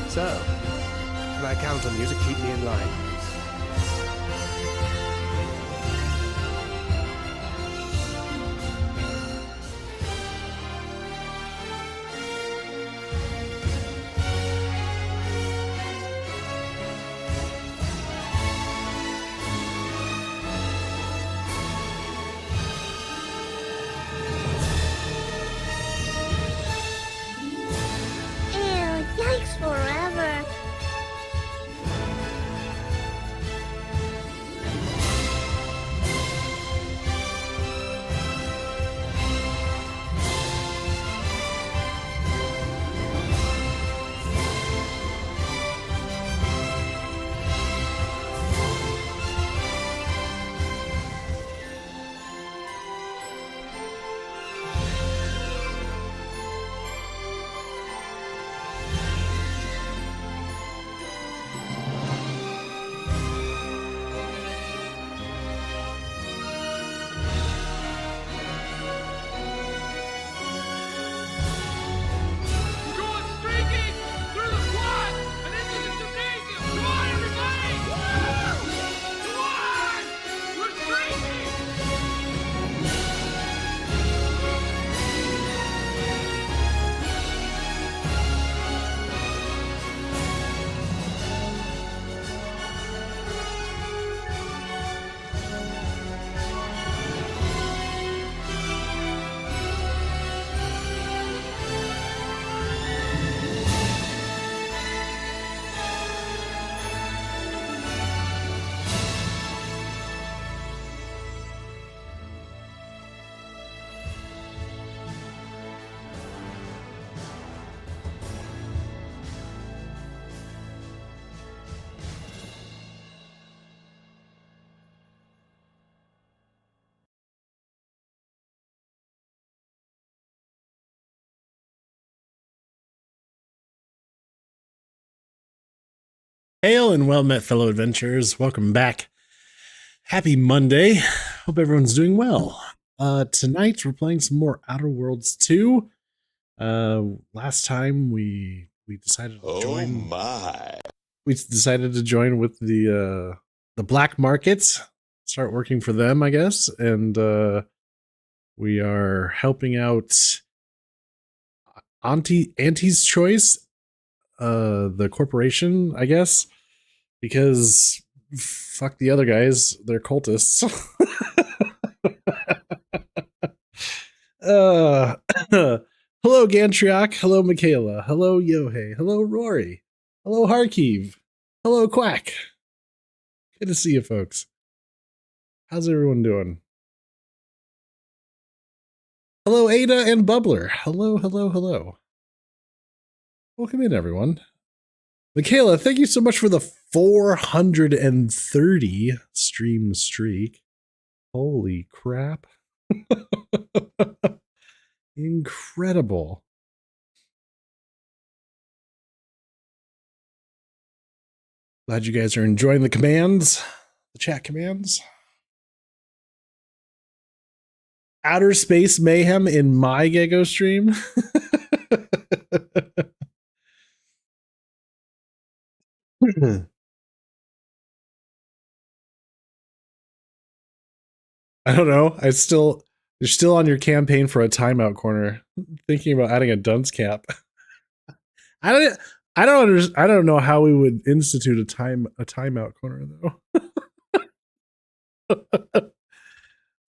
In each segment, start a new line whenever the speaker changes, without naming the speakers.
So, can I count on you to keep me in line?
Ew, yikes forever.
We're going streaking through the quad and into the gymnasium. Come on, everybody! Woo! Come on! We're streaking!
Hail and well met, fellow adventurers. Welcome back. Happy Monday. Hope everyone's doing well. Tonight we're playing some more Outer Worlds 2. Last time we decided to join. We decided to join with the black markets, start working for them, I guess, and we are helping out Auntie's Choice, the corporation, I guess, because fuck the other guys, they're cultists. Hello Gantriok, hello Michaela, hello Yohei, hello Rory, hello Harkeev, hello Quack. Good to see you folks. How's everyone doing? Hello Ada and Bubbler. Hello. Welcome in, everyone. Michaela, thank you so much for the 430 stream streak. Holy crap. Incredible. Glad you guys are enjoying the commands, the chat commands. Outer Space Mayhem in my Gego stream. I don't know. You're still on your campaign for a timeout corner. Thinking about adding a dunce cap. I don't know how we would institute a timeout corner though.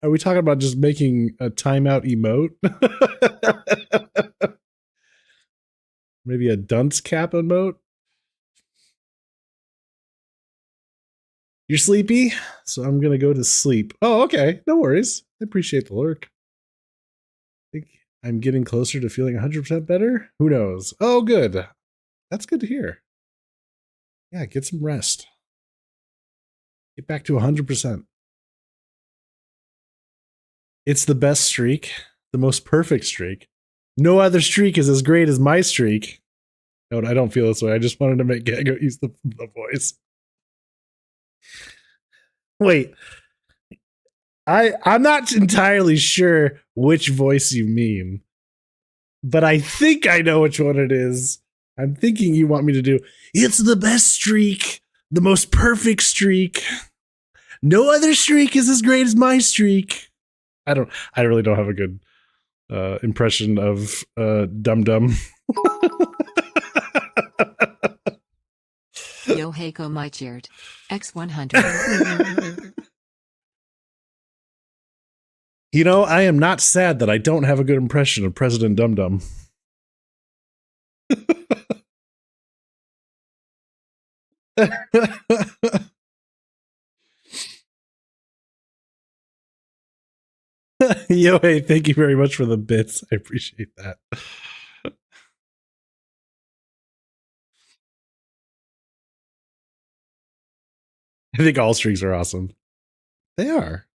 Are we talking about just making a timeout emote? Maybe a dunce cap emote? You're sleepy? So I'm going to go to sleep. Oh, okay. No worries. I appreciate the lurk. I think I'm getting closer to feeling 100% better. Who knows? Oh, good. That's good to hear. Yeah, get some rest. Get back to 100%. It's the best streak, the most perfect streak. No other streak is as great as my streak. No, I don't feel this way. I just wanted to make Gago use the voice. Wait. I'm not entirely sure which voice you mean, but I think I know which one it is. I'm thinking you want me to do, it's the best streak, the most perfect streak. No other streak is as great as my streak. I really don't have a good impression of Dum Dum.
Yo Heiko my cheered. X100.
You know, I am not sad that I don't have a good impression of President Dum Dum. Yo, hey, thank you very much for the bits. I appreciate that. I think all streaks are awesome. They are.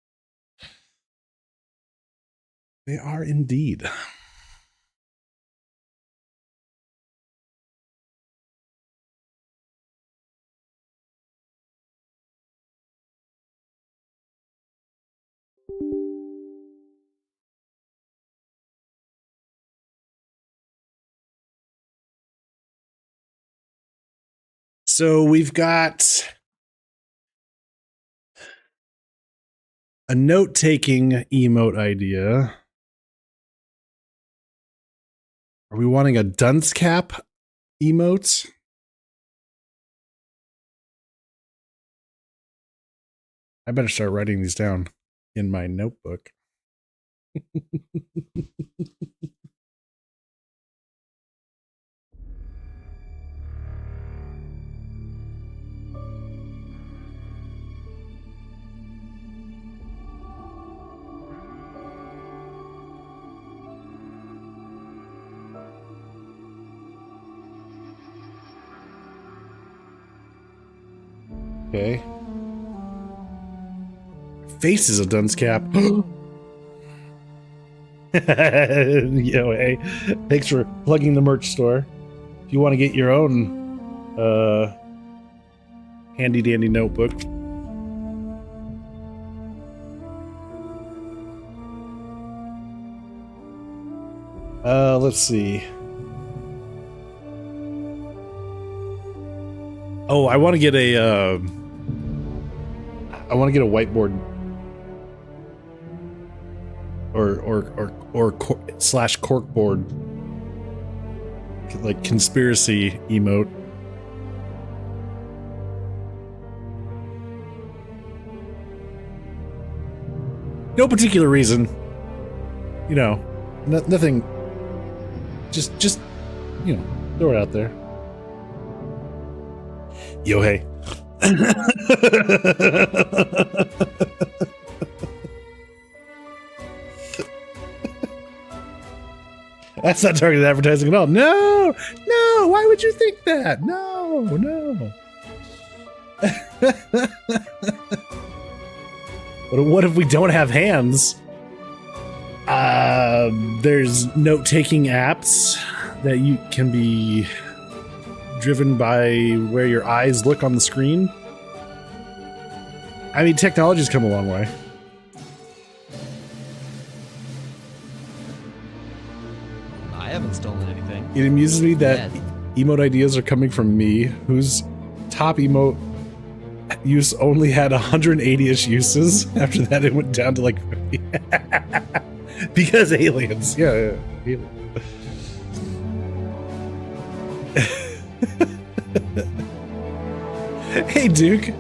They are indeed. So we've got a note-taking emote idea. Are we wanting a dunce cap emote? I better start writing these down in my notebook. Okay. Face is a dunce cap. Yo, hey, thanks for plugging the merch store. If you want to get your own handy dandy notebook, let's see. Oh, I want to get a whiteboard or slash corkboard, like conspiracy emote. No particular reason, you know, nothing. Just you know, throw it out there. Yo, hey. That's not targeted advertising at all. No, no. Why would you think that? No, no. What if we don't have hands? There's note-taking apps that you can be driven by where your eyes look on the screen. I mean, technology's come a long way.
I haven't stolen anything.
It amuses me that emote ideas are coming from me, whose top emote use only had 180-ish uses. After that, it went down to like 50. Because aliens. Yeah, aliens. Hey, Duke.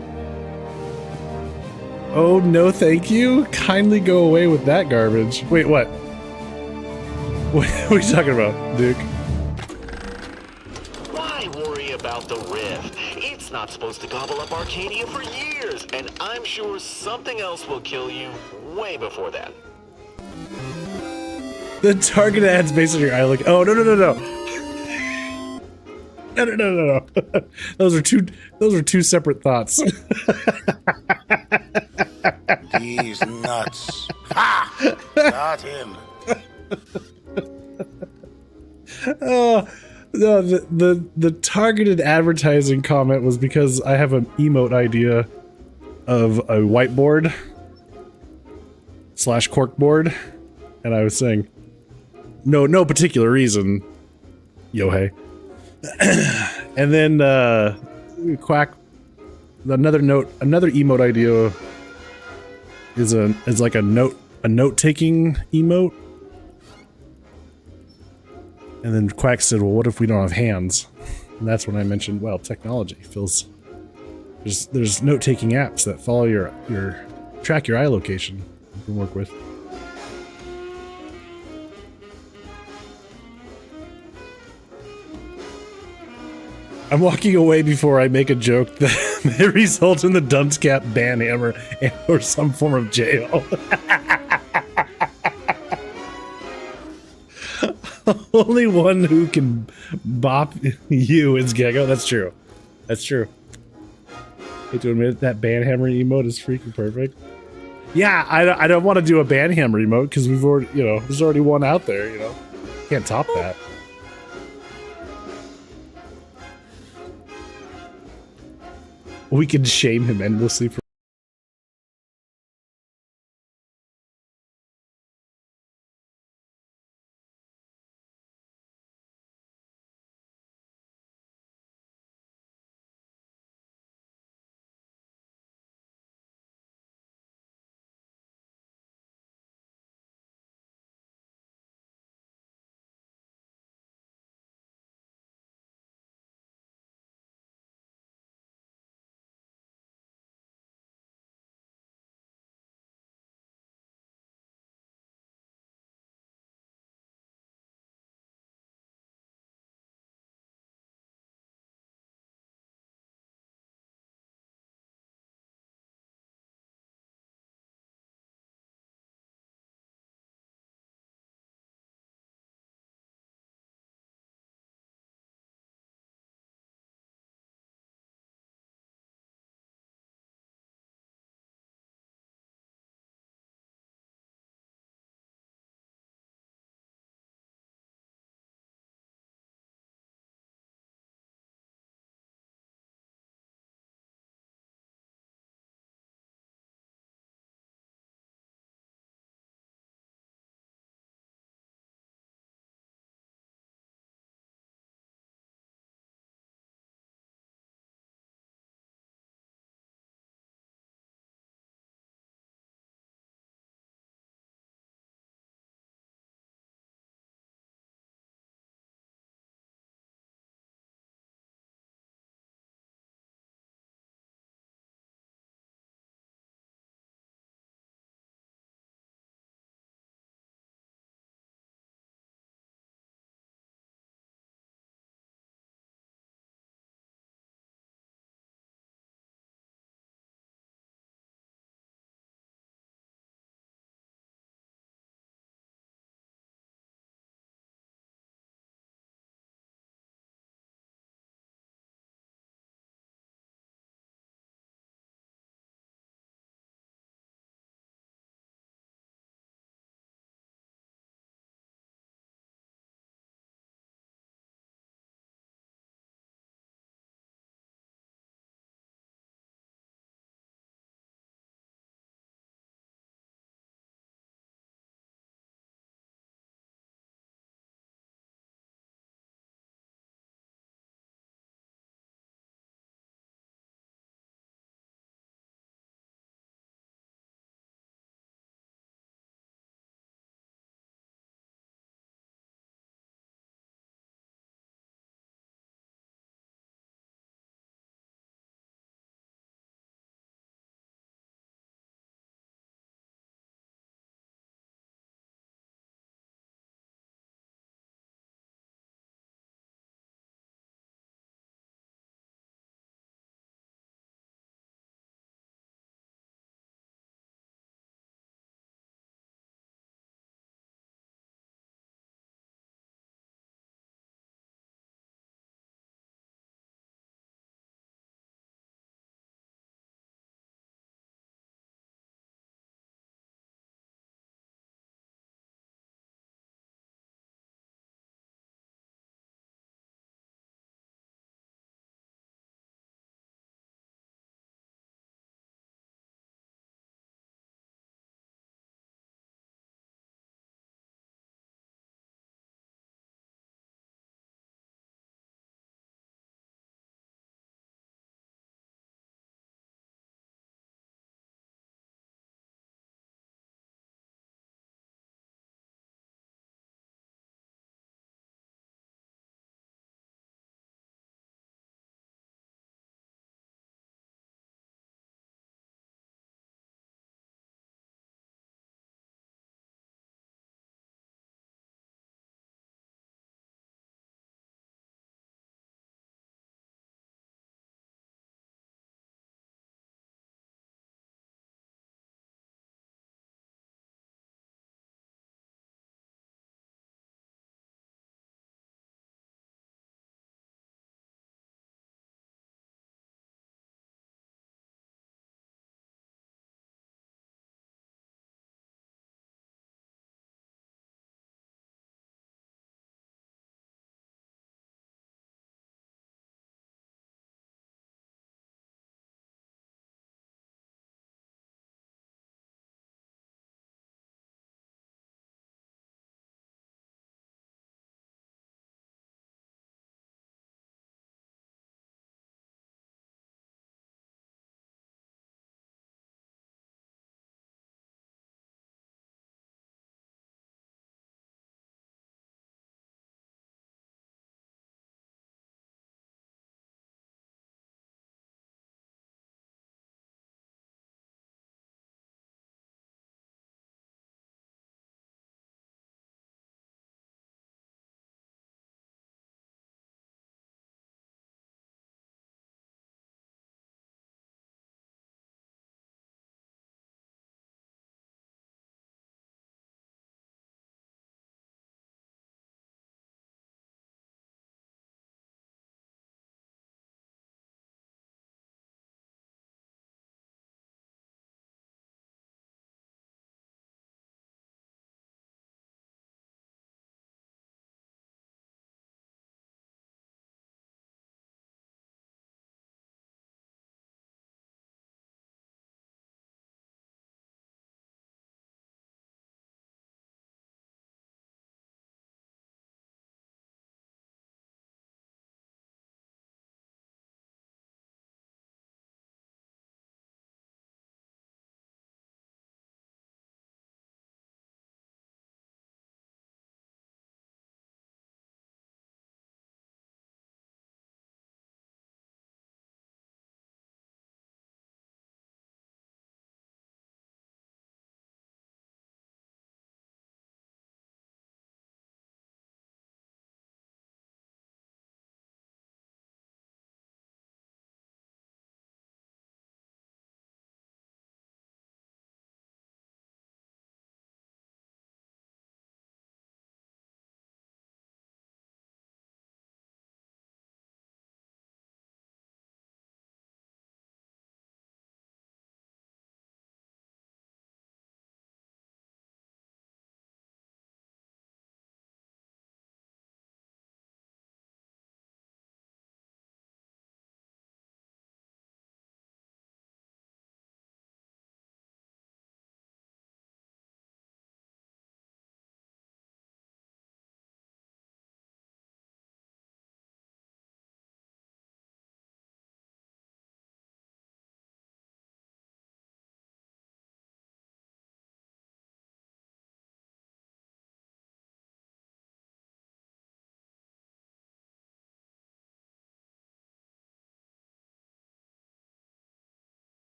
Oh, no, thank you. Kindly go away with that garbage. Wait, what? What are you talking about, Duke?
Why worry about the rift? It's not supposed to gobble up Arcadia for years, and I'm sure something else will kill you way before then.
The target ads based on your eye look. Oh, no, no, no, no. No, no, no, no, no. Those are two separate thoughts.
He's nuts. Ha! Got him.
Oh no, the targeted advertising comment was because I have an emote idea of a whiteboard slash corkboard, and I was saying no particular reason, Yohei. And then Quack, another emote idea is like a note taking emote. And then Quack said, well, what if we don't have hands? And that's when I mentioned, well, technology feels there's note taking apps that follow your track your eye location you can work with. I'm walking away before I make a joke that may result in the Dunce Cap ban hammer or some form of jail. Only one who can bop you is Gecko. That's true. That's true. Hate to admit it, that ban hammer emote is freaking perfect. Yeah, I don't want to do a ban hammer emote because we've already, there's already one out there, Can't top that. We can shame him endlessly for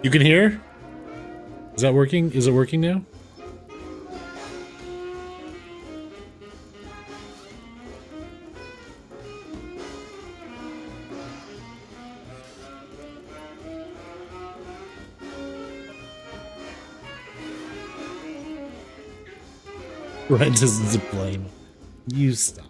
You can hear? Is that working? Is it working now? Red doesn't zip line. You stop.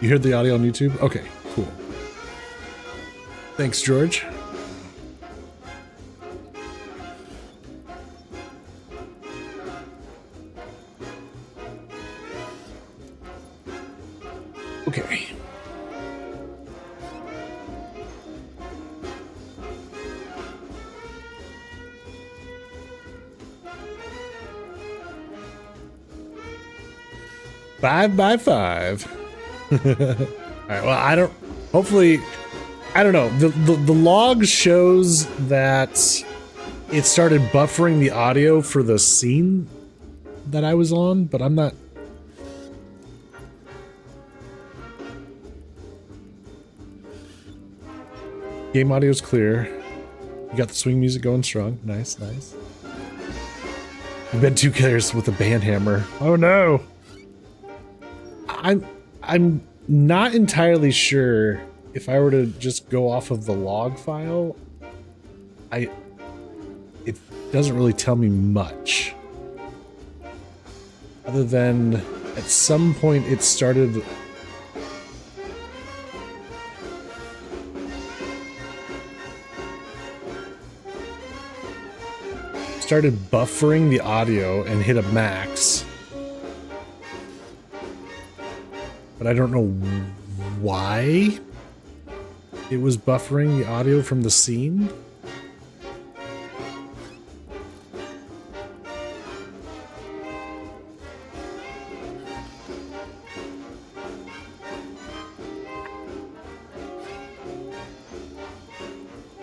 You heard the audio on YouTube? Okay, cool. Thanks, George. Okay. Five by five. All right. Well, I don't. Hopefully, I don't know. The log shows that it started buffering the audio for the scene that I was on, but I'm not. Game audio is clear. You got the swing music going strong. Nice, nice. You've been too careless with the band hammer. Oh no. I'm not entirely sure if I were to just go off of the log file. It doesn't really tell me much. Other than at some point it started buffering the audio and hit a max. But I don't know why it was buffering the audio from the scene.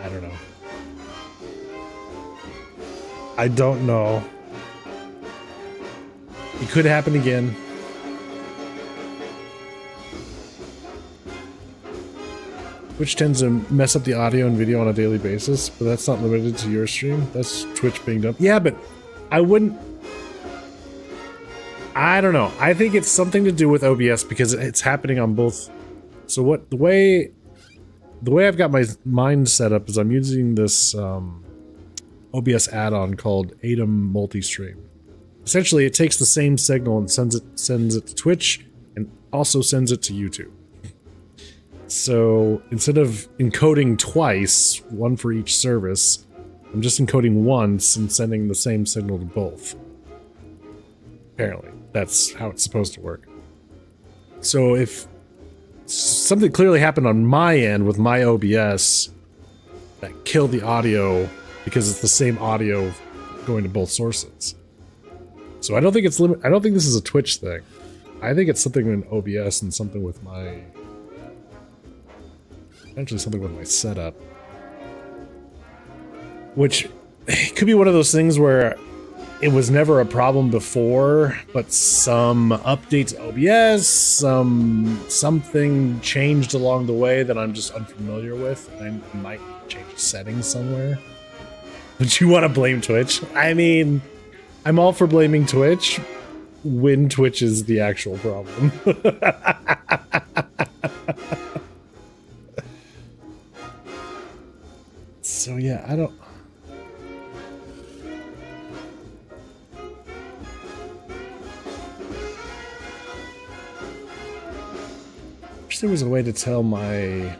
I don't know. I don't know. It could happen again. Twitch tends to mess up the audio and video on a daily basis, but that's not limited to your stream. That's Twitch being done. Yeah, but I wouldn't... I don't know. I think it's something to do with OBS because it's happening on both. So what the way I've got my mind set up is I'm using this OBS add-on called ATEM Multistream. Essentially, it takes the same signal and sends it to Twitch and also sends it to YouTube. So instead of encoding twice, one for each service, I'm just encoding once and sending the same signal to both. Apparently, that's how it's supposed to work. So if something clearly happened on my end with my OBS that killed the audio because it's the same audio going to both sources. So I don't think it's I don't think this is a Twitch thing. I think it's something in OBS and something with my... Potentially something with my setup. Which could be one of those things where it was never a problem before, but some update to OBS, something changed along the way that I'm just unfamiliar with. And I might change the settings somewhere. But you want to blame Twitch? I mean, I'm all for blaming Twitch when Twitch is the actual problem. So yeah, I don't... Wish there was a way to tell my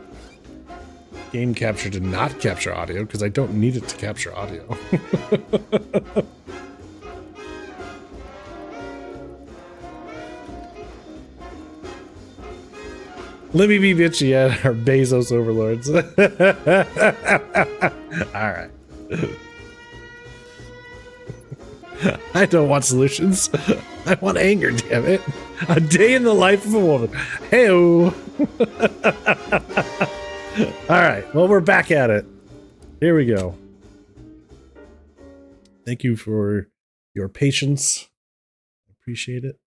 game capture to not capture audio, because I don't need it to capture audio. Let me be bitchy at our Bezos overlords. Alright. I don't want solutions. I want anger, damn it. A day in the life of a woman. Hey-o. Alright, well, we're back at it. Here we go. Thank you for your patience. I appreciate it.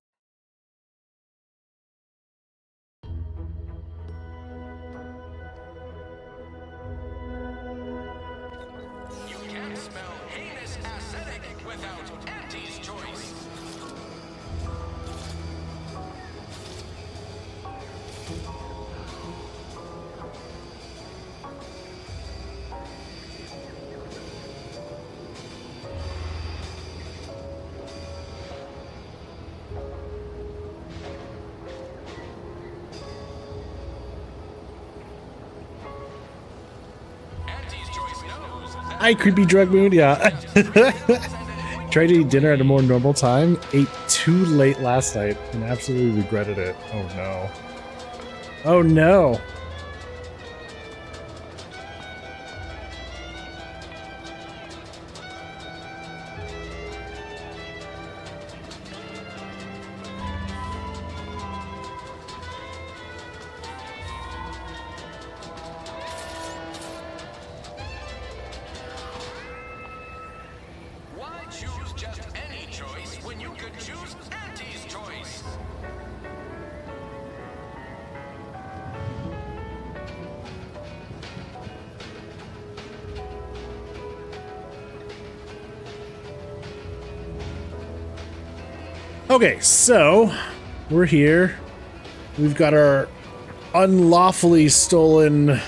You can't smell heinous aesthetic without Auntie's choice. Auntie's choice knows that
Hi, creepy drug mood. Yeah. Tried to eat dinner at a more normal time. Ate too late last night and absolutely regretted it. Oh no. Oh no.
why choose just any choice when you could choose Auntie's choice?
Okay, so we're here. We've got our unlawfully stolen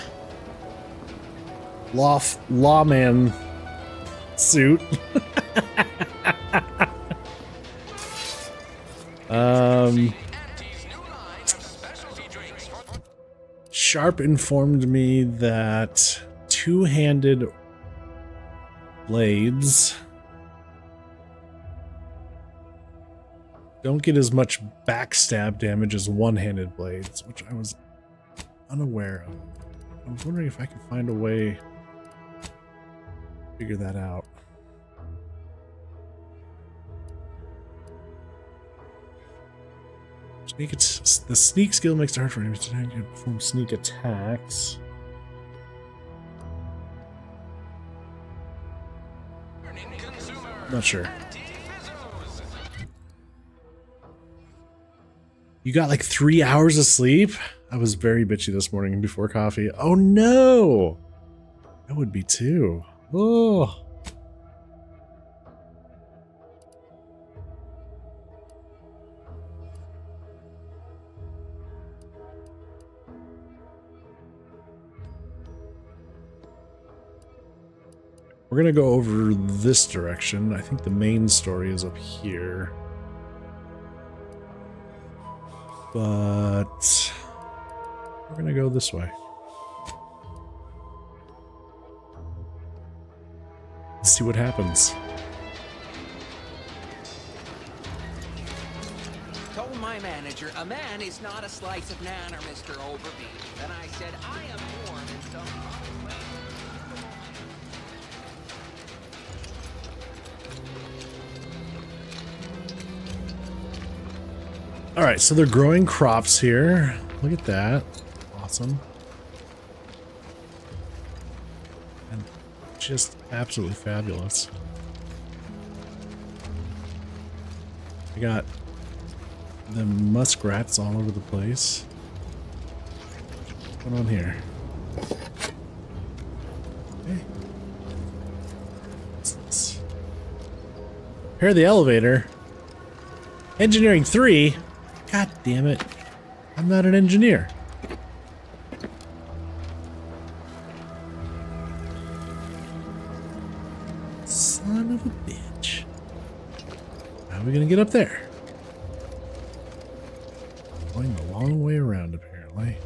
lawman suit.
Auntie's new line of specialty drinks for
Sharp informed me that two-handed blades don't get as much backstab damage as one-handed blades, which I was unaware of. I was wondering if I could find a way to figure that out. The sneak skill makes it hard for enemies to perform sneak attacks.
consumer.
Not sure.
Auntie Fizzos.
You got like 3 hours of sleep? I was very bitchy this morning before coffee. Oh no! I would be too. Oh. We're gonna go over this direction. I think the main story is up here. But we're gonna go this way. Let's see what happens.
Told my manager, a man is not a slice of nanner, Mr. Overby. Then I said, I am more than some common way.
All right, so they're growing crops here. Look at that. Awesome. And just absolutely fabulous. I got the muskrats all over the place. What's going on here? Okay. What's this? Repair the elevator. Engineering 3? God damn it. I'm not an engineer. Son of a bitch. How are we gonna get up there? Going the long way around, apparently.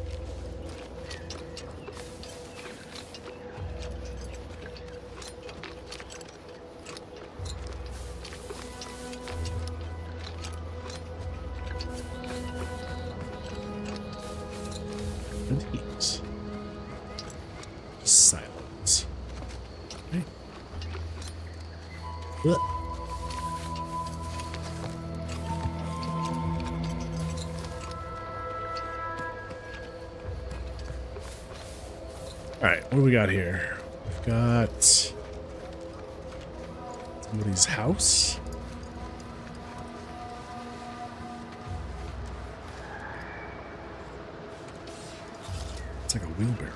And heat. Silence. Okay. Ugh. All right, what do we got here? We've got somebody's house. Looks like a wheelbarrow.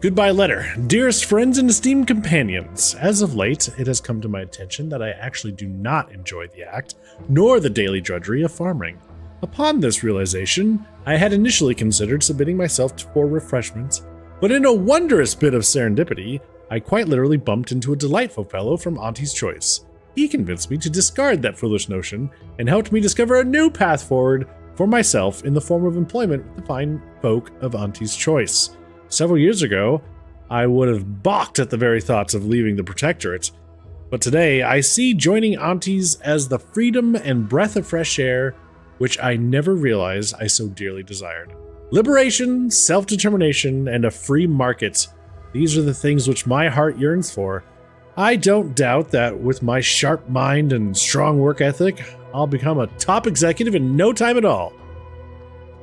Goodbye letter. Dearest friends and esteemed companions, as of late, it has come to my attention that I actually do not enjoy the act, nor the daily drudgery of farming. Upon this realization, I had initially considered submitting myself for refreshments, but in a wondrous bit of serendipity, I quite literally bumped into a delightful fellow from Auntie's Choice. He convinced me to discard that foolish notion and helped me discover a new path forward for myself in the form of employment with the fine folk of Auntie's Choice. Several years ago, I would have balked at the very thoughts of leaving the Protectorate, but today I see joining Auntie's as the freedom and breath of fresh air which I never realized I so dearly desired. Liberation, self-determination, and a free market. These are the things which my heart yearns for. I don't doubt that with my sharp mind and strong work ethic, I'll become a top executive in no time at all.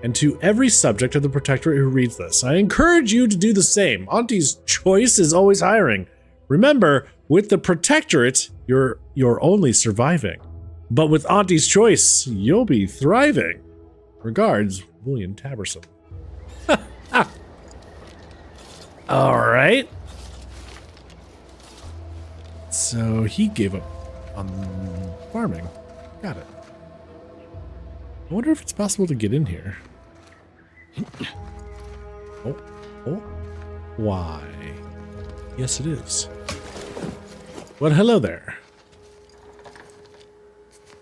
And to every subject of the Protectorate who reads this, I encourage you to do the same. Auntie's Choice is always hiring. Remember, with the Protectorate, you're only surviving. But with Auntie's Choice, you'll be thriving. Regards, William Taberson. All right. So he gave up on farming. Got it. I wonder if it's possible to get in here. Oh. Why? Yes, it is. Well, hello there.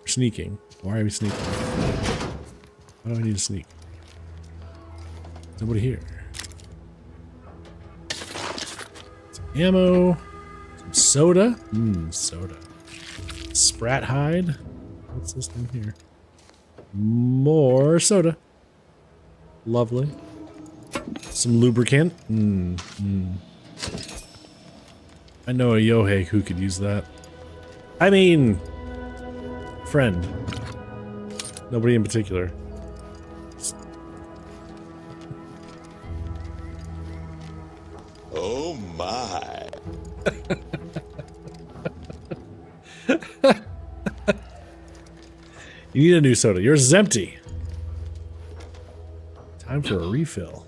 We're sneaking. Why are we sneaking? Why do I need to sneak? Nobody here. Some ammo. Some soda. Soda. Sprat hide. What's this thing here? More soda. Lovely. Some lubricant. I know a Yohei who could use that. I mean, friend. Nobody in particular.
Oh my.
You need a new soda. Yours is empty. Time for a refill.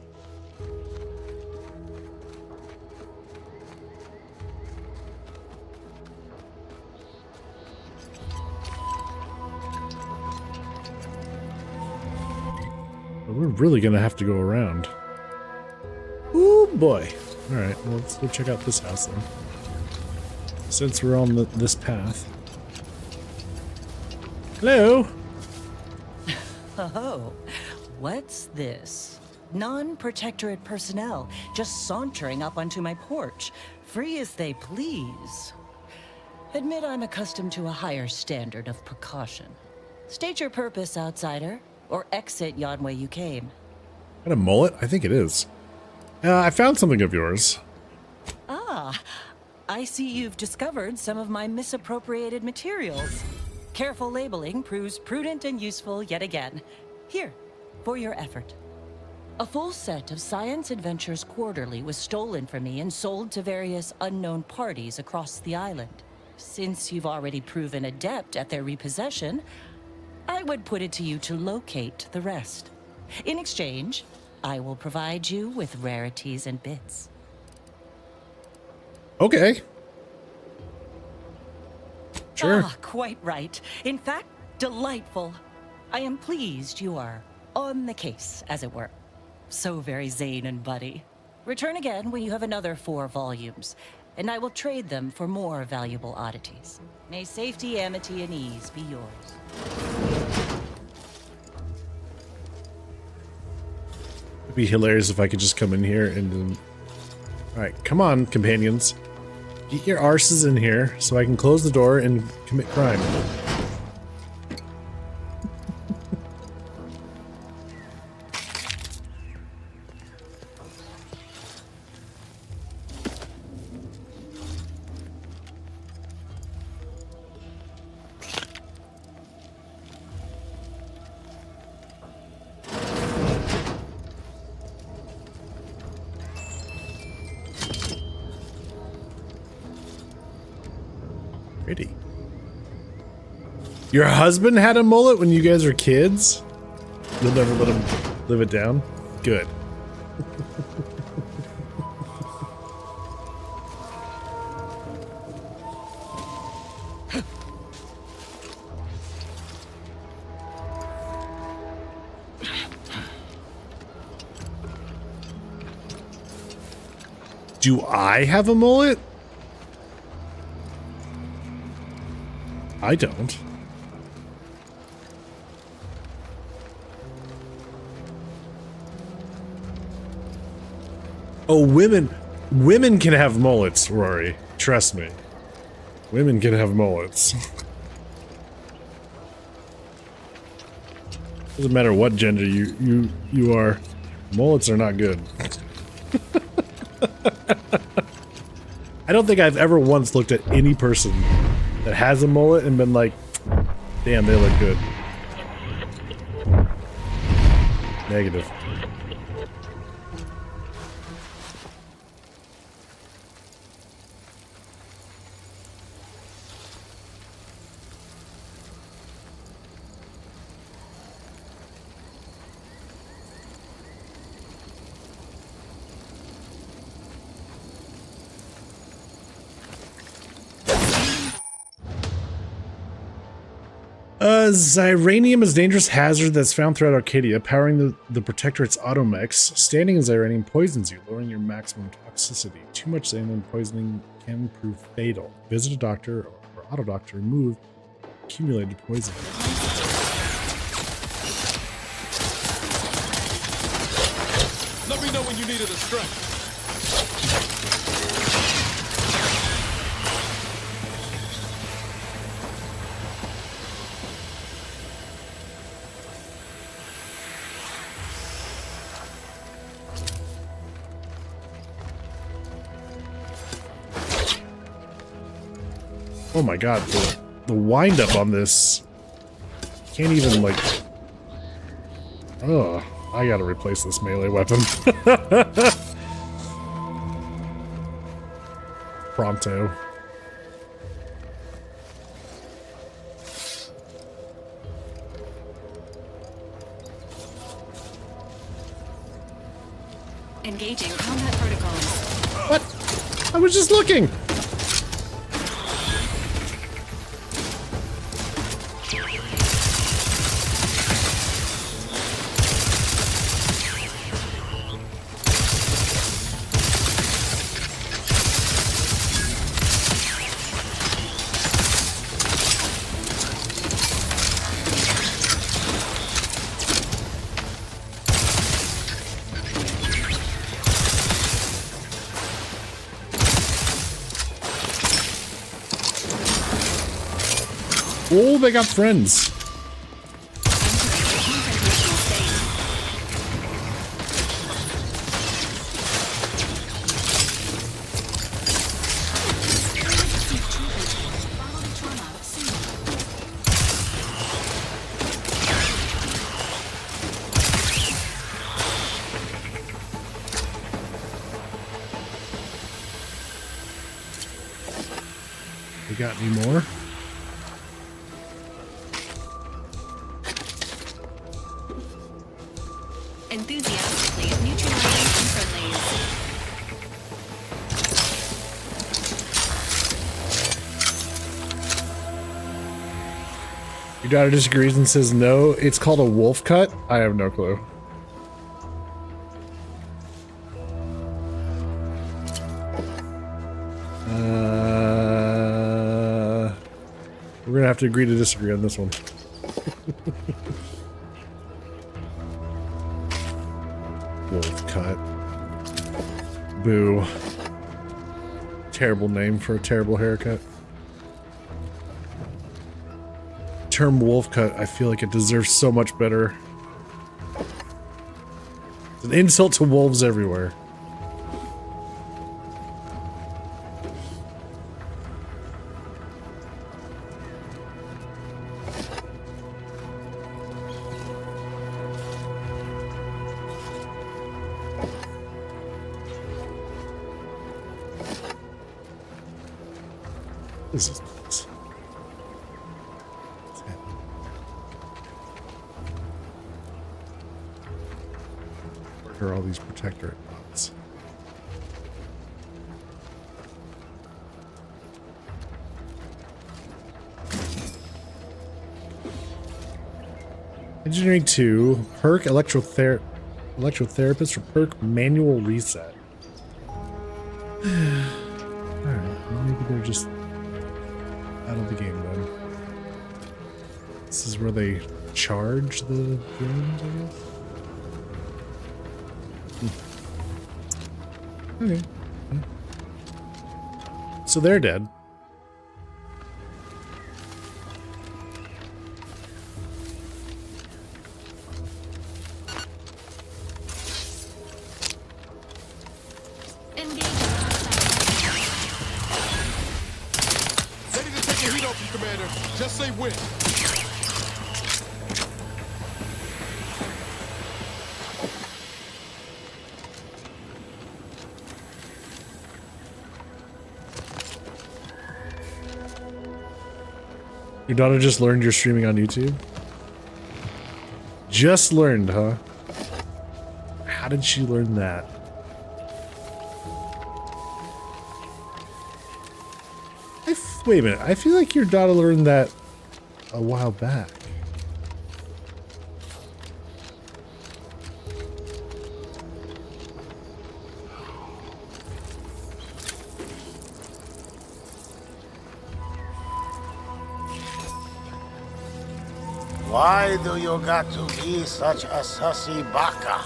We're really gonna have to go around. Ooh boy. Alright, well, let's go check out this house then. Since we're on this path. Hello?
Oh, what's this? Non-protectorate personnel just sauntering up onto my porch, free as they please. Admit I'm accustomed to a higher standard of precaution. State your purpose, outsider, or exit yon way you came.
Got a mullet? I think it is. I found something of yours.
Ah, I see you've discovered some of my misappropriated materials. Careful labeling proves prudent and useful yet again. Here, for your effort. A full set of Science Adventures Quarterly was stolen from me and sold to various unknown parties across the island. Since you've already proven adept at their repossession, I would put it to you to locate the rest. In exchange, I will provide you with rarities and bits.
Okay. Sure.
Ah, quite right. In fact, delightful. I am pleased you are on the case, as it were. So very Zane and Buddy. Return again when you have another 4 volumes, and I will trade them for more valuable oddities. May safety, amity, and ease be yours.
It'd be hilarious if I could just come in here and... Alright, come on, companions. Get your arses in here so I can close the door and commit crime. Pretty. Your husband had a mullet when you guys were kids? You'll never let him live it down? Good. Do I have a mullet? I don't. Oh, women can have mullets, Rory. Trust me. Women can have mullets. Doesn't matter what gender you are. Mullets are not good. I don't think I've ever once looked at any person that has a mullet and been like, damn, they look good. Negative. Xyranium is a dangerous hazard that's found throughout Arcadia, powering the Protectorate's automechs. Standing in Xyranium poisons you, lowering your maximum toxicity. Too much Xyranium poisoning can prove fatal. Visit a doctor or auto doctor to remove accumulated poison.
Let me know when you needed a strength.
Oh my god, the wind up on this can't even like. Oh, I gotta replace this melee weapon. Pronto.
Engaging combat protocols.
What? I was just looking. Oh, they got friends. We got any more?
Enthusiastically neutralizing unfriendlies.
Your daughter disagrees and says no. It's called a wolf cut? I have no clue. We're gonna have to agree to disagree on this one. Wolf cut. Boo. Terrible name for a terrible haircut. Term wolf cut, I feel like it deserves so much better. It's an insult to wolves everywhere. This is nice. her all these protectorate mods. Engineering 2, perk electrotherapist for perk manual reset. Alright, well, maybe they're just out of the game then. This is where they charge the drones, I guess? Okay. So they're dead.
Ready to take your heat off you, Commander. Just say when.
Your daughter just learned you're streaming on YouTube? Just learned, huh? How did she learn that? Wait a minute, I feel like your daughter learned that a while back.
Why do you got to be such a sussy baka?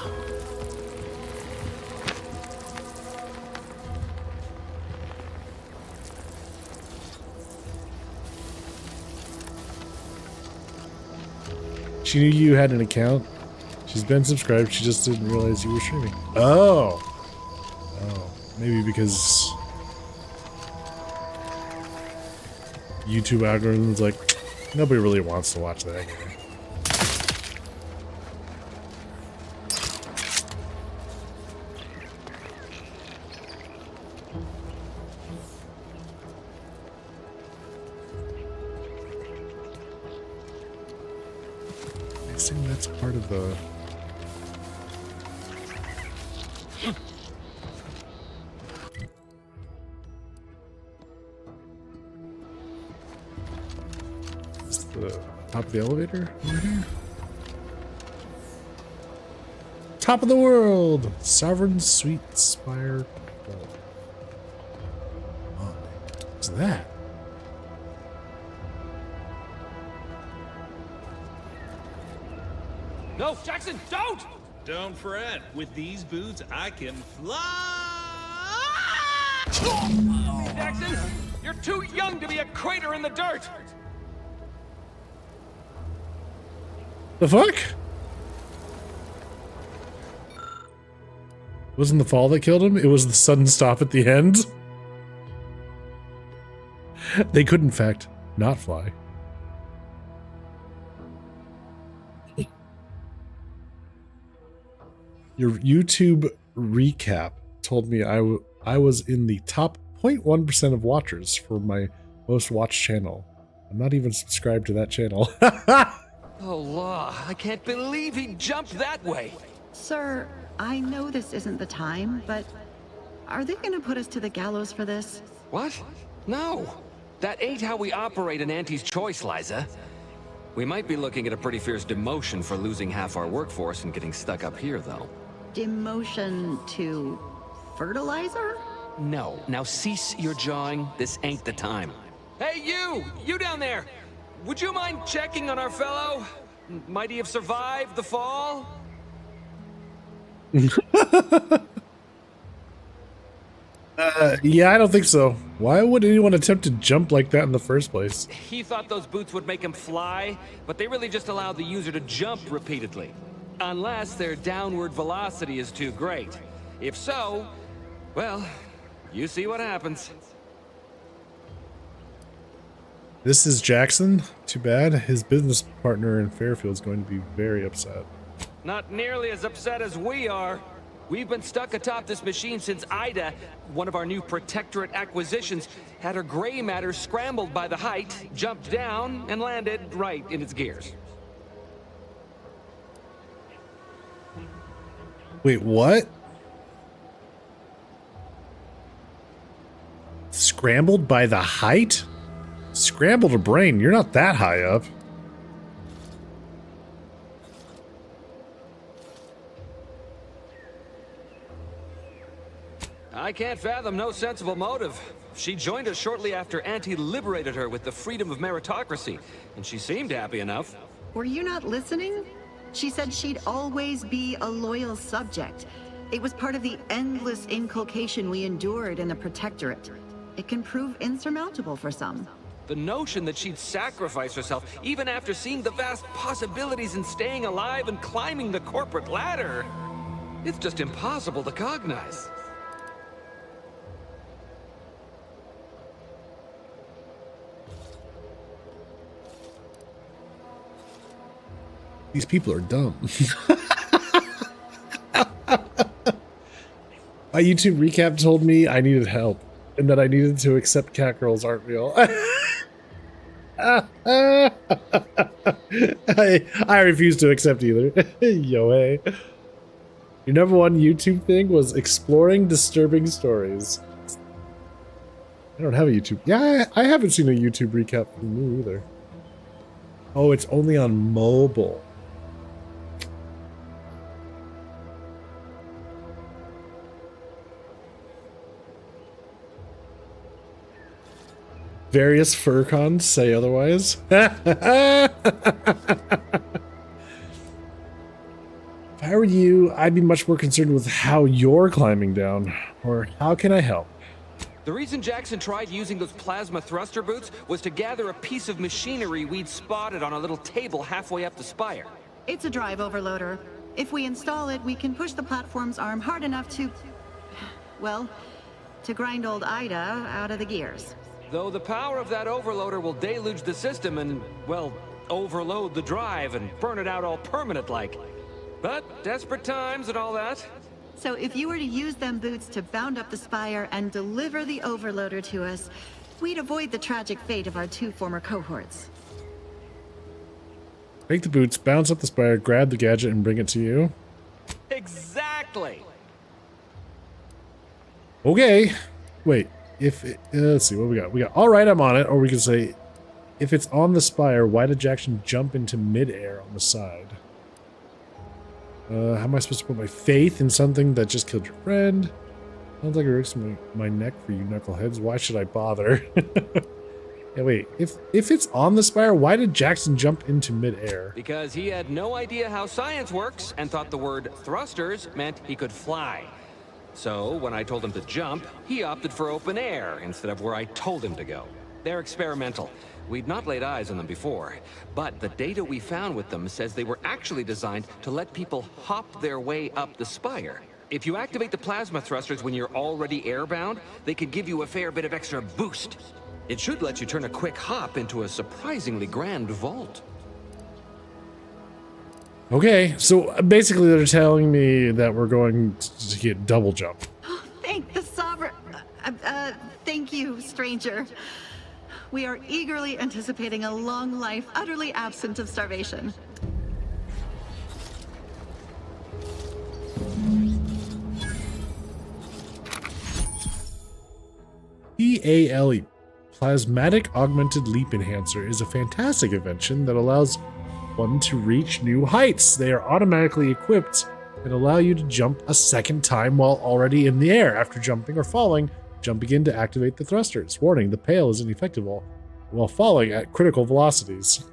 She knew you had an account. She's been subscribed, she just didn't realize you were streaming. Oh! Oh, maybe because YouTube algorithm's like, nobody really wants to watch that anyway. I assume that's part of the... Is the top of the elevator over here? Top of the world! Sovereign Sweet Spire. Oh, what's that?
No, Jackson, don't! Don't fret. With these boots, I can fly! Jackson, you're too young to be a crater in the dirt!
The fuck? It wasn't the fall that killed him, it was the sudden stop at the end. They could, in fact, not fly. Your YouTube recap told me I was in the top 0.1% of watchers for my most watched channel. I'm not even subscribed to that channel.
Oh, law. I can't believe he jumped that way.
Sir, I know this isn't the time, but are they gonna put us to the gallows for this?
What? No. That ain't how we operate in Auntie's Choice, Liza. We might be looking at a pretty fierce demotion for losing half our workforce and getting stuck up here, though.
Demotion to fertilizer?
No. Now cease your jawing. This ain't the time. Hey, you! You down there! Would you mind checking on our fellow? Might he have survived the fall?
Yeah, I don't think so. Why would anyone attempt to jump like that in the first place?
He thought those boots would make him fly, but they really just allow the user to jump repeatedly. Unless their downward velocity is too great. If so, well, you see what happens.
This is Jackson. Too bad. His business partner in Fairfield is going to be very upset.
Not nearly as upset as we are. We've been stuck atop this machine since Ida, one of our new Protectorate acquisitions, had her gray matter scrambled by the height, jumped down, and landed right in its gears.
Wait, what? Scrambled by the height? Scrambled a brain. You're not that high up.
I can't fathom no sensible motive. She joined us shortly after Auntie liberated her with the freedom of meritocracy, and she seemed happy enough.
Were you not listening? She said she'd always be a loyal subject. It was part of the endless inculcation we endured in the Protectorate. It can prove insurmountable for some.
The notion that she'd sacrifice herself, even after seeing the vast possibilities in staying alive and climbing the corporate ladder, it's just impossible to cognize.
These people are dumb. My YouTube recap told me I needed help and that I needed to accept catgirls aren't real. I refuse to accept either. Yo, hey. Your number one YouTube thing was exploring disturbing stories. I don't have a YouTube. Yeah, I haven't seen a YouTube recap from me either. Oh, it's only on mobile. Various furcons say otherwise. If I were you, I'd be much more concerned with how you're climbing down, or how can I help?
The reason Jackson tried using those plasma thruster boots was to gather a piece of machinery we'd spotted on a little table halfway up the spire.
It's a drive overloader. If we install it, we can push the platform's arm hard enough to... well, to grind old Ida out of the gears.
Though the power of that overloader will deluge the system and, well, overload the drive and burn it out all permanent-like. But desperate times and all that.
So if you were to use them boots to bound up the spire and deliver the overloader to us, we'd avoid the tragic fate of our two former cohorts.
Take the boots, bounce up the spire, grab the gadget, and bring it to you.
Exactly!
Okay. Wait. If it, let's see what we got. We got all right, I'm on it. Or we could say, if it's on the spire, why did Jackson jump into midair on the side? How am I supposed to put my faith in something that just killed your friend? Sounds like it risks my neck for you knuckleheads. Why should I bother? Yeah, wait. If it's on the spire, why did Jackson jump into midair?
Because he had no idea how science works and thought the word thrusters meant he could fly. So, when I told him to jump, he opted for open air instead of where I told him to go. They're experimental. We'd not laid eyes on them before, but the data we found with them says they were actually designed to let people hop their way up the spire. If you activate the plasma thrusters when you're already airbound, they could give you a fair bit of extra boost. It should let you turn a quick hop into a surprisingly grand vault.
Okay, so basically they're telling me that we're going to get double jump.
Thank the Sovereign. Thank you, stranger. We are eagerly anticipating a long life utterly absent of starvation.
PALE, Plasmatic Augmented Leap Enhancer, is a fantastic invention that allows one to reach new heights. They are automatically equipped and allow you to jump a second time while already in the air. After jumping or falling, jump again to activate the thrusters. Warning, the PALE is ineffective while falling at critical velocities.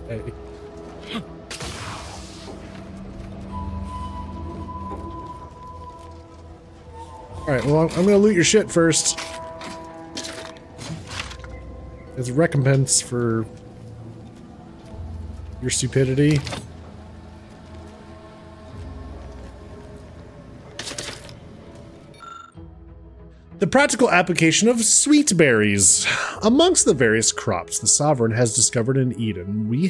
Okay. Alright, well, I'm gonna loot your shit first. As a recompense for your stupidity. The practical application of sweet berries. Amongst the various crops the Sovereign has discovered in Eden, few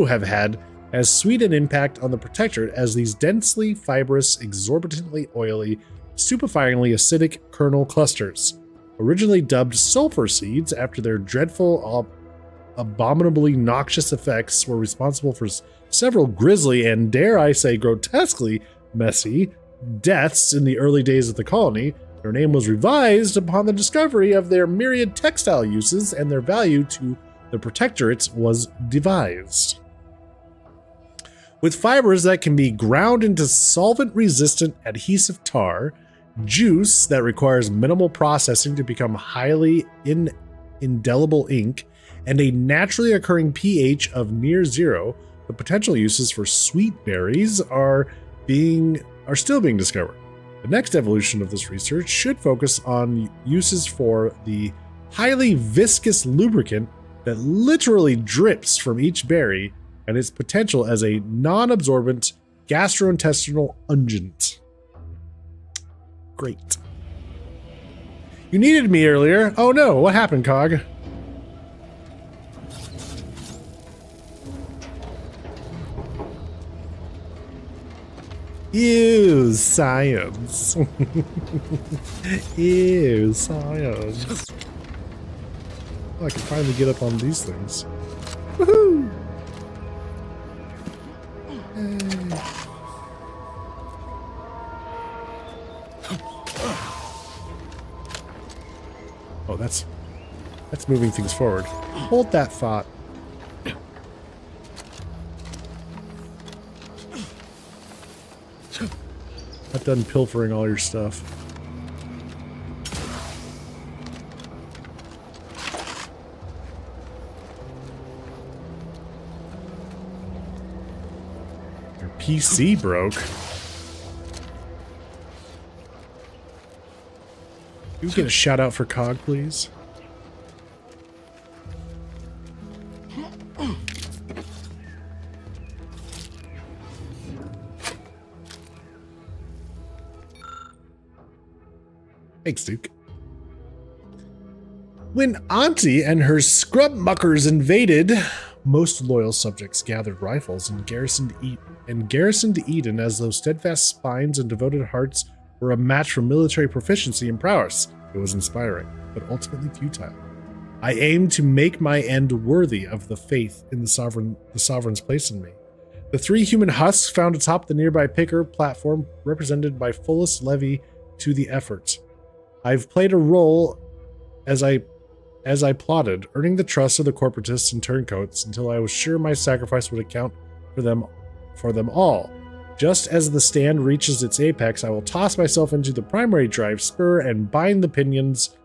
have had as sweet an impact on the Protectorate as these densely fibrous, exorbitantly oily, stupefyingly acidic kernel clusters. Originally dubbed sulfur seeds after their dreadful abominably noxious effects were responsible for several grisly and, dare I say, grotesquely messy deaths in the early days of the colony, their name was revised upon the discovery of their myriad textile uses, and their value to the Protectorate was devised. With fibers that can be ground into solvent-resistant adhesive tar, juice that requires minimal processing to become highly indelible ink, and a naturally occurring pH of near zero, the potential uses for sweet berries are still being discovered. The next evolution of this research should focus on uses for the highly viscous lubricant that literally drips from each berry and its potential as a non-absorbent gastrointestinal unguent. Great. You needed me earlier. Oh no, what happened, Cog? Ew, science. Ew, science. Oh, I can finally get up on these things. Woohoo! Oh, that's moving things forward. Hold that thought. Not done pilfering all your stuff. Your PC broke. Can we get a shout out for Cog, please? Thanks, Duke. When Auntie and her scrub muckers invaded, most loyal subjects gathered rifles and garrisoned Eden as though steadfast spines and devoted hearts were a match for military proficiency and prowess. It was inspiring, but ultimately futile. I aimed to make my end worthy of the faith in the sovereign's place in me. The 3 human husks found atop the nearby picker platform represented my fullest levy to the effort. I've played a role as I plotted, earning the trust of the corporatists and turncoats until I was sure my sacrifice would account for them all. Just as the stand reaches its apex, I will toss myself into the primary drive spur and bind the pinions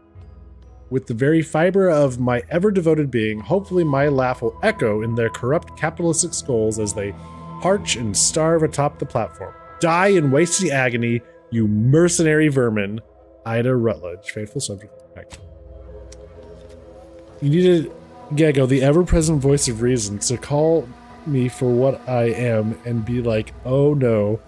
with the very fiber of my ever-devoted being. Hopefully my laugh will echo in their corrupt capitalistic skulls as they parch and starve atop the platform. Die in wasted agony, you mercenary vermin. Ida Rutledge, faithful subject. You needed Gecko, the ever-present voice of reason, to call me for what I am and be like, oh no,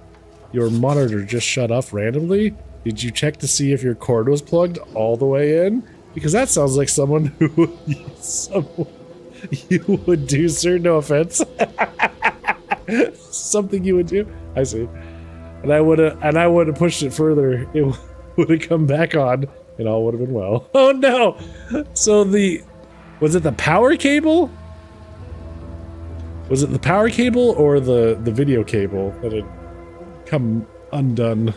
your monitor just shut off randomly? Did you check to see if your cord was plugged all the way in? Because that sounds like someone who you would do, sir. No offense. Something you would do. I see. And I would have pushed it further. It would have come back on and all would have been well. Oh no! So was it the power cable? Was it the power cable or the video cable that had come undone?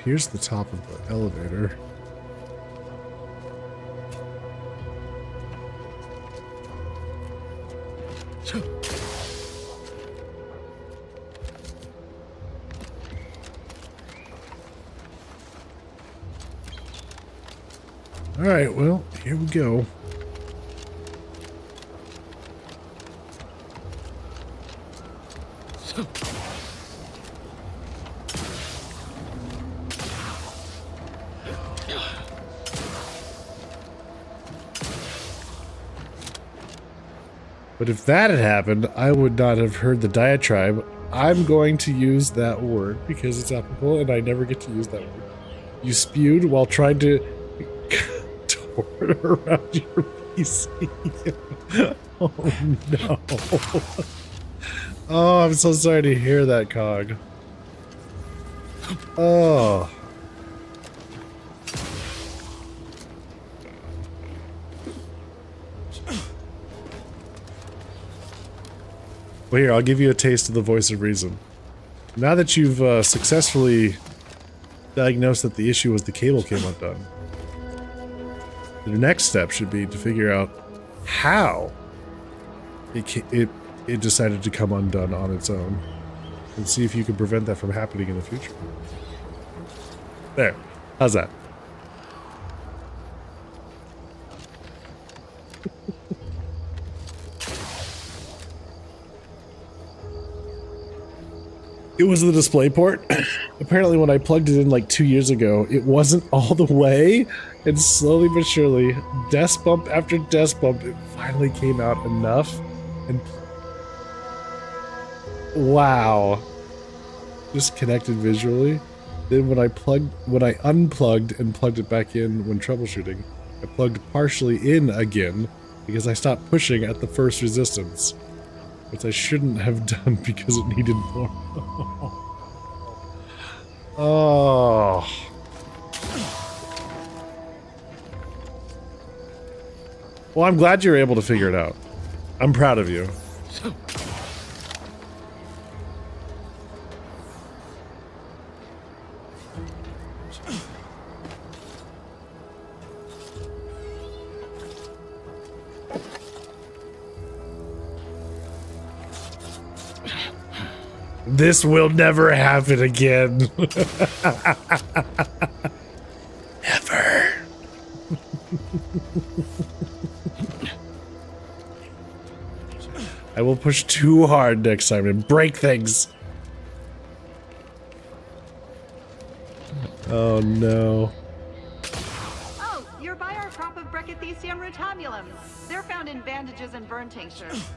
Here's the top of the elevator. All right, well, here we go. But if that had happened, I would not have heard the diatribe. I'm going to use that word because it's applicable and I never get to use that word. You spewed while trying to toward around your PC. Oh no. Oh, I'm so sorry to hear that, Cog. Oh. Well, here, I'll give you a taste of the voice of reason. Now that you've successfully diagnosed that the issue was the cable came undone, the next step should be to figure out how it decided to come undone on its own, and see if you can prevent that from happening in the future. There. How's that? It was the display port. Apparently when I plugged it in like 2 years ago, it wasn't all the way, and slowly but surely, desk bump after desk bump, it finally came out enough. And wow. Just connected visually. Then when I unplugged and plugged it back in when troubleshooting, I plugged partially in again because I stopped pushing at the first resistance. Which I shouldn't have done because it needed more. Oh. Well, I'm glad you were able to figure it out. I'm proud of you. This will never happen again. Never. I will push too hard next time and break things. Oh no.
Oh, you're by our crop of Brachythecium rotabulum. They're found in bandages and burn tinctures.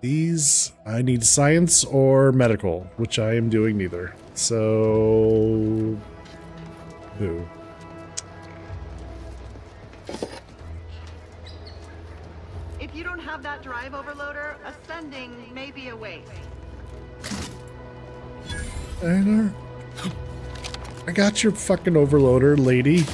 These, I need science or medical, which I am doing neither. So, boo.
If you don't have that drive overloader, ascending may be a waste.
I got your fucking overloader, lady.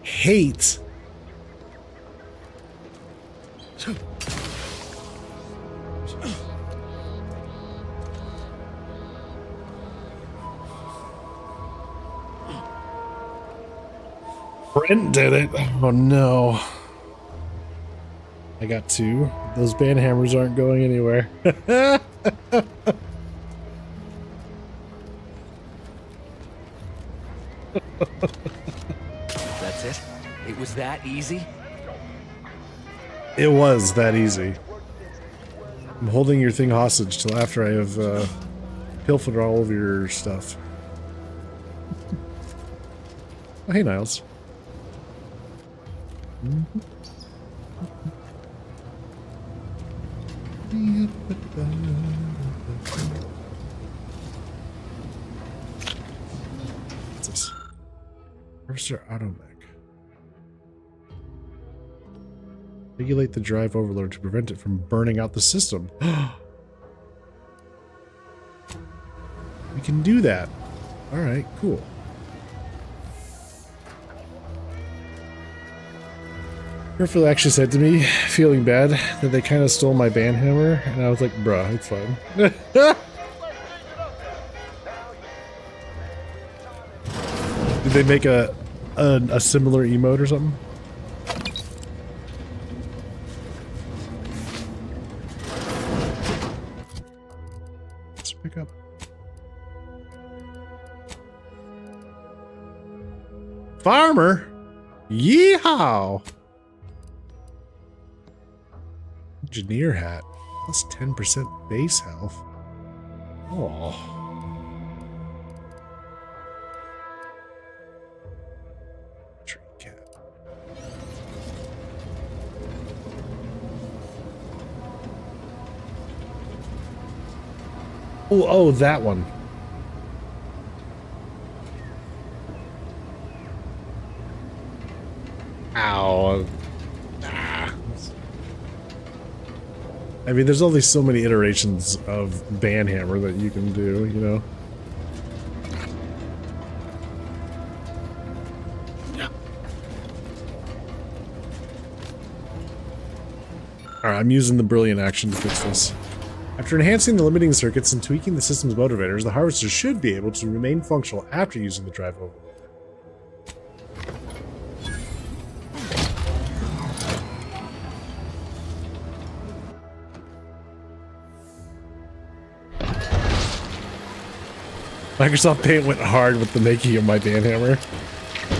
Hate. Brent did it. Oh no. I got two. Those band hammers aren't going anywhere.
That's it? It was that easy?
It was that easy. I'm holding your thing hostage till after I have pilfered all of your stuff. Oh, hey, Niles. What's this? Harvester Automech. Regulate the drive overload to prevent it from burning out the system. We can do that. Alright, cool. Griffith actually said to me, feeling bad, that they kind of stole my band hammer, and I was like, bruh, it's fine. Did they make a similar emote or something? farmer. Yeehaw. Engineer hat. Plus 10% base health. Oh. Tree cap. Oh, that one. Ow. Ah. I mean, there's only so many iterations of Banhammer that you can do, you know? Yeah. Alright, I'm using the brilliant action to fix this. After enhancing the limiting circuits and tweaking the system's motivators, the harvester should be able to remain functional after using the drive overloader. Microsoft Paint went hard with the making of my Banhammer.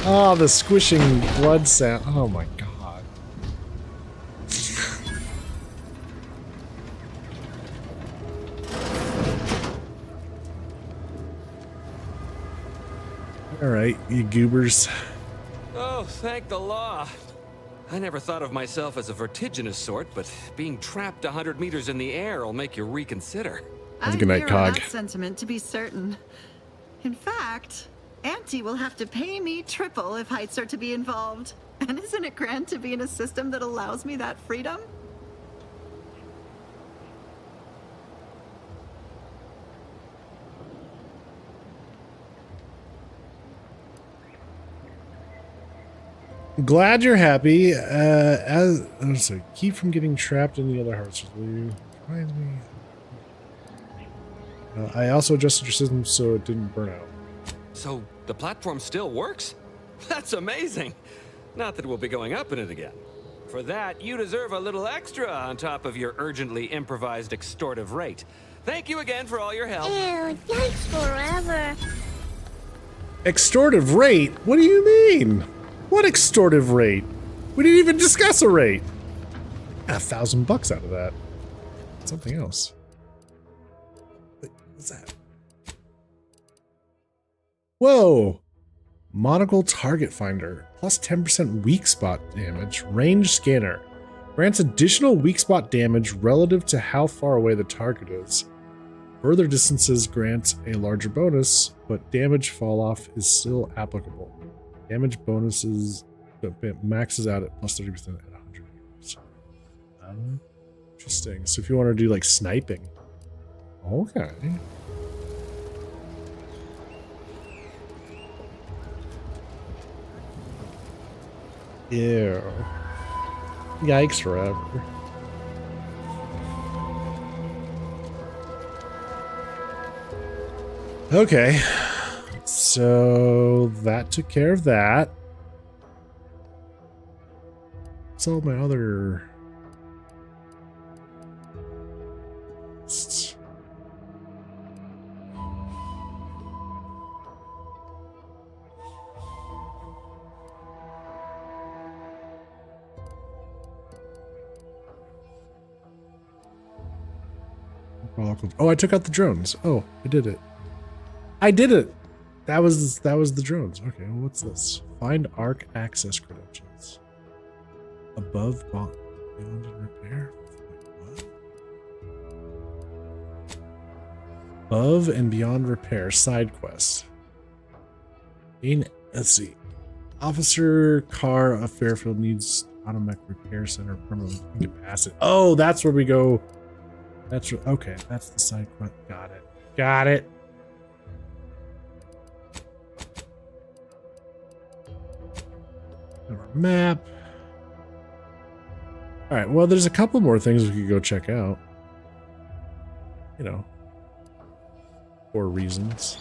Oh, the squishing blood sound. Oh my god. Alright, you goobers.
Oh, thank the law. I never thought of myself as a vertiginous sort, but being trapped 100 meters in the air will make you reconsider.
Have a good night,
mirror
Cog.
that sentiment, to be certain. In fact, Auntie will have to pay me triple if heights are to be involved. And isn't it grand to be in a system that allows me that freedom?
Glad you're happy. So keep from getting trapped in the other harvesters. Will you remind me? I also adjusted your system so it didn't burn out.
So the platform still works? That's amazing. Not that we'll be going up in it again. For that, you deserve a little extra on top of your urgently improvised extortive rate. Thank you again for all your help.
Ew, thanks forever.
Extortive rate? What do you mean? What extortive rate? We didn't even discuss a rate. $1,000 out of that. Something else. Wait, what's that? Whoa! Monocle target finder. Plus 10% weak spot damage. Range scanner. Grants additional weak spot damage relative to how far away the target is. Further distances grant a larger bonus, but damage fall off is still applicable. Damage bonuses maxes out at plus 30% at 100 meters. Interesting. So if you want to do like sniping. Okay. Ew. Yikes forever. Okay. So that took care of that. What's all my other... Oh, I took out the drones. Oh, I did it. I did it. That was the drones. Okay, well, what's this? Find ARC access credentials. Above beyond repair. Wait, what? Above and beyond repair side quest. Let's see. Officer car of Fairfield needs automatic repair center permanent incapacity. Oh, that's where we go. That's okay. That's the side quest. Got it. Got it. Our map. All right. Well, there's a couple more things we could go check out. You know, for reasons.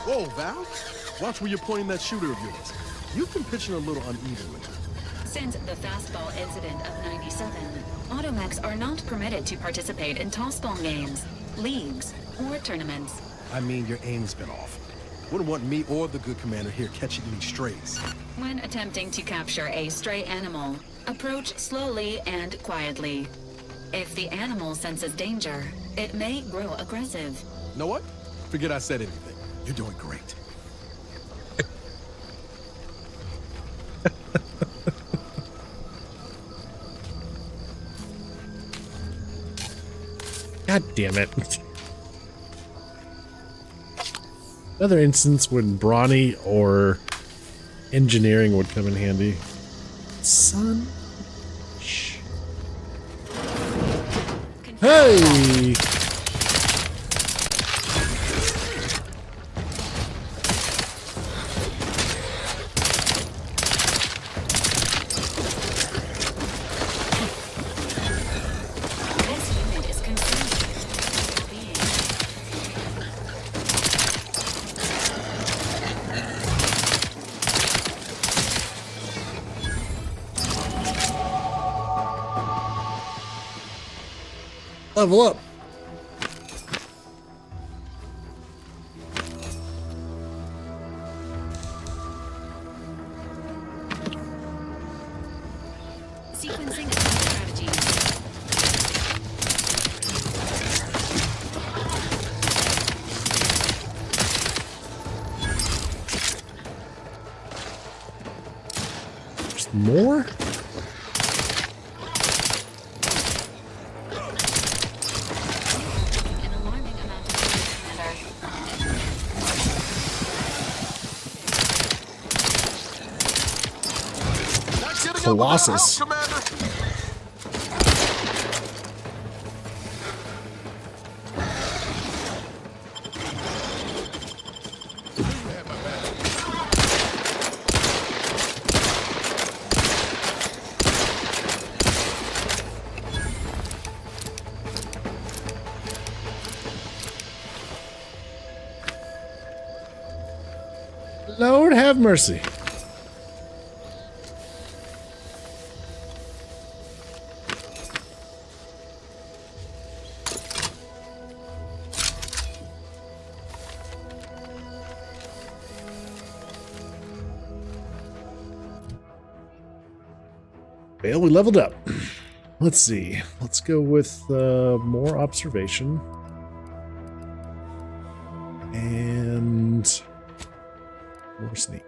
Whoa, Val. Watch where you're pointing that shooter of yours. You've been pitching a little unevenly.
Since the fastball incident of 97, automechs are not permitted to participate in tossball games, leagues, or tournaments.
I mean, your aim's been off. Wouldn't want me or the good commander here catching any strays.
When attempting to capture a stray animal, approach slowly and quietly. If the animal senses danger, it may grow aggressive.
Know what? Forget I said anything. You're doing great.
God damn it. Another instance when brawny or engineering would come in handy. Son. Shh. Hey!
This unit is concerned with your being.
Level up.
Sequencing attack strategies.
There's more?
An alarming amount of damage, Commander.
Colossus. Lord have mercy. Well, we leveled up. Let's see. Let's go with more observation. And more sneak.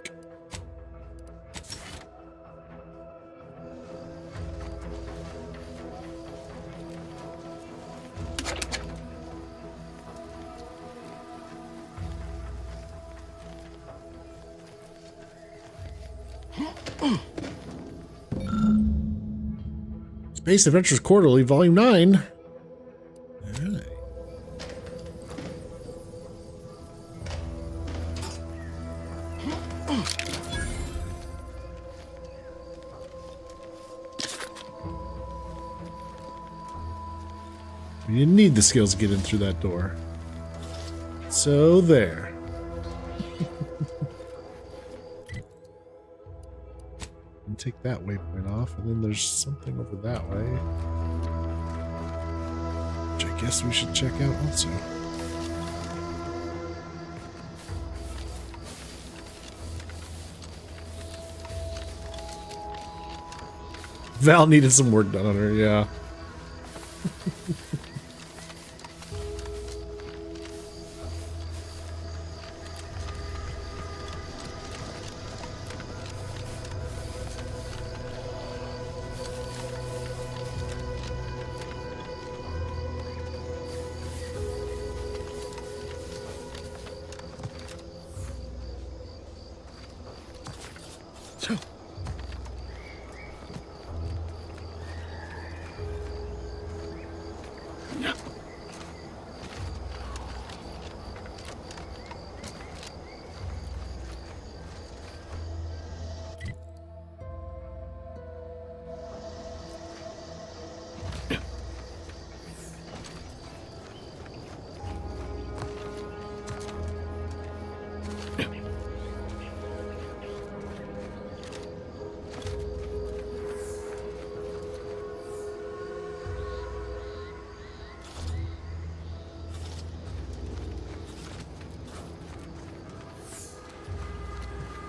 Space Adventures Quarterly, Volume 9. All right. You didn't need the skills to get in through that door. So there. And take that waypoint off, and then there's something over that way, which I guess we should check out also. Val needed some work done on her, yeah.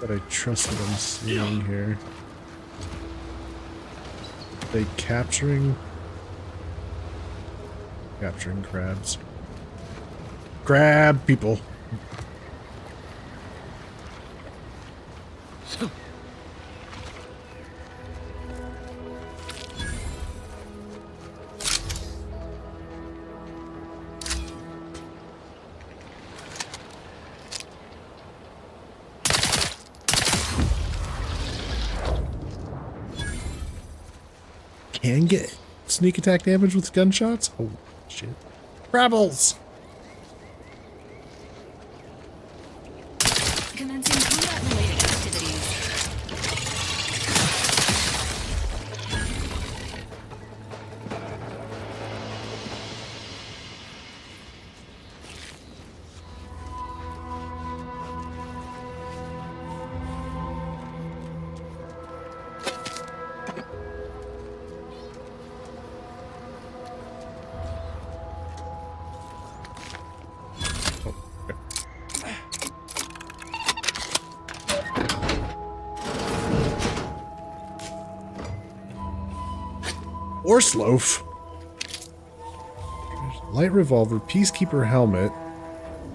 But I trust what I'm seeing here. They capturing crabs. Crab people. Can get sneak attack damage with gunshots? Oh shit. Rebels!
Commencing combat-related activities.
Horse loaf. Light revolver, peacekeeper helmet,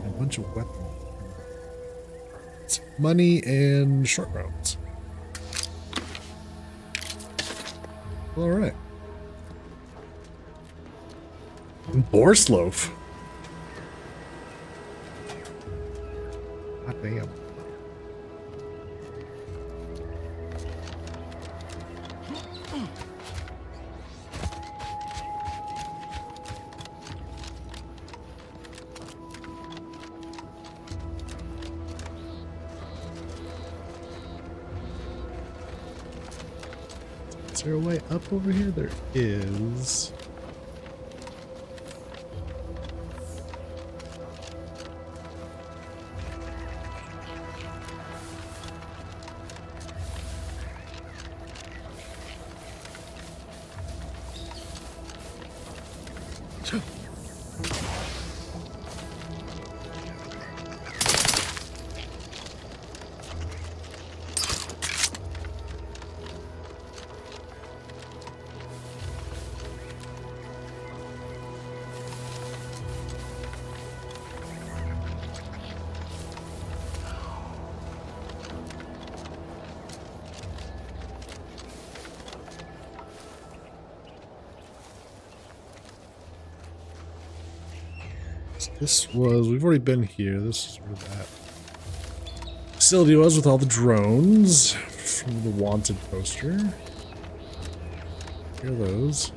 and a bunch of weapons. Money and short rounds. All right. Horse loaf. God damn. Is there a way up over here? There is. This was, we've already been here. This is where that facility was with all the drones from the wanted poster. Here are those.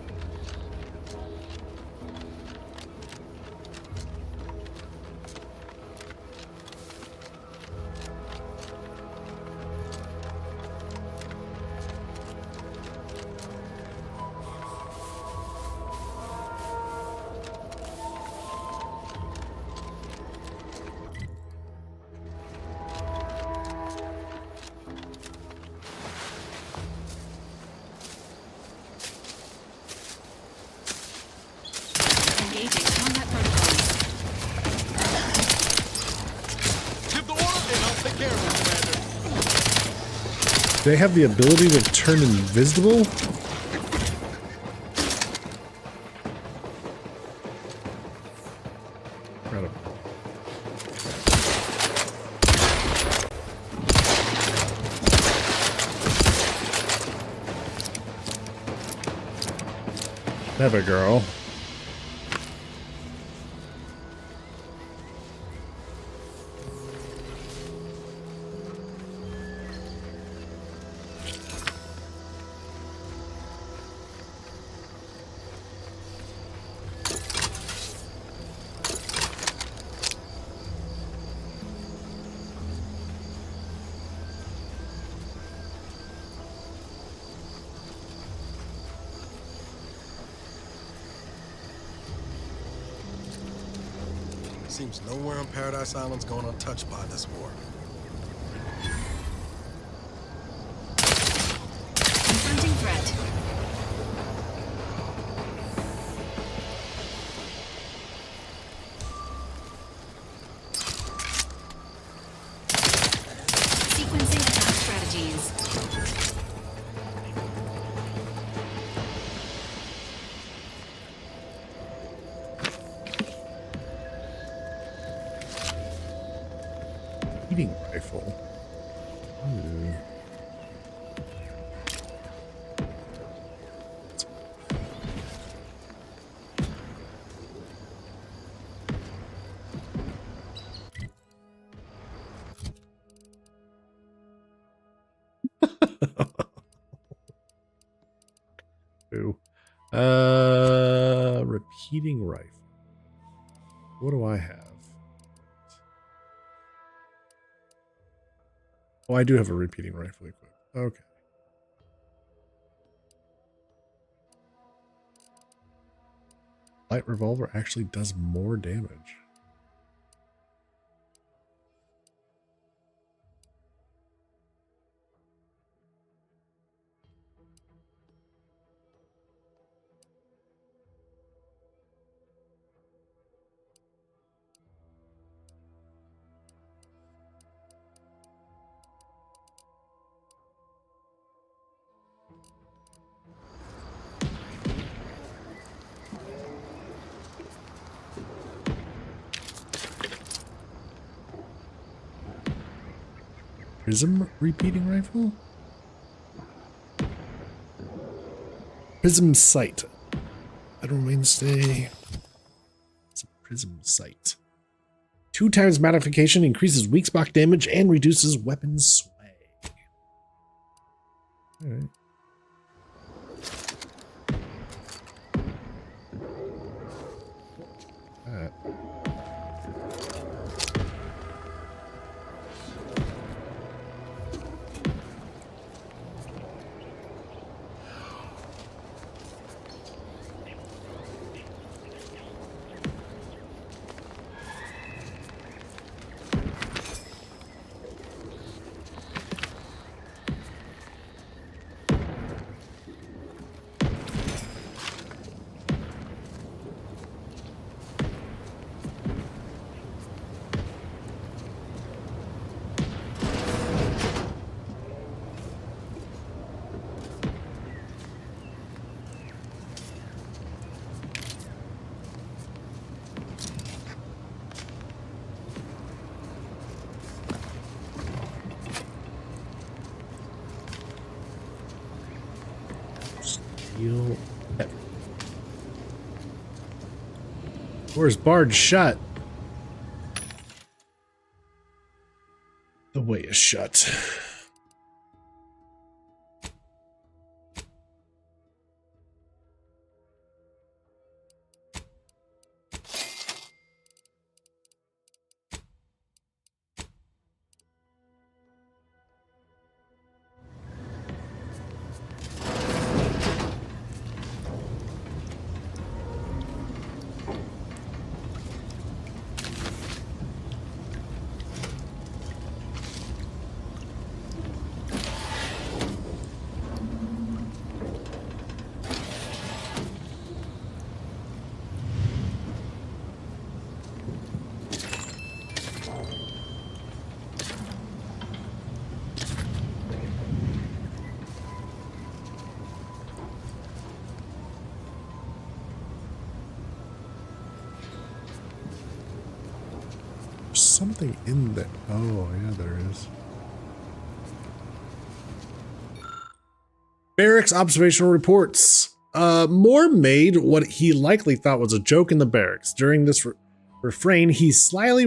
They have the ability to turn invisible? Incredible. Never, girl.
Seems nowhere on Paradise Island's going untouched by this war.
Confronting threat. Sequencing
repeating rifle. Ooh. Ooh. Repeating rifle. What do I have? Oh, I do have a repeating rifle equipped. Okay. Light revolver actually does more damage. Prism repeating rifle? Prism sight. Federal mainstay. It's a prism sight. 2 times magnification increases weak spot damage and reduces weapon sway. Alright. Alright. Heal everything. Where's Bard shut? The way is shut. Something in there. Oh, yeah, there is. Barracks observational reports. Moore made what he likely thought was a joke in the barracks. During this refrain, he slyly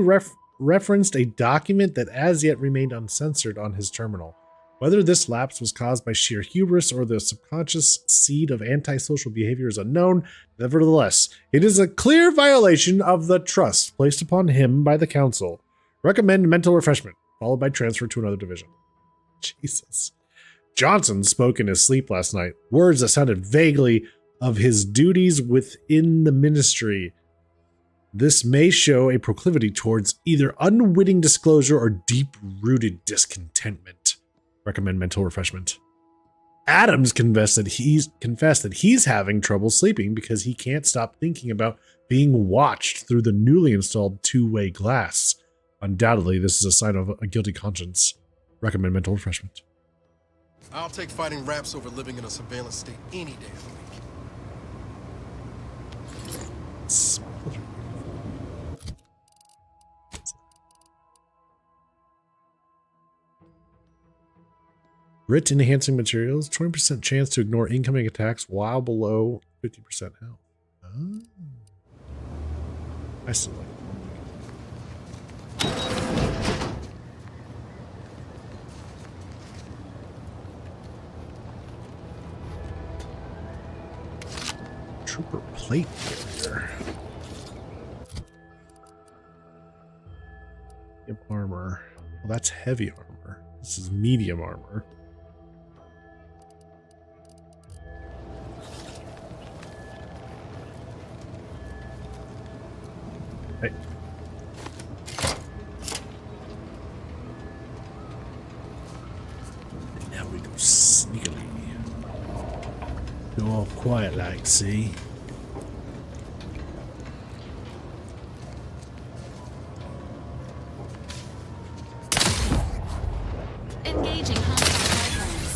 referenced a document that as yet remained uncensored on his terminal. Whether this lapse was caused by sheer hubris or the subconscious seed of antisocial behavior is unknown. Nevertheless, it is a clear violation of the trust placed upon him by the council. Recommend mental refreshment, followed by transfer to another division. Jesus. Johnson spoke in his sleep last night, words that sounded vaguely of his duties within the ministry. This may show a proclivity towards either unwitting disclosure or deep-rooted discontentment. Recommend mental refreshment. Adams confessed that he's having trouble sleeping because he can't stop thinking about being watched through the newly installed two-way glass. Undoubtedly, this is a sign of a guilty conscience. Recommend mental refreshment.
I'll take fighting raps over living in a surveillance state any day of the week.
Grit enhancing materials, 20% chance to ignore incoming attacks while below 50% health. Oh. I still like it. Trooper plate carrier. Armor. Well, that's heavy armor. This is medium armor. Hey. And now we go sneakily. Go all quiet like, see?
Engaging hostile pipelines.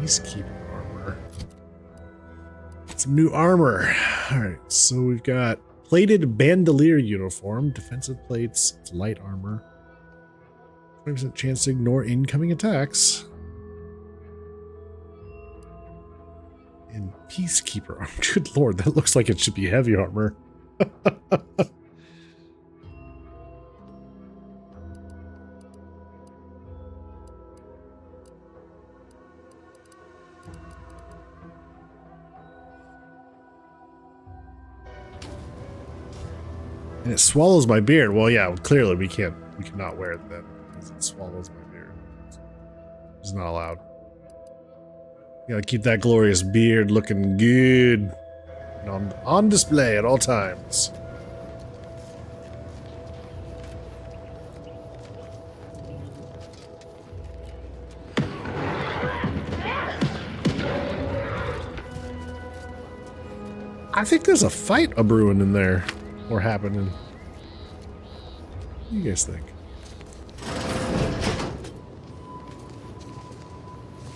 Peacekeeper armor. Some new armor. Alright, so we've got plated bandolier uniform, defensive plates, it's light armor. 20% chance to ignore incoming attacks. And peacekeeper armor. Good lord, that looks like it should be heavy armor. And it swallows my beard. Well, yeah, clearly we cannot wear it then, because it swallows my beard. It's not allowed. You gotta keep that glorious beard looking good and on display at all times. I think there's a fight a-brewing in there. Or happening. What do you guys think?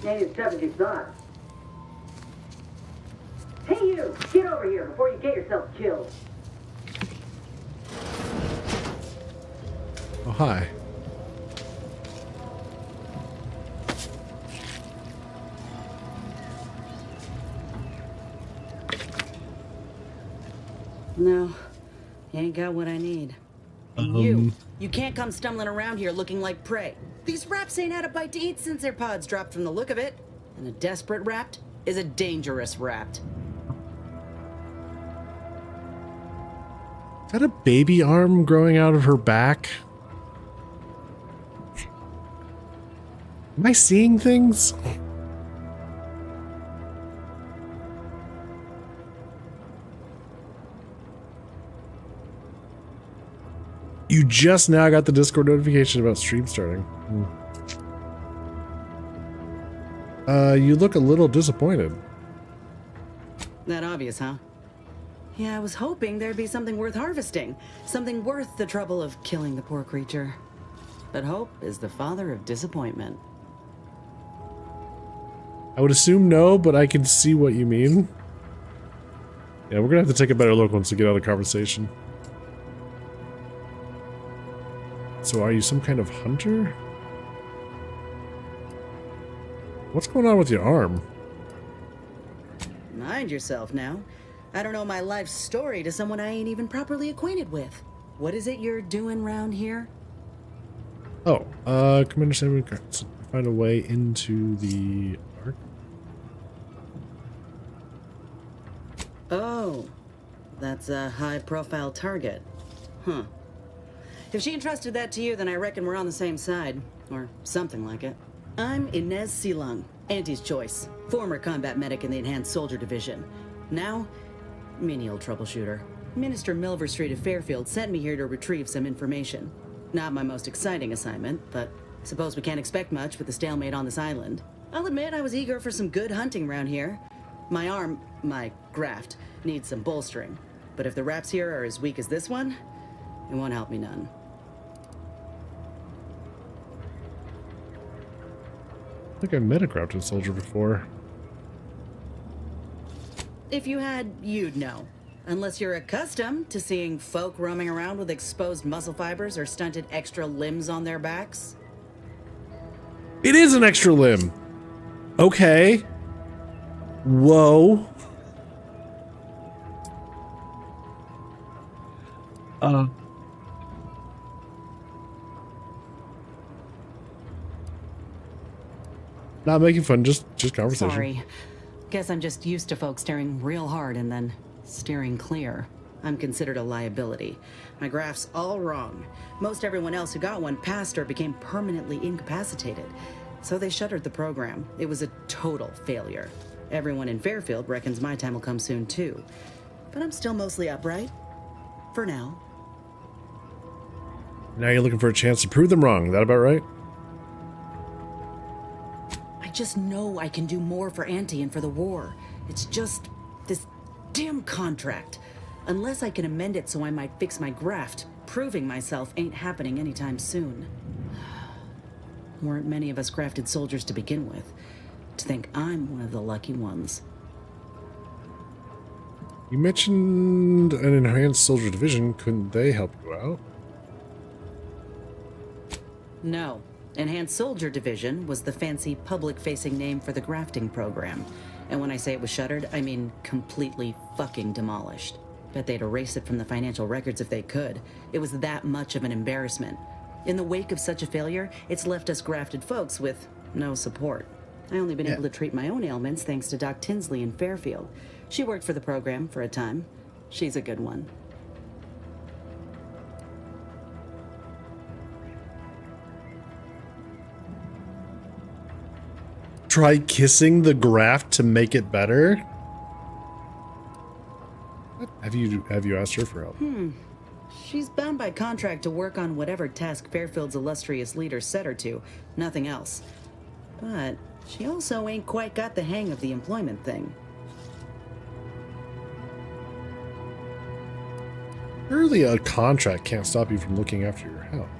Hey, subject's on. Hey you! Get over here before you get yourself killed.
Oh, hi.
No. You ain't got what I need. And you can't come stumbling around here looking like prey. These raps ain't had a bite to eat since their pods dropped from the look of it. And a desperate rapt is a dangerous rapt.
Is that a baby arm growing out of her back? Am I seeing things? You just now got the Discord notification about stream starting. You look a little disappointed.
That obvious, huh? Yeah, I was hoping there'd be something worth harvesting. Something worth the trouble of killing the poor creature. But hope is the father of disappointment.
I would assume no, but I can see what you mean. Yeah, we're gonna have to take a better look once we get out of the conversation. So are you some kind of hunter? What's going on with your arm?
Mind yourself now. I don't know my life story to someone I ain't even properly acquainted with. What is it you're doing round here?
Oh, Commander Sam, find a way into the Ark.
Oh, that's a high-profile target. Huh. If she entrusted that to you, then I reckon we're on the same side. Or something like it. I'm Inez Silung, Auntie's choice. Former combat medic in the Enhanced Soldier Division. Now, menial troubleshooter. Minister Milverstreet of Fairfield sent me here to retrieve some information. Not my most exciting assignment, but suppose we can't expect much with the stalemate on this island. I'll admit I was eager for some good hunting around here. My arm, my graft, needs some bolstering. But if the wraps here are as weak as this one, it won't help me none.
I think I met a grafted soldier before.
If you had, you'd know. Unless you're accustomed to seeing folk roaming around with exposed muscle fibers or stunted extra limbs on their backs.
It is an extra limb. Okay. Whoa. Not making fun, just conversation.
Sorry. Guess I'm just used to folks staring real hard and then steering clear. I'm considered a liability. My graft's all wrong. Most everyone else who got one passed or became permanently incapacitated. So they shuttered the program. It was a total failure. Everyone in Fairfield reckons my time will come soon too. But I'm still mostly upright. For now.
Now you're looking for a chance to prove them wrong. That about right?
I just know I can do more for Auntie and for the war. It's just this damn contract. Unless I can amend it so I might fix my graft, proving myself ain't happening anytime soon. Weren't many of us grafted soldiers to begin with. To think I'm one of the lucky ones.
You mentioned an enhanced soldier division. Couldn't they help you out?
No. Enhanced Soldier Division was the fancy public-facing name for the grafting program. And when I say it was shuttered, I mean completely fucking demolished. Bet they'd erase it from the financial records if they could. It was that much of an embarrassment. In the wake of such a failure, it's left us grafted folks with no support. I only been able to treat my own ailments thanks to Doc Tinsley in Fairfield. She worked for the program for a time. She's a good one.
Try kissing the graft to make it better? Have you asked her for help?
She's bound by contract to work on whatever task Fairfield's illustrious leader set her to, nothing else. But she also ain't quite got the hang of the employment thing.
Surely a contract can't stop you from looking after your health.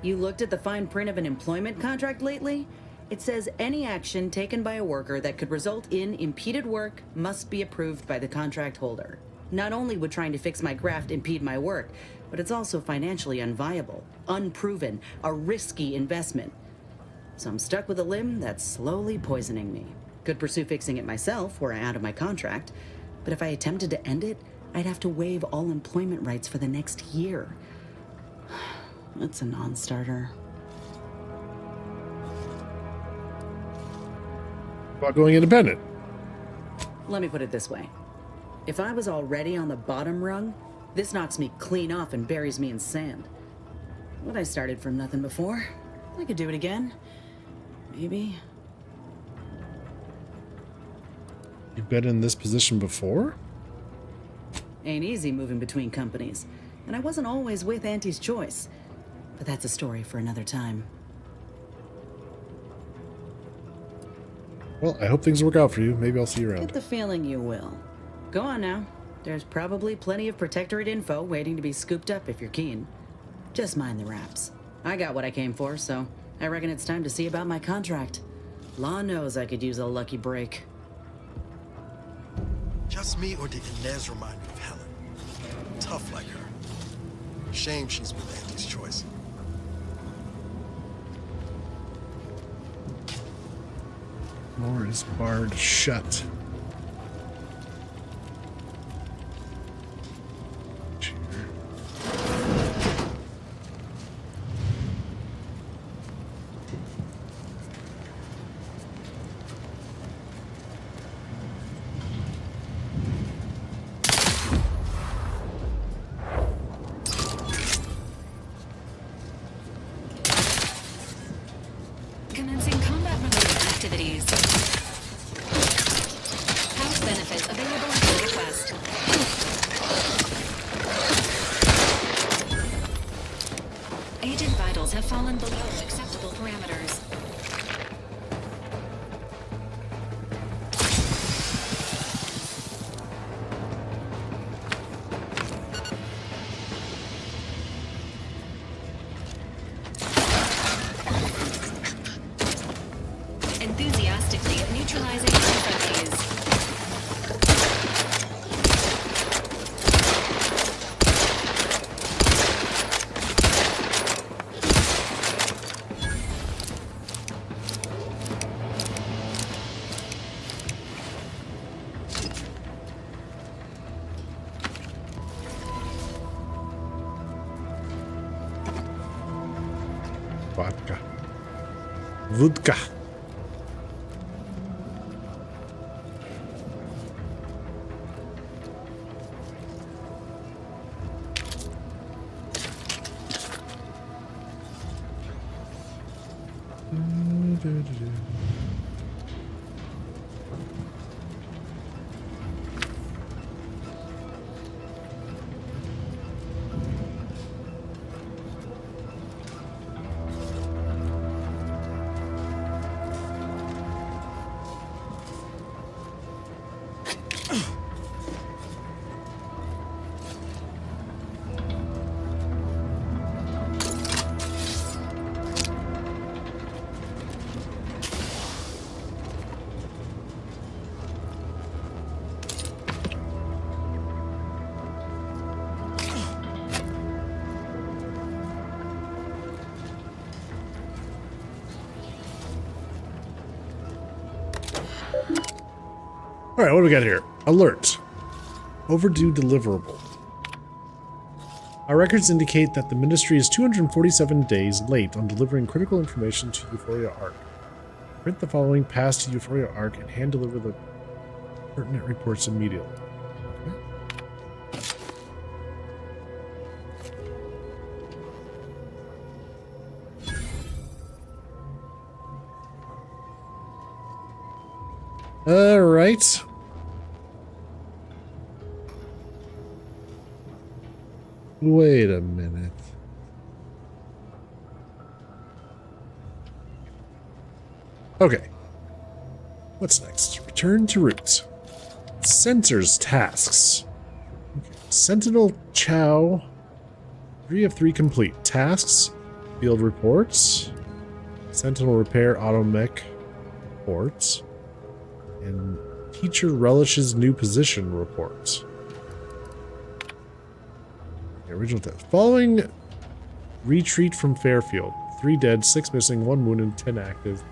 You looked at the fine print of an employment contract lately? It says any action taken by a worker that could result in impeded work must be approved by the contract holder. Not only would trying to fix my graft impede my work, but it's also financially unviable, unproven, a risky investment. So I'm stuck with a limb that's slowly poisoning me. Could pursue fixing it myself were I out of my contract, but if I attempted to end it, I'd have to waive all employment rights for the next year. That's a non-starter.
About going independent?
Let me put it this way. If I was already on the bottom rung, this knocks me clean off and buries me in sand. But I started from nothing before. I could do it again. Maybe.
You've been in this position before?
Ain't easy moving between companies. And I wasn't always with Auntie's choice. But that's a story for another time.
Well, I hope things work out for you. Maybe I'll see you around.
Get the feeling you will. Go on now. There's probably plenty of Protectorate info waiting to be scooped up if you're keen. Just mind the wraps. I got what I came for, so I reckon it's time to see about my contract. Law knows I could use a lucky break.
Just me, or did Inez remind you of Helen? Tough like her. Shame she's with Auntie's choice.
Door is barred shut.
Commencing combat-related activities. Health benefits available at request. Agent vitals have fallen below acceptable parameters. enthusiastically neutralizing infectees.
Vodka. Vodka. All right, what do we got here? Alert. Overdue deliverable. Our records indicate that the Ministry is 247 days late on delivering critical information to Euphoria Arc. Print the following past to Euphoria Arc and hand deliver the pertinent reports immediately. All right. Wait a minute. Okay. What's next? Return to roots. Sensors tasks. Okay. Sentinel Chow. 3 of 3 complete. Tasks. Field reports. Sentinel repair automech reports. And teacher relishes new position reports. The original test. Following retreat from Fairfield. 3 dead, 6 missing, 1 wounded, 10 active.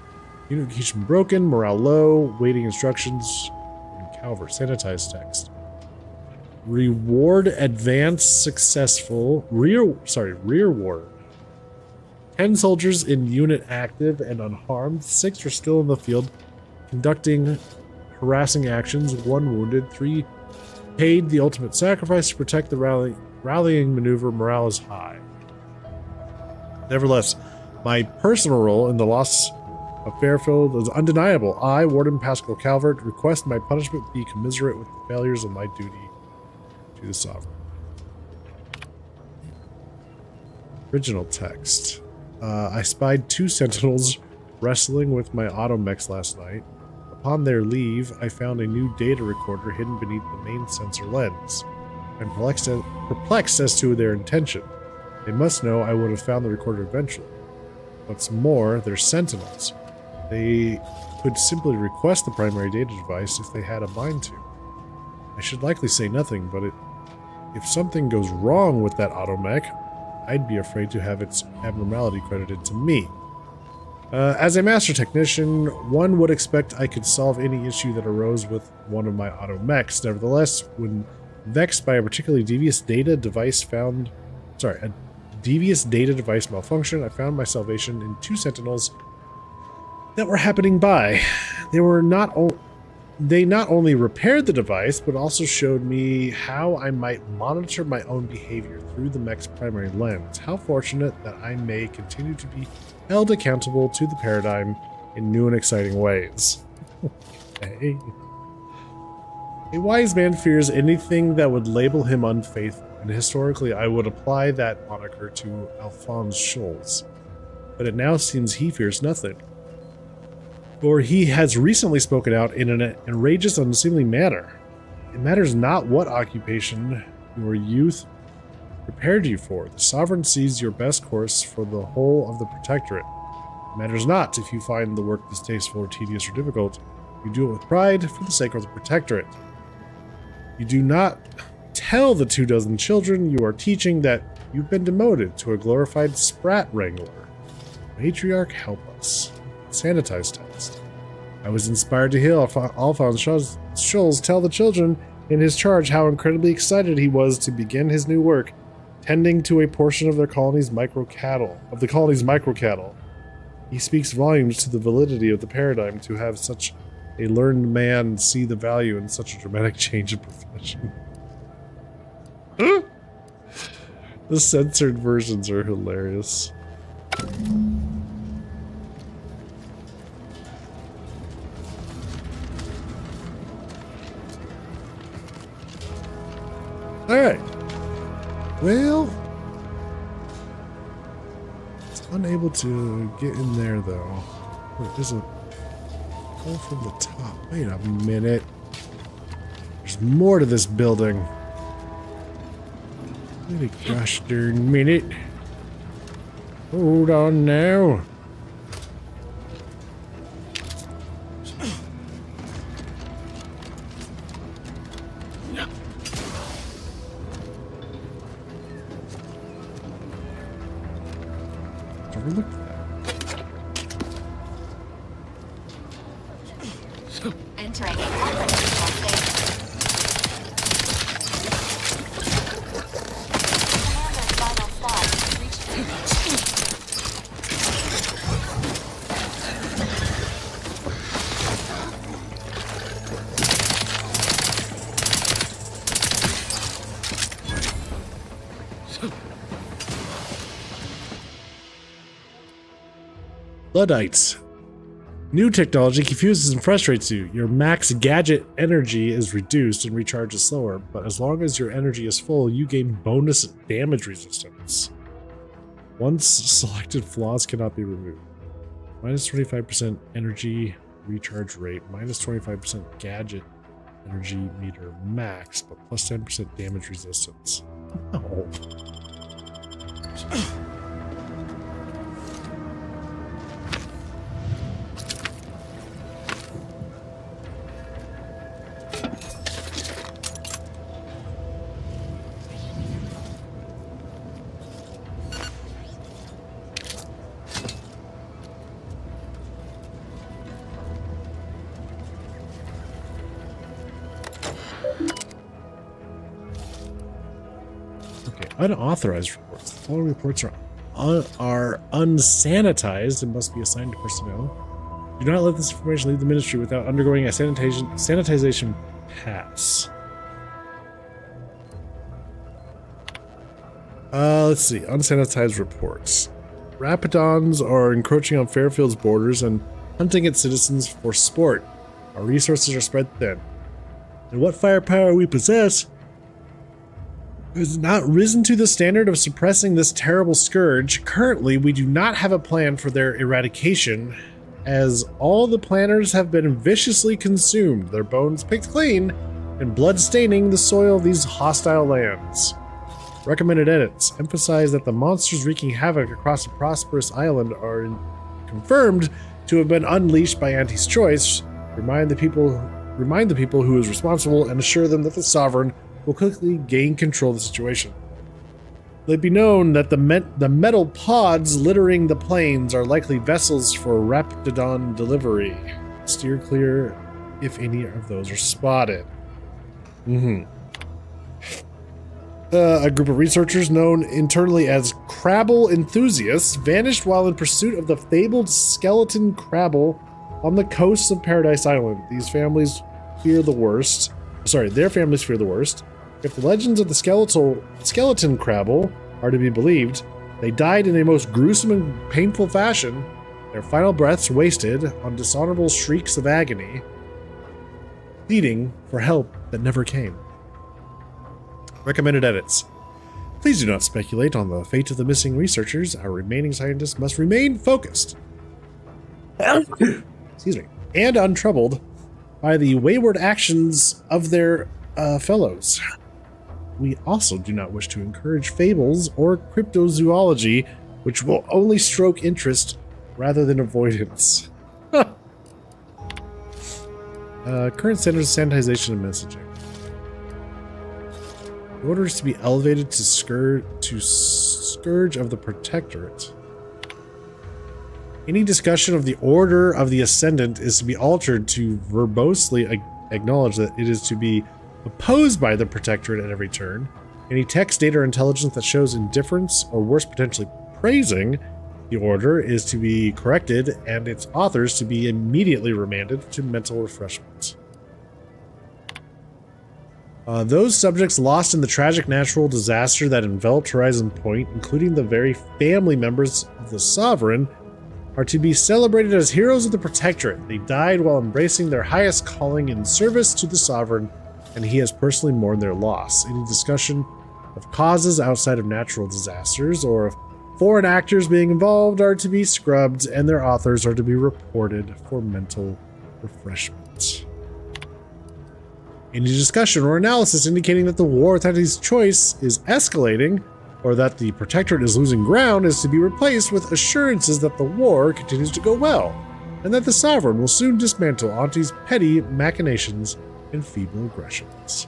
Unification broken, morale low, waiting instructions. And Calvert. Sanitized text. Reward advanced successful. Rearward. 10 soldiers in unit active and unharmed. 6 are still in the field conducting harassing actions, 1 wounded, 3 paid the ultimate sacrifice to protect the rallying maneuver. Morale is high. Nevertheless, my personal role in the loss of Fairfield is undeniable. I, Warden Pascal Calvert, request my punishment be commiserate with the failures of my duty to the Sovereign. Original text. I spied 2 sentinels wrestling with my automechs last night. Upon their leave, I found a new data recorder hidden beneath the main sensor lens. I'm perplexed as to their intention. They must know I would have found the recorder eventually. What's more, they're sentinels. They could simply request the primary data device if they had a mind to. I should likely say nothing, but if something goes wrong with that automech, I'd be afraid to have its abnormality credited to me. As a master technician, one would expect I could solve any issue that arose with one of my automechs. Nevertheless, when vexed by a particularly devious data device malfunction, I found my salvation in 2 sentinels that were happening by. They not only repaired the device, but also showed me how I might monitor my own behavior through the mech's primary lens. How fortunate that I may continue to be held accountable to the paradigm in new and exciting ways. Okay. A wise man fears anything that would label him unfaithful, and historically I would apply that moniker to Alphonse Schultz. But it now seems he fears nothing. For he has recently spoken out in an outrageous, unseemly manner. It matters not what occupation your youth prepared you for. The Sovereign sees your best course for the whole of the Protectorate. It matters not if you find the work distasteful or tedious or difficult. You do it with pride for the sake of the Protectorate. You do not tell the 24 children you are teaching that you've been demoted to a glorified sprat wrangler. Matriarch, help us. Sanitize test. I was inspired to hear Alphonse Schulz tell the children in his charge how incredibly excited he was to begin his new work, tending to a portion of their colony's micro-cattle. He speaks volumes to the validity of the paradigm to have such a learned man see the value in such a dramatic change of profession. The censored versions are hilarious. Alright. Well, it's unable to get in there though. It doesn't go from the top. Wait a minute. There's more to this building. Wait a gosh darn minute. Hold on now. Overlook that.
Entering a confidential state. Commander's final slot reached.
Luddites. New technology confuses and frustrates you. Your max gadget energy is reduced and recharges slower, but as long as your energy is full, you gain bonus damage resistance. Once selected flaws cannot be removed. Minus 25% energy recharge rate, minus 25% gadget energy meter max, but plus 10% damage resistance. Oh. Unauthorized reports. The following reports are unsanitized and must be assigned to personnel. Do not let this information leave the ministry without undergoing a sanitization pass. Let's see. Unsanitized reports. Rapidons are encroaching on Fairfield's borders and hunting its citizens for sport. Our resources are spread thin. And what firepower we possess has not risen to the standard of suppressing this terrible scourge. Currently, we do not have a plan for their eradication, as all the planners have been viciously consumed, their bones picked clean, and blood staining the soil of these hostile lands. Recommended edits emphasize that the monsters wreaking havoc across the prosperous island are confirmed to have been unleashed by Auntie's choice. Remind the people who is responsible and assure them that the Sovereign will quickly gain control of the situation. Let it be known that the metal pods littering the plains are likely vessels for Raptidon delivery. Steer clear if any of those are spotted. A group of researchers known internally as Crabble enthusiasts vanished while in pursuit of the fabled skeleton Crabble on the coasts of Paradise Island. Their families fear the worst. If the legends of the skeleton Crabble are to be believed, they died in a most gruesome and painful fashion, their final breaths wasted on dishonorable shrieks of agony, pleading for help that never came. Recommended edits. Please do not speculate on the fate of the missing researchers. Our remaining scientists must remain focused excuse me, and untroubled by the wayward actions of their fellows. We also do not wish to encourage fables or cryptozoology, which will only stoke interest rather than avoidance. Current standards of sanitization and messaging. The order is to be elevated to Scourge of the Protectorate. Any discussion of the Order of the Ascendant is to be altered to verbosely acknowledge that it is to be opposed by the Protectorate at every turn. Any text, data, or intelligence that shows indifference, or worse, potentially praising the Order is to be corrected, and its authors to be immediately remanded to mental refreshment. Those subjects lost in the tragic natural disaster that enveloped Horizon Point, including the very family members of the Sovereign, are to be celebrated as heroes of the Protectorate. They died while embracing their highest calling in service to the Sovereign, and he has personally mourned their loss. Any discussion of causes outside of natural disasters or of foreign actors being involved are to be scrubbed, and their authors are to be reported for mental refreshment. Any discussion or analysis indicating that the war with Auntie's Choice is escalating, or that the Protectorate is losing ground, is to be replaced with assurances that the war continues to go well, and that the Sovereign will soon dismantle Auntie's petty machinations and feeble aggressions.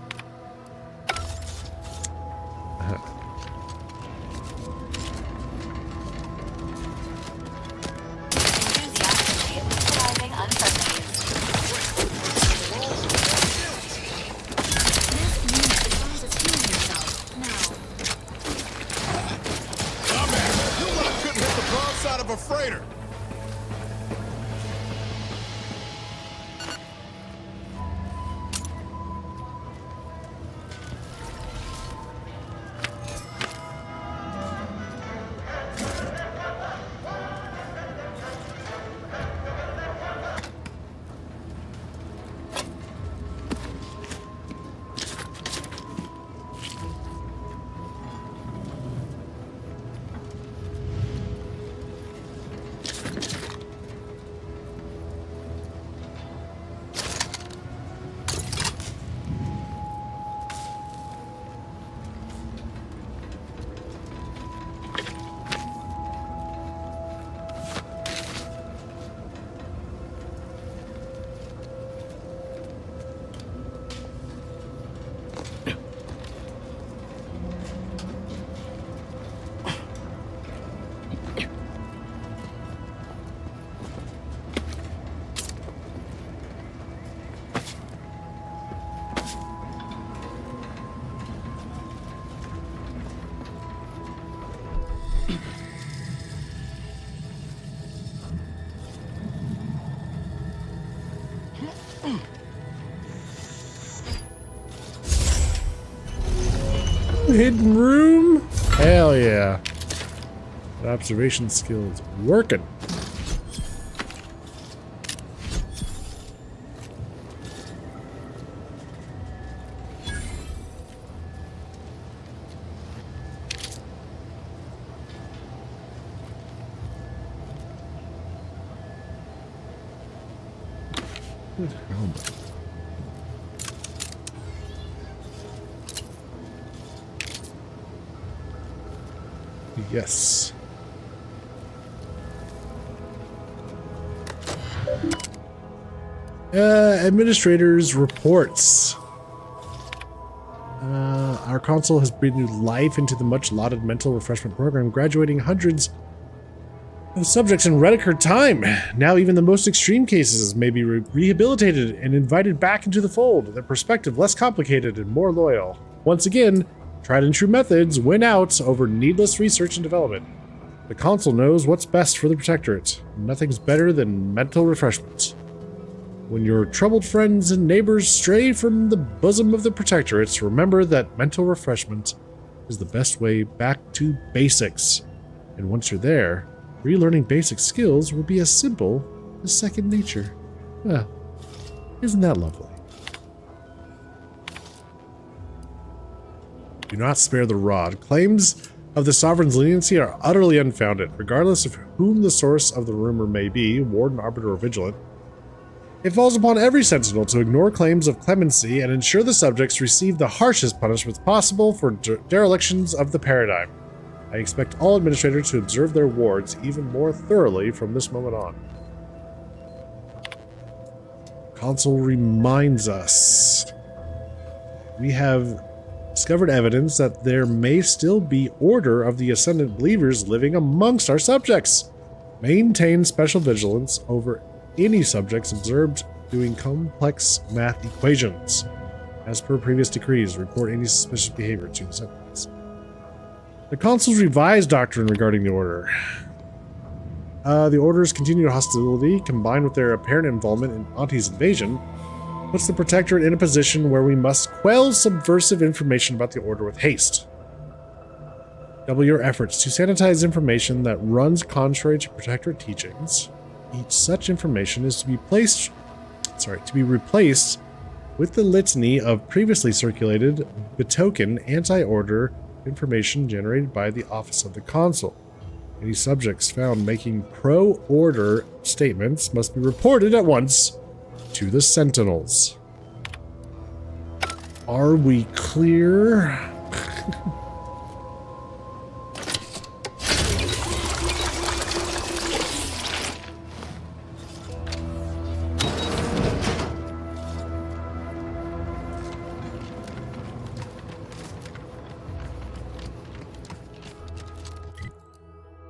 Hidden room? Hell yeah. That observation skill is working. Good helmet. Yes. Administrators reports. Our console has breathed new life into the much lauded mental refreshment program, graduating hundreds of subjects in record time. Now even the most extreme cases may be rehabilitated and invited back into the fold, their perspective less complicated and more loyal. Once again, tried and true methods win out over needless research and development. The console knows what's best for the Protectorate. Nothing's better than mental refreshment. When your troubled friends and neighbors stray from the bosom of the Protectorate, remember that mental refreshment is the best way back to basics. And once you're there, relearning basic skills will be as simple as second nature. Well, isn't that lovely? Do not spare the rod. Claims of the Sovereign's leniency are utterly unfounded, regardless of whom the source of the rumor may be, Warden, Arbiter, or Vigilant. It falls upon every Sentinel to ignore claims of clemency and ensure the subjects receive the harshest punishments possible for derelictions of the paradigm. I expect all administrators to observe their wards even more thoroughly from this moment on. Console reminds us. We have discovered evidence that there may still be Order of the Ascendant Believers living amongst our subjects. Maintain special vigilance over any subjects observed doing complex math equations. As per previous decrees, report any suspicious behavior to the Sentinels. The Consul's revised doctrine regarding the Order. The Order's continued hostility, combined with their apparent involvement in Auntie's invasion, puts the Protectorate in a position where we must quell subversive information about the Order with haste. Double your efforts to sanitize information that runs contrary to Protectorate teachings. Each such information is to be replaced with the litany of previously circulated betoken anti-Order information generated by the Office of the Consul. Any subjects found making pro-Order statements must be reported at once to the Sentinels. Are we clear?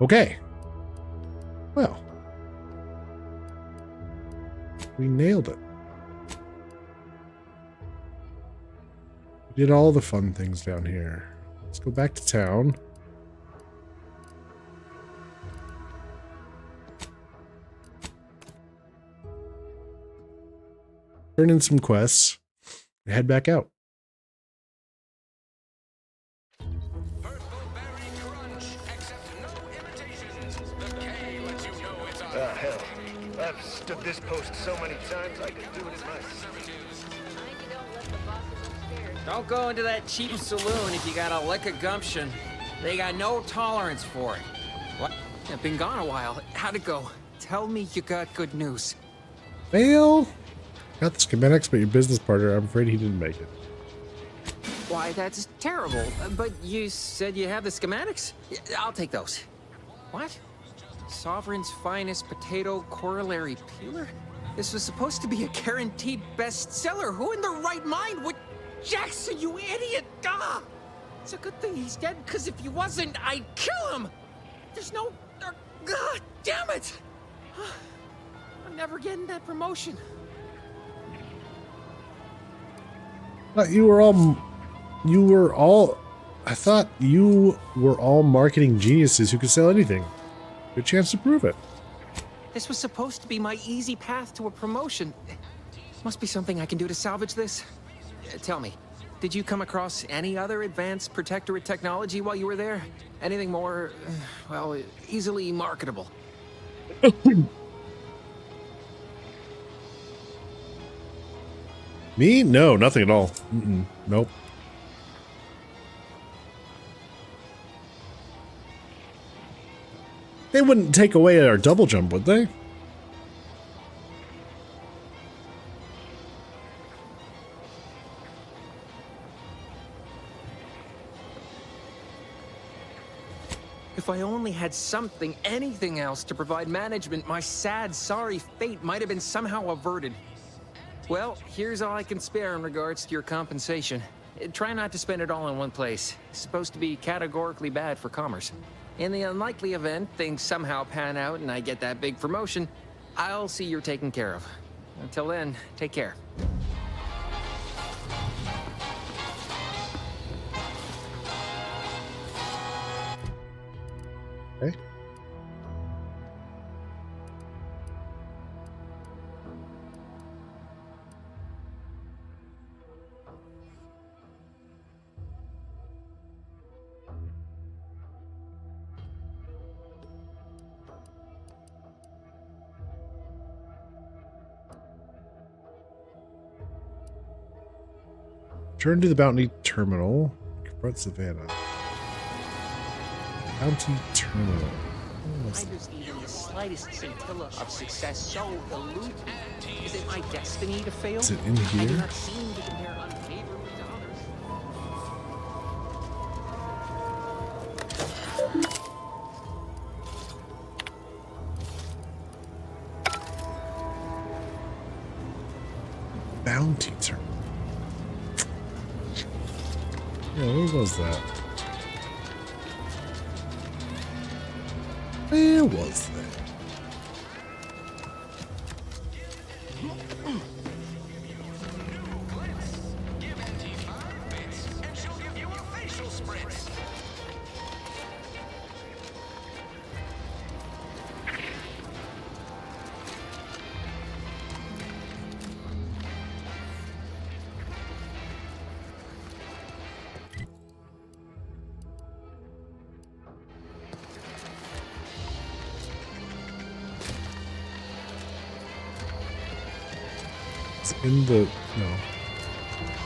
Okay. Well. We nailed it. We did all the fun things down here. Let's go back to town. Turn in some quests and head back out.
Hell, I've stood this post so many times I could do it in my sleep.
Don't go into that cheap saloon if you got a lick of gumption. They got no tolerance for it. What? I've been gone a while. How'd it go? Tell me you got good news.
Well, got the schematics, but your business partner, I'm afraid he didn't make it.
Why, that's terrible. But you said you have the schematics? I'll take those. What? Sovereign's finest potato corollary peeler? This was supposed to be a guaranteed bestseller. Who in their right mind would... Jackson, you idiot! Ah! It's a good thing he's dead, because if he wasn't, I'd kill him! There's no... God damn it! I'm never getting that promotion.
But I thought you were all marketing geniuses who could sell anything. Good chance to prove it.
This was supposed to be my easy path to a promotion. Must be something I can do to salvage this. Tell me, did you come across any other advanced Protectorate technology while you were there? Anything more, well, easily marketable?
Me? No, nothing at all. Nope. They wouldn't take away our double jump, would they?
If I only had something, anything else to provide management, my sad, sorry fate might have been somehow averted. Well, here's all I can spare in regards to your compensation. Try not to spend it all in one place. It's supposed to be categorically bad for commerce. In the unlikely event things somehow pan out and I get that big promotion, I'll see you're taken care of. Until then, take care.
Okay. Return to the Bounty Terminal. Confront Savannah. Bounty Terminal.
I just need the slightest scintilla of success so elude me. Is it my destiny to fail?
Is it in
I do
here?
not seem to compare unfavorably to others.
bounty terminal. Yeah, where was that? Where was that? In the no.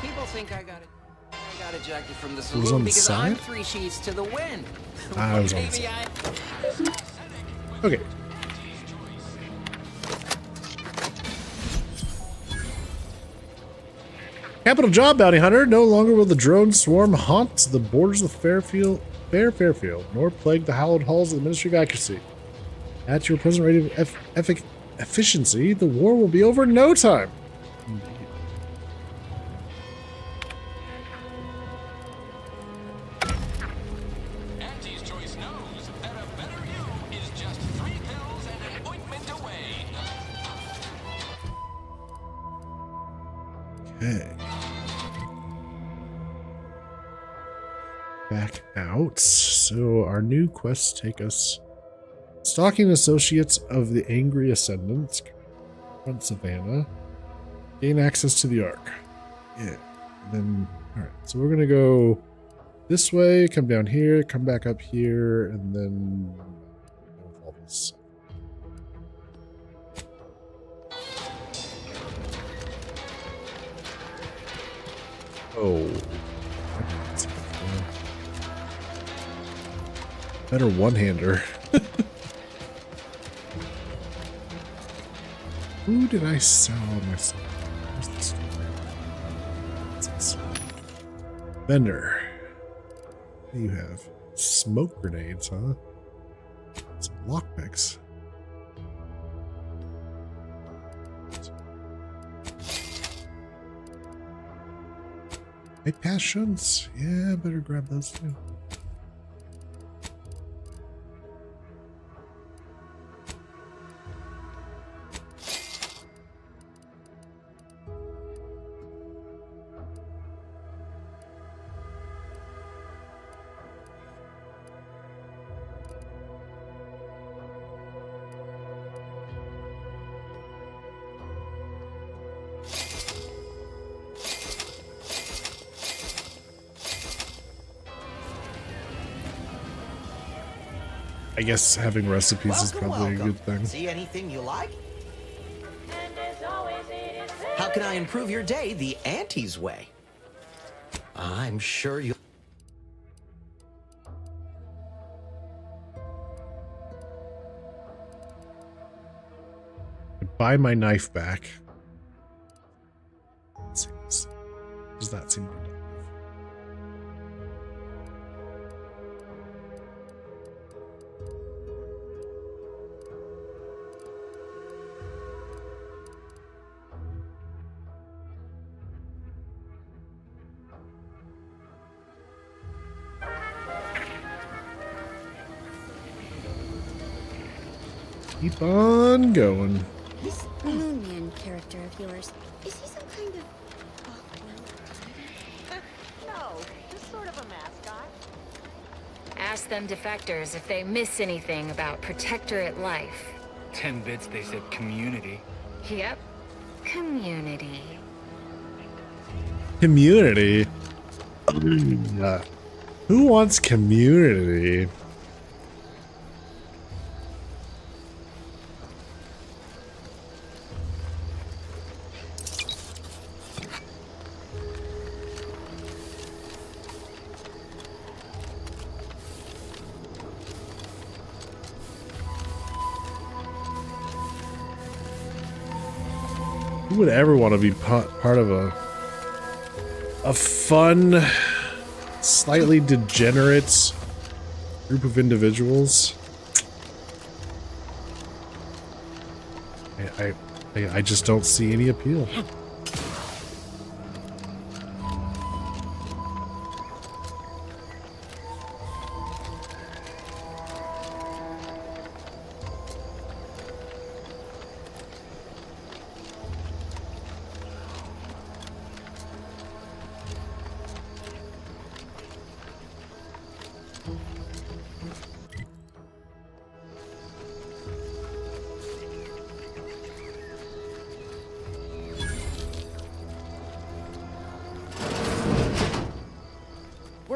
People think I got ejected from the
was
saloon
on the
because I'm
side?
3 sheets to the wind.
I was on the
Maybe
side. Okay. Capital job, bounty hunter. No longer will the drone swarm haunt the borders of Fairfield, nor plague the hallowed halls of the Ministry of Accuracy. At your present rate of efficiency, the war will be over in no time.
Auntie's Choice knows that a better you is just 3 pills and an ointment away.
Okay. Back out. So our new quests take us stalking associates of the Angry Ascendants, front Savannah, gain access to the Ark. Yeah. And then, all right. So we're gonna go this way, come down here, come back up here, and then all this. Oh. Better one-hander. Who did I sell myself? Where's the store? What's this? Vendor. What do you have? Smoke grenades, huh? Some lockpicks. Hey, passions. Yeah, better grab those too. I guess having recipes is probably a good thing.
See anything you like? How can I improve your day the Auntie's way? I'm sure you.
Buy my knife back. Does that seem good? Keep on going.
This Moon Man character of yours, is he some kind of
No, just sort of a mascot.
Ask them defectors if they miss anything about Protectorate life.
10 bits, they said community.
Yep. Community.
Community? Who wants community? Who would ever want to be part of a fun, slightly degenerate group of individuals? I just don't see any appeal.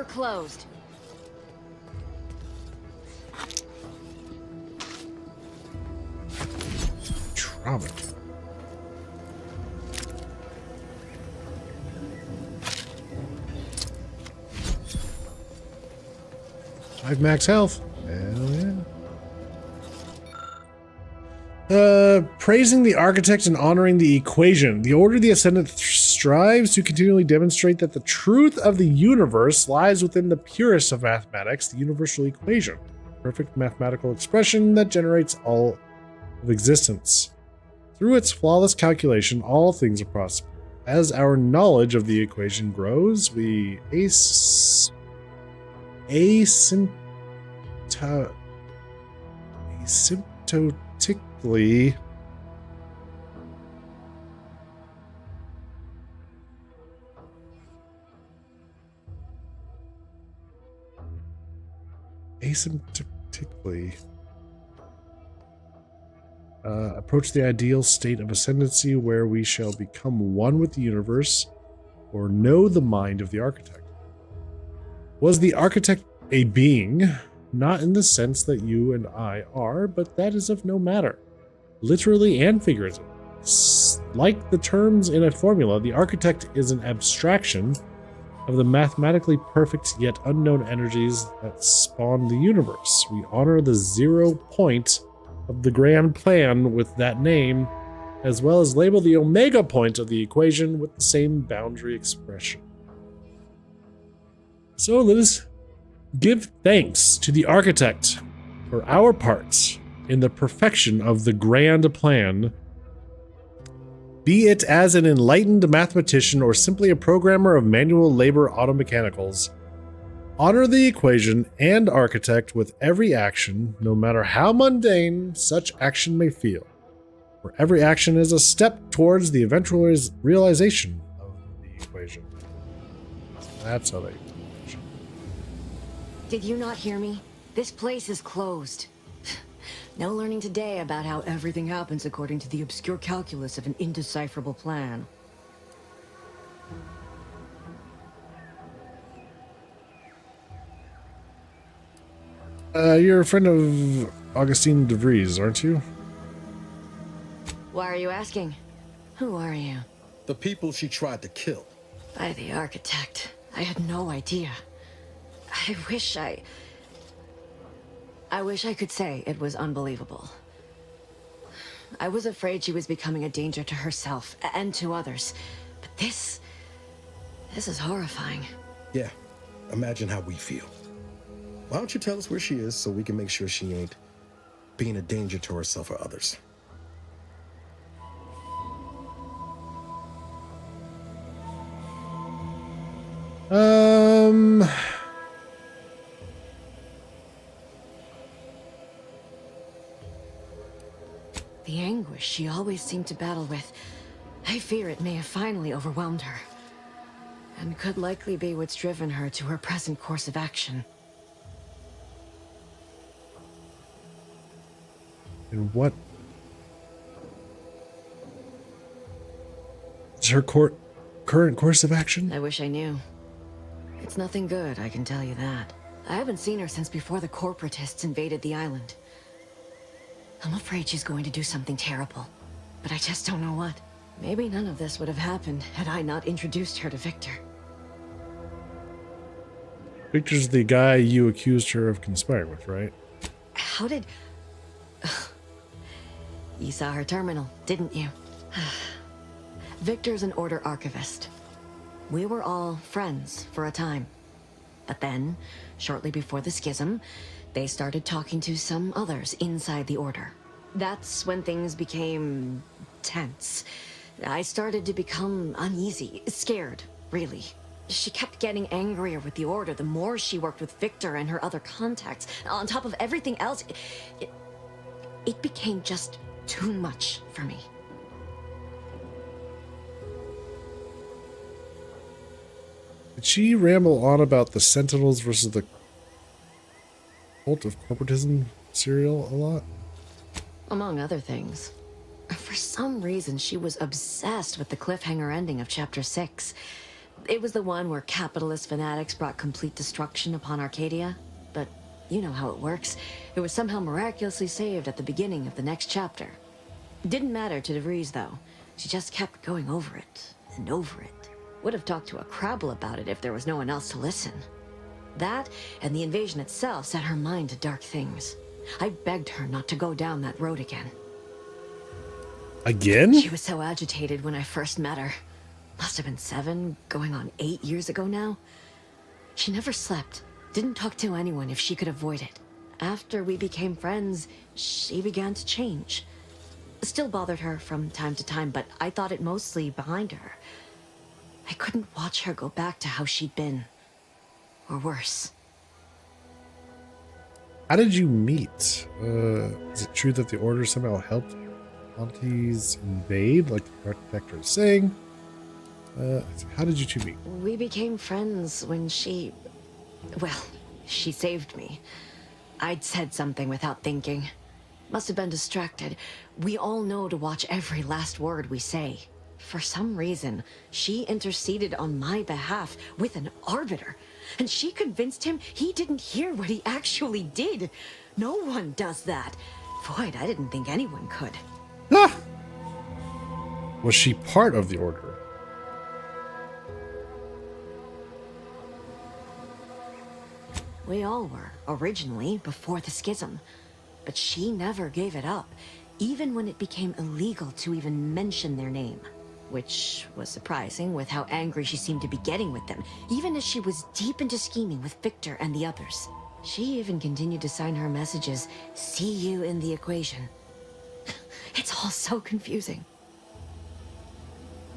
We're closed.
Trauma. 5 max health. Hell yeah. Praising the architect and honoring the equation. The Order of the Ascendant strives to continually demonstrate that the truth of the universe lies within the purest of mathematics, the universal equation. Perfect mathematical expression that generates all of existence. Through its flawless calculation, all things are possible. As our knowledge of the equation grows, we asymptotically approach the ideal state of ascendancy where we shall become one with the universe or know the mind of the architect. Was the architect a being? Not in the sense that you and I are, but that is of no matter. Literally and figuratively. Like the terms in a formula, the architect is an abstraction of the mathematically perfect yet unknown energies that spawn the universe. We honor the 0 point of the grand plan with that name, as well as label the omega point of the equation with the same boundary expression. So let us give thanks to the architect for our part in the perfection of the grand plan, be it as an enlightened mathematician or simply a programmer of manual labor automechanicals. Honor the equation and architect with every action, no matter how mundane such action may feel, for every action is a step towards the eventual realization of the equation. That's how they...
Did you not hear me? This place is closed. No learning today about how everything happens according to the obscure calculus of an indecipherable plan.
You're a friend of Augustine de Vries, aren't you?
Why are you asking? Who are you?
The people she tried to kill.
By the architect. I had no idea. I wish I could say it was unbelievable. I was afraid she was becoming a danger to herself and to others. But this is horrifying.
Yeah, imagine how we feel. Why don't you tell us where she is so we can make sure she ain't being a danger to herself or others?
The anguish she always seemed to battle with, I fear it may have finally overwhelmed her. And could likely be what's driven her to her present course of action.
And what is her current course of action?
I wish I knew. It's nothing good, I can tell you that. I haven't seen her since before the corporatists invaded the island. I'm afraid she's going to do something terrible, but I just don't know what. Maybe none of this would have happened had I not introduced her to Victor.
Victor's the guy you accused her of conspiring with, right?
How did... You saw her terminal, didn't you? Victor's an Order archivist. We were all friends for a time. But then, shortly before the schism, they started talking to some others inside the Order. That's when things became tense. I started to become uneasy, scared, really. She kept getting angrier with the Order the more she worked with Victor and her other contacts. On top of everything else, it became just too much for me.
Did she ramble on about the Sentinels versus the Cult of Corporatism serial a lot?
Among other things. For some reason, she was obsessed with the cliffhanger ending of Chapter 6. It was the one where capitalist fanatics brought complete destruction upon Arcadia. But you know how it works. It was somehow miraculously saved at the beginning of the next chapter. Didn't matter to DeVries, though. She just kept going over it and over it. Would have talked to a Crabble about it if there was no one else to listen. That and the invasion itself set her mind to dark things. I begged her not to go down that road again.
Again?
She was so agitated when I first met her. Must have been 7, going on 8 years ago now. She never slept, didn't talk to anyone if she could avoid it. After we became friends, she began to change. Still bothered her from time to time, but I thought it mostly behind her. I couldn't watch her go back to how she'd been. Or worse.
How did you meet? Is it true that the Order somehow helped Aunties invade, like the Protector is saying? How did you two meet?
We became friends when she saved me. I'd said something without thinking. Must have been distracted. We all know to watch every last word we say. For some reason, she interceded on my behalf with an Arbiter. And she convinced him he didn't hear what he actually did. No one does that. Void, I didn't think anyone could.
Ah! Was she part of the Order?
We all were, originally, before the schism. But she never gave it up, even when it became illegal to even mention their name. Which was surprising with how angry she seemed to be getting with them, even as she was deep into scheming with Victor and the others. She even continued to sign her messages, "See you in the equation." It's all so confusing.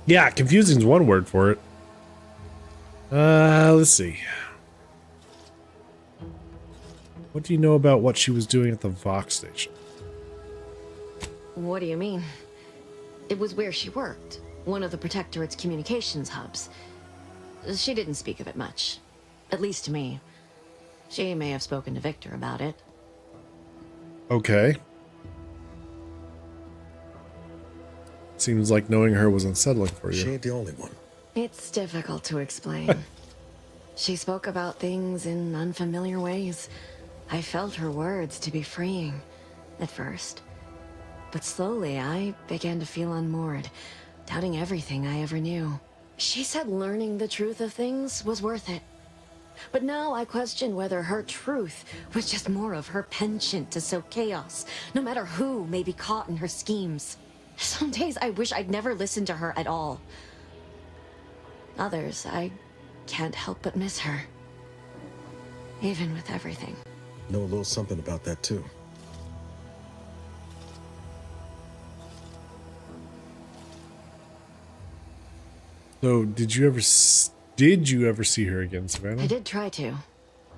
Yeah, confusing is one word for it. Let's see. What do you know about what she was doing at the Vox station?
What do you mean? It was where she worked. One of the Protectorate's communications hubs. She didn't speak of it much. At least to me. She may have spoken to Victor about it.
Okay. Seems like knowing her was unsettling for you.
She ain't the only one.
It's difficult to explain. She spoke about things in unfamiliar ways. I felt her words to be freeing, at first. But slowly, I began to feel unmoored, doubting everything I ever knew. She said learning the truth of things was worth it. But now I question whether her truth was just more of her penchant to sow chaos, no matter who may be caught in her schemes. Some days I wish I'd never listened to her at all. Others, I can't help but miss her. Even with everything.
Know a little something about that, too.
So, did you ever see her again, Savannah?
I did try to.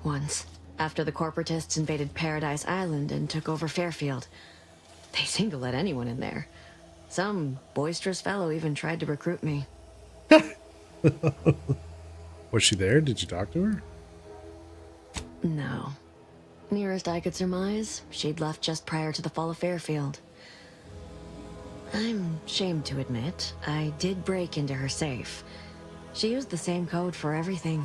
Once. After the corporatists invaded Paradise Island and took over Fairfield. They seemed to let anyone in there. Some boisterous fellow even tried to recruit me.
Was she there? Did you talk to her?
No. Nearest I could surmise, she'd left just prior to the fall of Fairfield. I'm ashamed to admit, I did break into her safe. She used the same code for everything.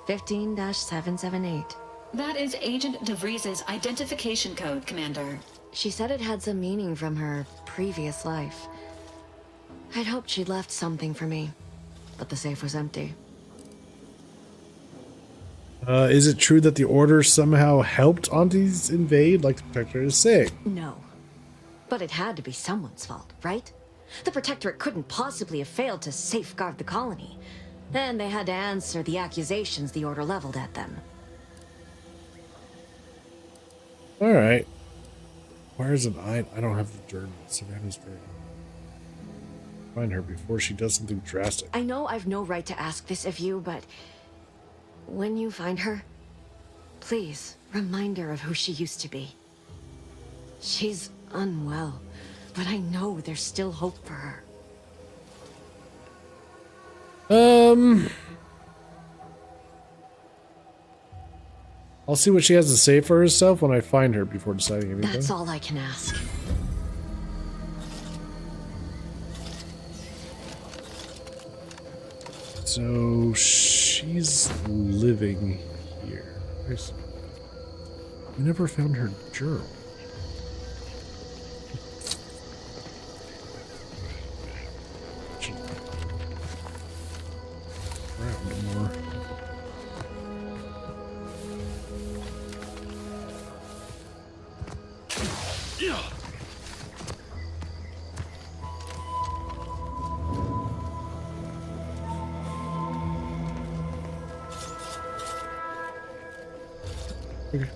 15-778.
That is Agent DeVries' identification code, Commander.
She said it had some meaning from her previous life. I'd hoped she'd left something for me, but the safe was empty.
Is it true that the Order somehow helped Aunties invade, like the Protector is saying?
No. But it had to be someone's fault, right? The Protectorate couldn't possibly have failed to safeguard the colony. Then they had to answer the accusations the Order leveled at them.
Alright. Where's an eye? I don't have the journal. Savannah's journal. Find her before she does something drastic.
I know I've no right to ask this of you, but when you find her, please remind her of who she used to be. She's unwell, but I know there's still hope for her.
I'll see what she has to say for herself when I find her before deciding anything.
That's all I can ask.
So she's living here. We never found her journal. Around more. Okay.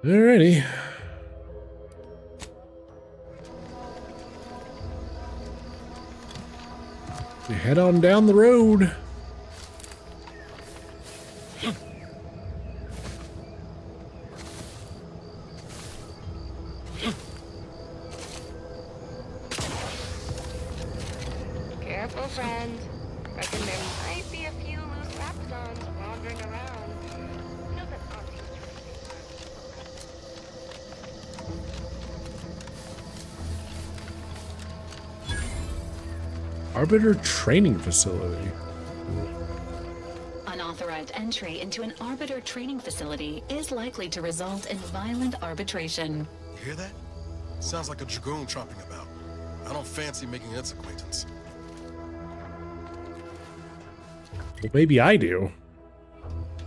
Alrighty. We head on down the road.
Careful, friend. Reckon there might be a few loose Raptons wandering around. You know that Auntie
Arbiter training facility.
Unauthorized entry into an Arbiter training facility is likely to result in violent arbitration.
You hear that? Sounds like a Dragoon tromping about. I don't fancy making its acquaintance.
Well, maybe I do.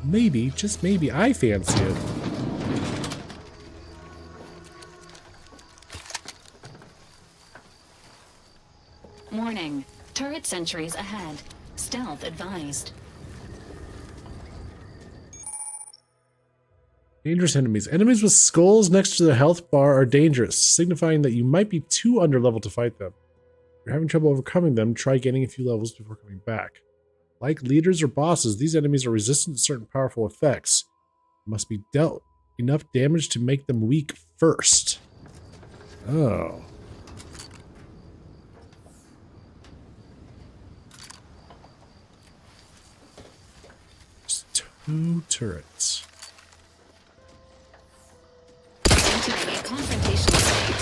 Maybe, just maybe, I fancy it.
Warning. Turret sentries ahead. Stealth advised.
Dangerous enemies. Enemies with skulls next to the health bar are dangerous, signifying that you might be too underleveled to fight them. If you're having trouble overcoming them, try gaining a few levels before coming back. Like leaders or bosses, these enemies are resistant to certain powerful effects. Must be dealt enough damage to make them weak first. Oh. Just 2 turrets.
Entering a confrontational state.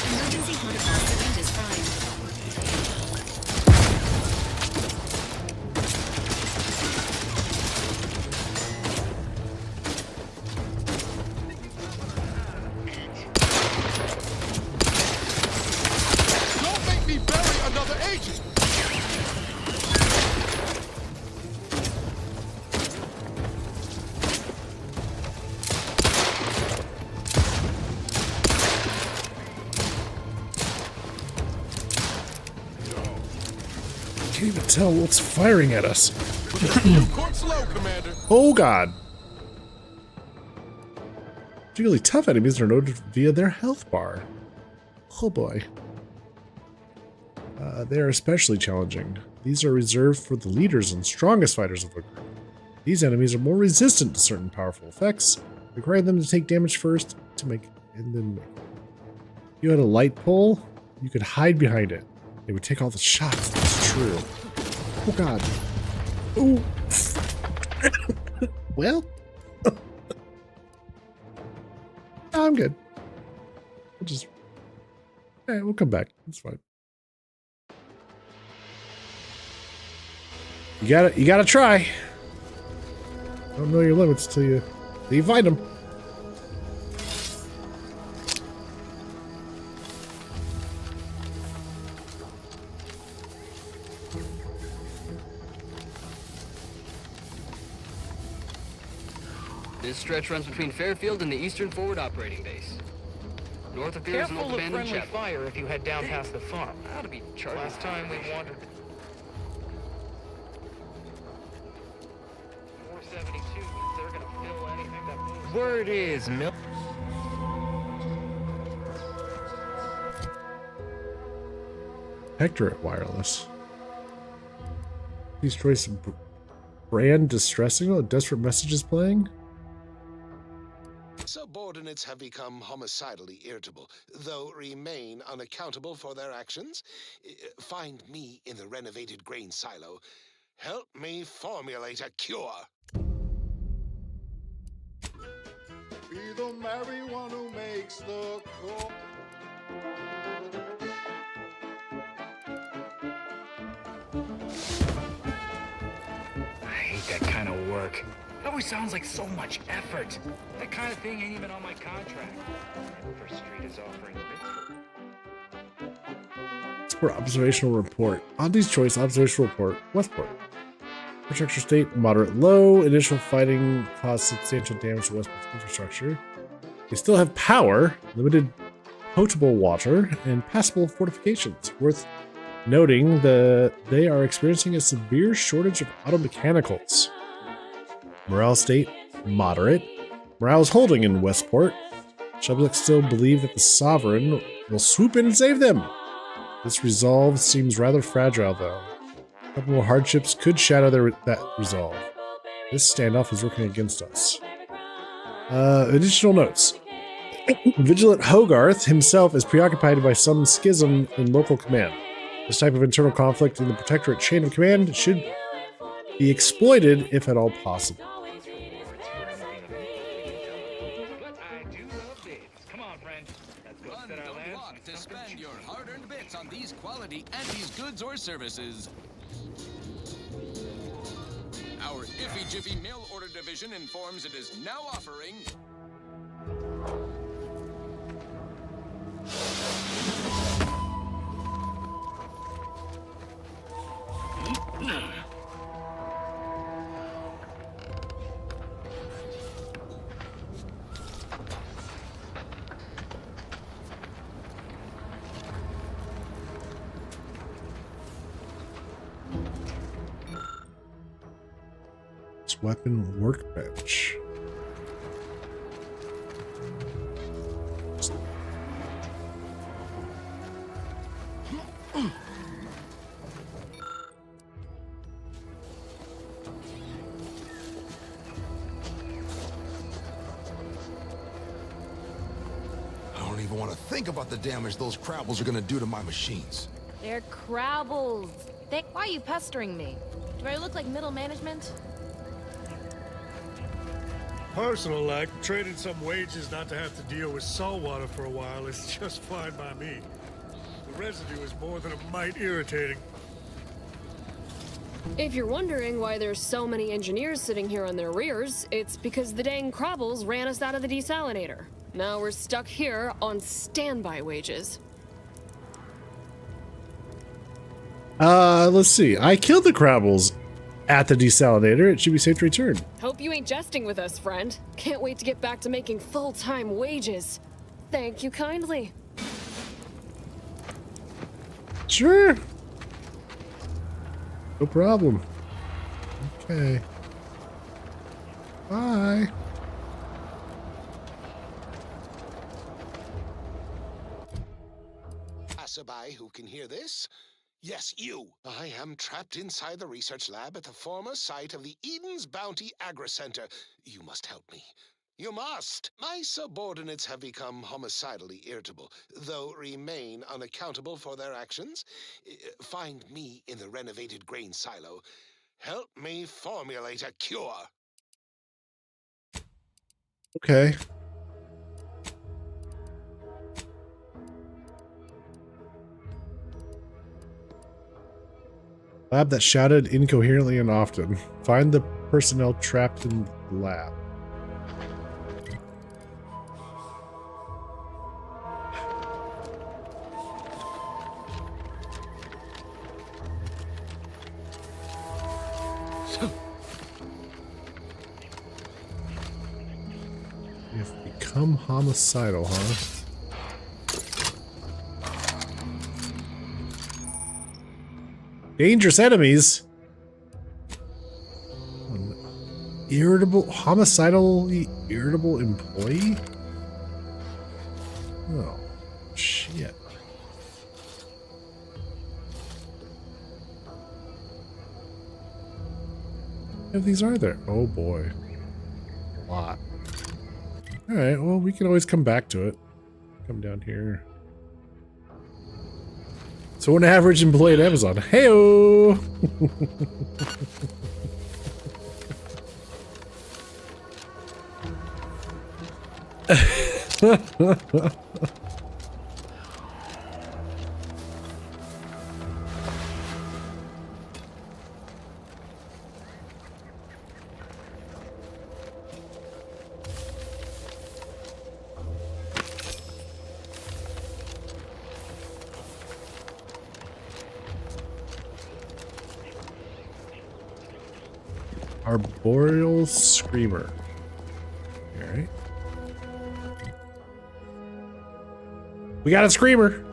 Emergency protocol syringe is primed.
Don't make me bury another agent!
Can't even tell what's firing at us.
Court slow, Commander.
Oh god. Particularly tough enemies are noted via their health bar. Oh boy. They are especially challenging. These are reserved for the leaders and strongest fighters of the group. These enemies are more resistant to certain powerful effects, require them to take damage first to make and then make. If you had a light pole, you could hide behind it. They would take all the shots. That's true. Oh god. Oh. Well. I'm good. We'll just. Yeah, we'll come back. It's fine. You gotta try. Don't know your limits till you find them.
This stretch runs between Fairfield and the Eastern Forward Operating Base. North of here is an old abandoned chapel.
fire if you head down past the farm.
Ought to be charged.
Last time we wandered. 472 means they're gonna fill anything that moves. Word is,
Hectorate Wireless. Destroy some brand distress signal. A desperate message is playing.
Subordinates have become homicidally irritable, though remain unaccountable for their actions. Find me in the renovated grain silo. Help me formulate a cure.
the merry one who makes the call.
I hate that kind of work. It always sounds like so much effort. That kind of thing ain't even on my contract. First Street is offering bits
For observational report. Auntie's choice observational report. Westport. Infrastructure state moderate low. Initial fighting caused substantial damage to Westport's infrastructure. They still have power, limited potable water, and passable fortifications. Worth noting that they are experiencing a severe shortage of auto mechanicals. Morale state moderate. Morale is holding in Westport. Subjects still believe that the Sovereign will swoop in and save them. This resolve seems rather fragile, though. A couple more hardships could shatter that resolve. This standoff is working against us. Additional notes. Vigilant Hogarth himself is preoccupied by some schism in local command. This type of internal conflict in the Protectorate chain of command should be exploited if at all possible.
To spend your hard-earned bits on these quality Antes goods or services. Our Iffy Jiffy mail order division informs it is now offering
Weapon workbench.
I don't even want to think about the damage those Crabbles are gonna do to my machines.
They're Crabbles. Why are you pestering me? Do I look like middle management?
Personal, like, trading some wages not to have to deal with saltwater for a while is just fine by me. The residue is more than a mite irritating.
If you're wondering why there's so many engineers sitting here on their rears, it's because the dang Crabbles ran us out of the desalinator. Now we're stuck here on standby wages.
Let's see. I killed the Crabbles at the desalinator. It should be safe to return.
Hope you ain't jesting with us, friend. Can't wait to get back to making full-time wages. Thank you kindly.
Sure. No problem. Okay. Bye.
Passerby who can hear this? Yes, you! I am trapped inside the research lab at the former site of the Eden's Bounty Agri-Center. You must help me. You must! My subordinates have become homicidally irritable, though remain unaccountable for their actions. Find me in the renovated grain silo. Help me formulate a cure.
Okay. Lab that shouted incoherently and often. Find the personnel trapped in the lab. You've become homicidal, huh? Dangerous enemies. Homicidally irritable employee? Oh, shit. How many of these are there? Oh boy. A lot. Alright, well, we can always come back to it. Come down here. So an average employee at Amazon. Heyo! Arboreal Screamer. Alright. We got a Screamer!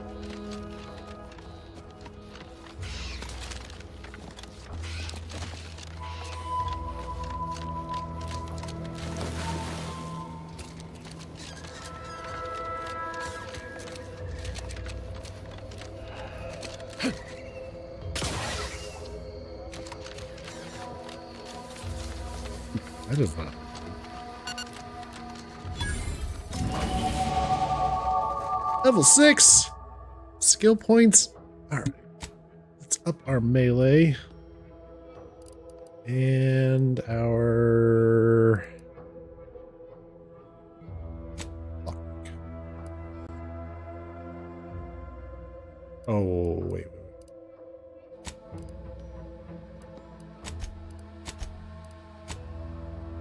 That is not. Level 6! Skill points. Alright. Let's up our melee. And our... Oh, wait.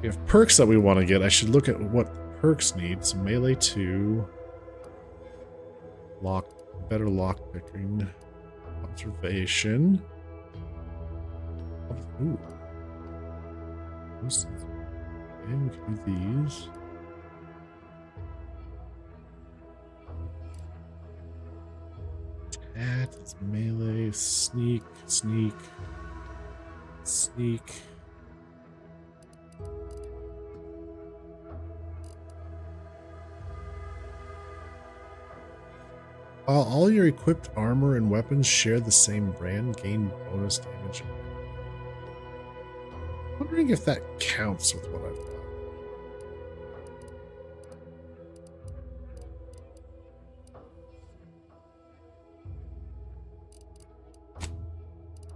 We have perks that we want to get. I should look at what perks need. So melee 2. Better lock picking. Observation. Ooh. Okay, we can do these. Attack, it's melee, sneak, sneak, sneak. While all your equipped armor and weapons share the same brand, gain bonus damage. I'm wondering if that counts with what I've got.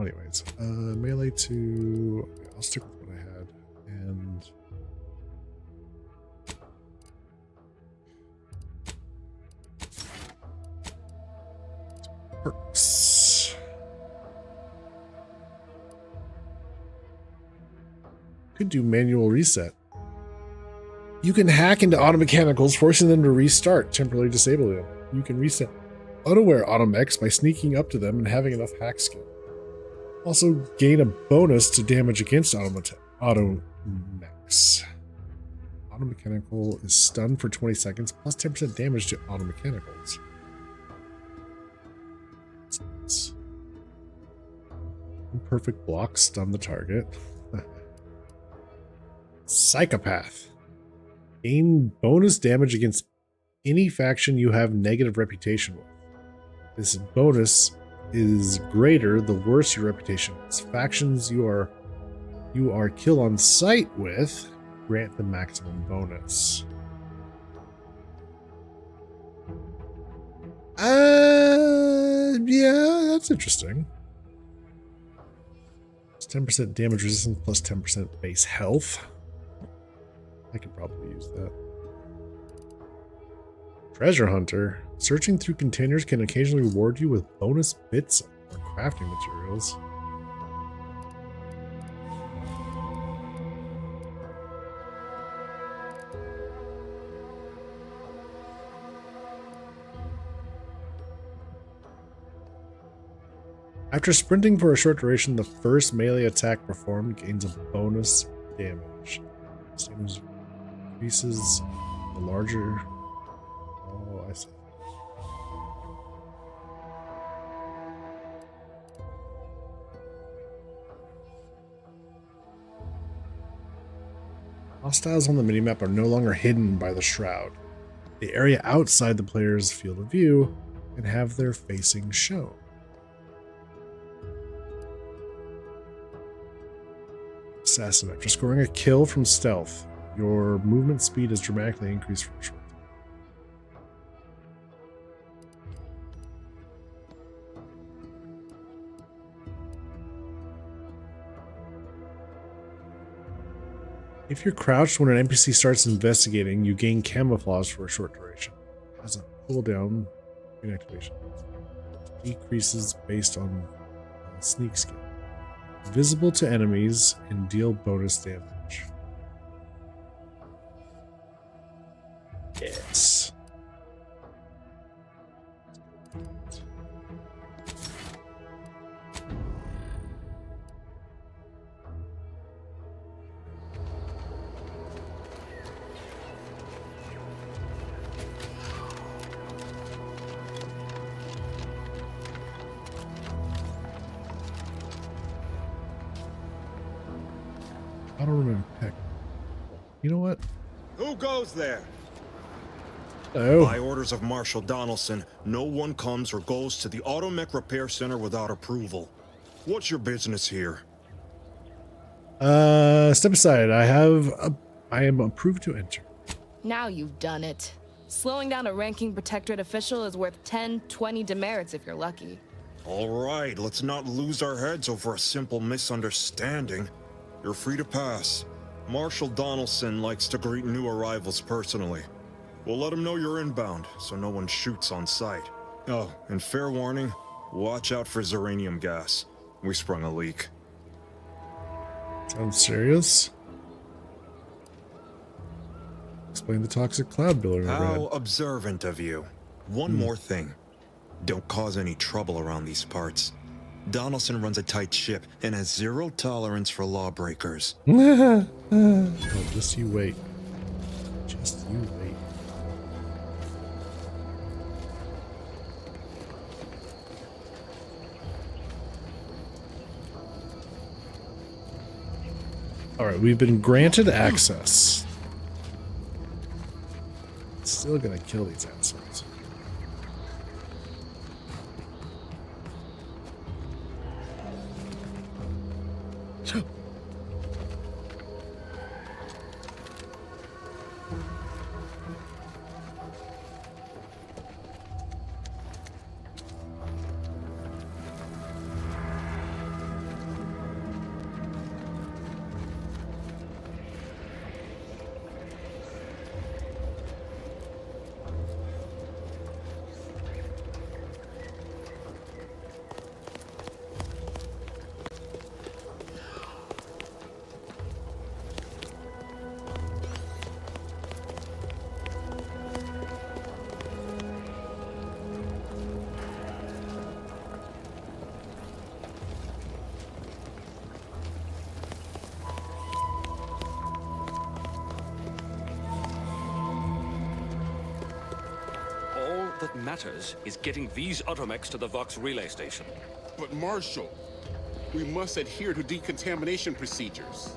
Anyways, melee 2. Okay, I'll stick with what I had. And perks. Could do manual reset. You can hack into auto mechanicals, forcing them to restart, temporarily disabling them. You can reset unaware automechs by sneaking up to them and having enough hack skill. Also gain a bonus to damage against automechs. Automechanical is stunned for 20 seconds, plus 10% damage to automechanicals. Perfect block, stun the target. Psychopath. Gain bonus damage against any faction you have negative reputation with. This bonus is greater the worse your reputation is. Factions you are kill on sight with grant the maximum bonus. Yeah, that's interesting. It's 10% damage resistance plus 10% base health. I could probably use that. Treasure Hunter. Searching through containers can occasionally reward you with bonus bits or crafting materials. After sprinting for a short duration, the first melee attack performed gains a bonus damage. This damage increases the larger... Oh, I see. Hostiles on the minimap are no longer hidden by the shroud. The area outside the player's field of view can have their facing shown. Assassin. After scoring a kill from stealth, your movement speed is dramatically increased for a short time. A If you're crouched when an NPC starts investigating, you gain camouflage for a short duration. As a cooldown, inactivation decreases based on sneak skill. Visible to enemies and deal bonus damage. Yes. I don't remember. Heck. You know what?
Who goes there?
Oh.
By orders of Marshal Donaldson, no one comes or goes to the Automech Repair Center without approval. What's your business here?
Step aside. I am approved to enter.
Now you've done it. Slowing down a ranking Protectorate official is worth 10, 20 demerits if you're lucky.
All right, let's not lose our heads over a simple misunderstanding. You're free to pass. Marshal Donaldson likes to greet new arrivals personally. We'll let him know you're inbound, so no one shoots on sight. Oh, and fair warning, watch out for Zeranium gas. We sprung a leak.
Sounds serious. Explain the toxic cloud billowing
How
around.
observant of you. One more thing. Don't cause any trouble around these parts. Donaldson runs a tight ship and has zero tolerance for lawbreakers.
Oh, just you wait. Just you wait. All right, we've been granted access. Still gonna kill these assholes.
All that matters is getting these automechs to the Vox relay station.
But Marshal, we must adhere to decontamination procedures.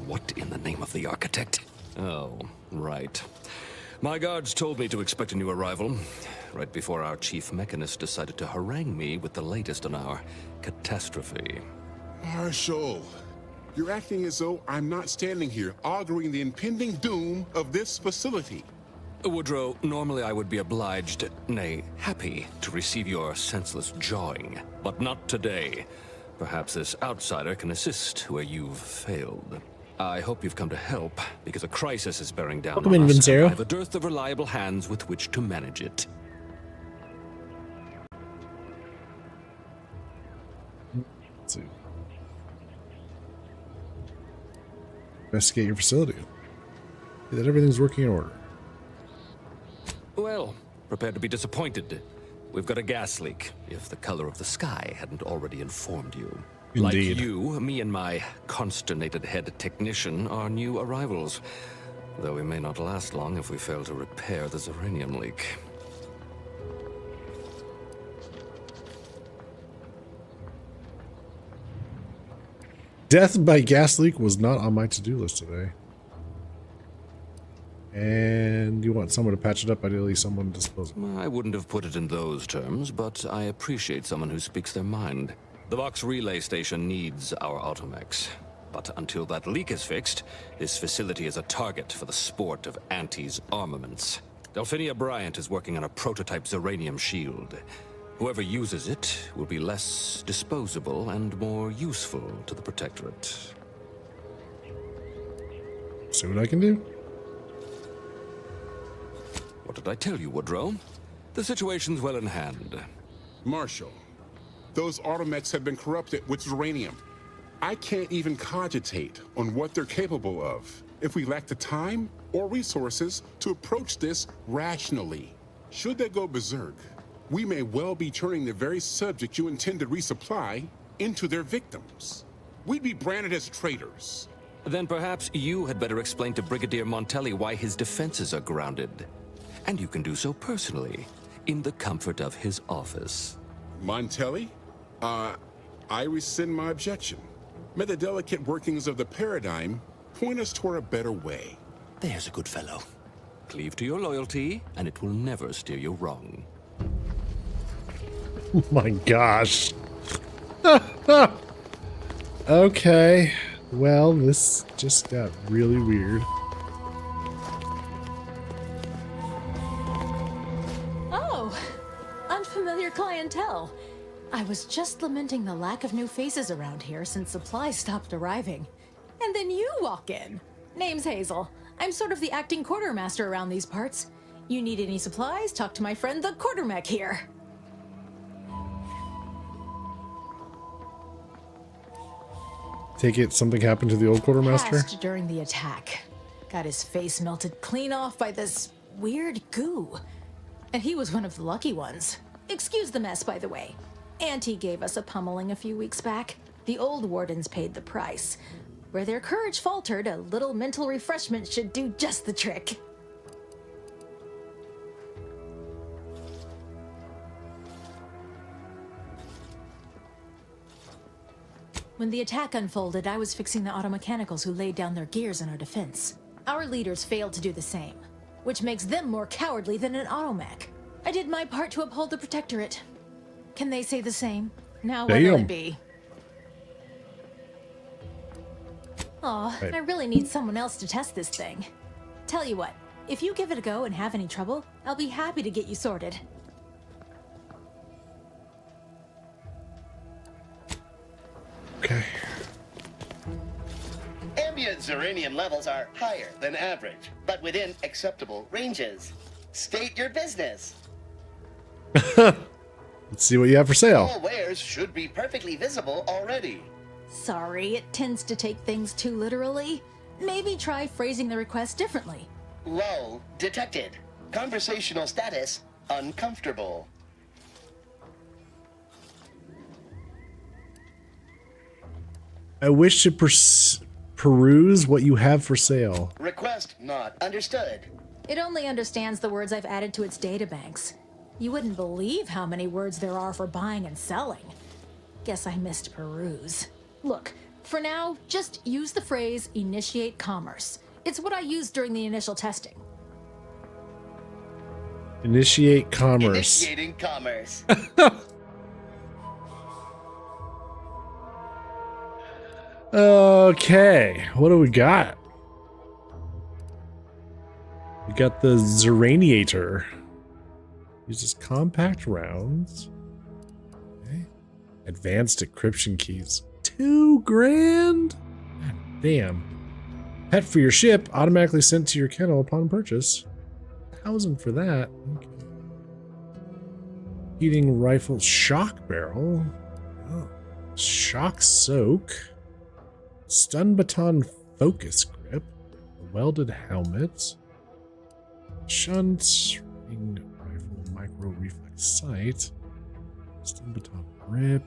What in the name of the architect? Oh, right. My guards told me to expect a new arrival, right before our chief mechanist decided to harangue me with the latest on our catastrophe.
Marshal, you're acting as though I'm not standing here auguring the impending doom of this facility.
Woodrow, normally I would be obliged, nay, happy, to receive your senseless jawing, but not today. Perhaps this outsider can assist where you've failed. I hope you've come to help, because a crisis is bearing down
Welcome
on
in,
us,
Vincero.
and I have a dearth of reliable hands with which to manage it.
Let's see. Investigate your facility. See that everything's working in order.
Well, prepare to be disappointed. We've got a gas leak, if the color of the sky hadn't already informed you.
Indeed.
Like you, me and my consternated head technician are new arrivals. Though we may not last long if we fail to repair the Zeranium leak.
Death by gas leak was not on my to-do list today. And you want someone to patch it up, ideally someone to dispose of it.
I wouldn't have put it in those terms, but I appreciate someone who speaks their mind. The Vox relay station needs our automechs. But until that leak is fixed, this facility is a target for the sport of Auntie's armaments. Delphinia Bryant is working on a prototype Zeranium shield. Whoever uses it will be less disposable and more useful to the Protectorate.
See what I can do?
What did I tell you, Woodrow? The situation's well in hand.
Marshal, those automechs have been corrupted with uranium. I can't even cogitate on what they're capable of if we lack the time or resources to approach this rationally. Should they go berserk, we may well be turning the very subject you intend to resupply into their victims. We'd be branded as traitors.
Then perhaps you had better explain to Brigadier Montelli why his defenses are grounded. And you can do so personally, in the comfort of his office.
Montelli? I rescind my objection. May the delicate workings of the paradigm point us toward a better way.
There's a good fellow.
Cleave to your loyalty, and it will never steer you wrong.
Oh my gosh. Okay. Well, this just got really weird.
Oh, unfamiliar clientele. I was just lamenting the lack of new faces around here since supplies stopped arriving. And then you walk in. Name's Hazel. I'm sort of the acting quartermaster around these parts. You need any supplies? Talk to my friend the quartermech here.
Take it something happened to the old quartermaster?
Passed during the attack. Got his face melted clean off by this weird goo. And he was one of the lucky ones. Excuse the mess, by the way. Auntie gave us a pummeling a few weeks back. The old wardens paid the price. Where their courage faltered, a little mental refreshment should do just the trick. When the attack unfolded, I was fixing the automechanicals who laid down their gears in our defense. Our leaders failed to do the same, which makes them more cowardly than an automech. I did my part to uphold the Protectorate. Can they say the same? Now what will it be? Aw, I really need someone else to test this thing. Tell you what, if you give it a go and have any trouble, I'll be happy to get you sorted.
Okay.
Ambient Zeranium levels are higher than average, but within acceptable ranges. State your business.
Let's see what you have for sale.
All wares should be perfectly visible already.
Sorry, it tends to take things too literally. Maybe try phrasing the request differently.
Lull detected. Conversational status uncomfortable.
I wish to peruse what you have for sale.
Request not understood.
It only understands the words I've added to its databanks. You wouldn't believe how many words there are for buying and selling. Guess I missed peruse. Look, for now, just use the phrase initiate commerce. It's what I used during the initial testing.
Initiate commerce.
Initiating commerce.
Okay, what do we got? We got the Zeraniator. Uses compact rounds. Okay. Advanced encryption keys. $2,000? God damn. Pet for your ship, automatically sent to your kennel upon purchase. 1,000 for that. Okay. Heating rifle shock barrel. Oh. Shock soak. Stun baton focus grip. Welded helmet. Shunt. Ring rifle micro reflex sight. Stun baton grip.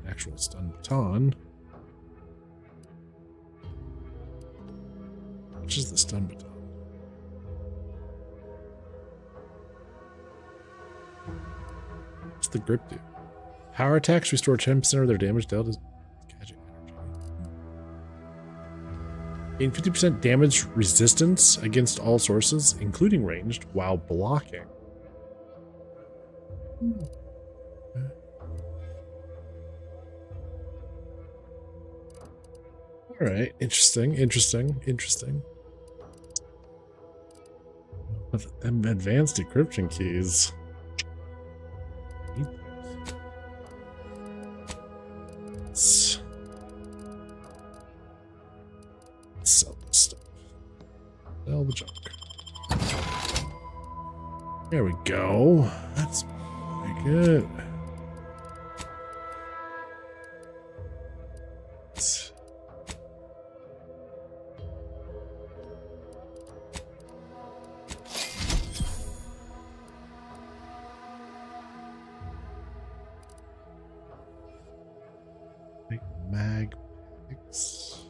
Actual stun baton. Which is the stun baton? What's the grip do? Power attacks restore 10% of their damage dealt as gadget energy. Gain 50% damage resistance against all sources, including ranged, while blocking. All right, interesting. with them advanced decryption keys. Let's sell this stuff. Sell the junk. There we go. That's pretty good. Mag picks.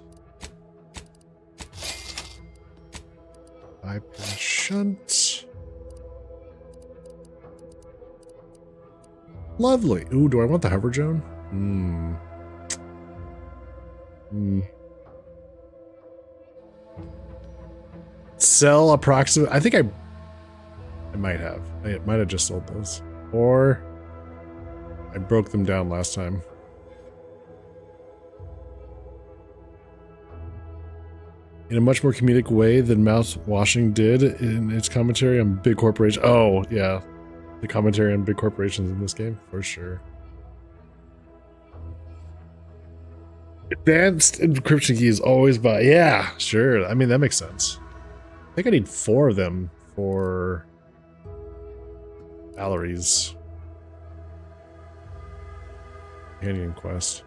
Bypass shunt. Lovely. Ooh, do I want the hover drone? Sell approximate. I think I might have. I might have just sold those. Or I broke them down last time. In a much more comedic way than Mouth Washing did in its commentary on big corporations. Oh, yeah. The commentary on big corporations in this game, for sure. Advanced encryption keys always buy. Yeah, sure. I mean, that makes sense. I think I need 4 of them for Valerie's companion quest.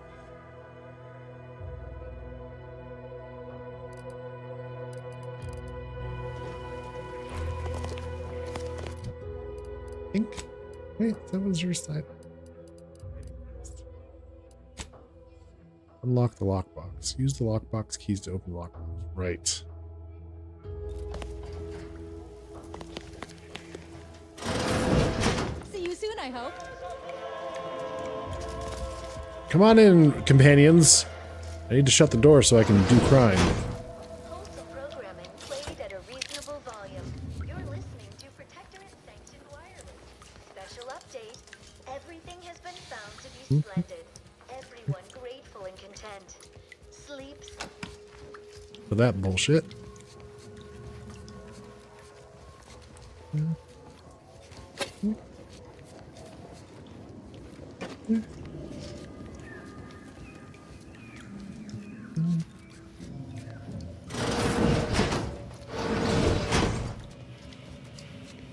Wait, that was your side. Unlock the lockbox. Use the lockbox keys to open the lockbox. Right.
See you soon, I hope.
Come on in, companions. I need to shut the door so I can do crime.
Splendid. Everyone grateful and content. Sleeps.
For that bullshit.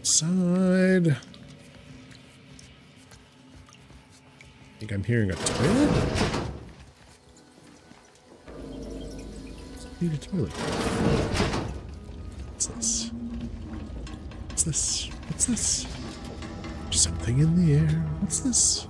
Side. I think I'm hearing a toilet. Need a toilet. What's this? What's this? What's this? There's something in the air. What's this?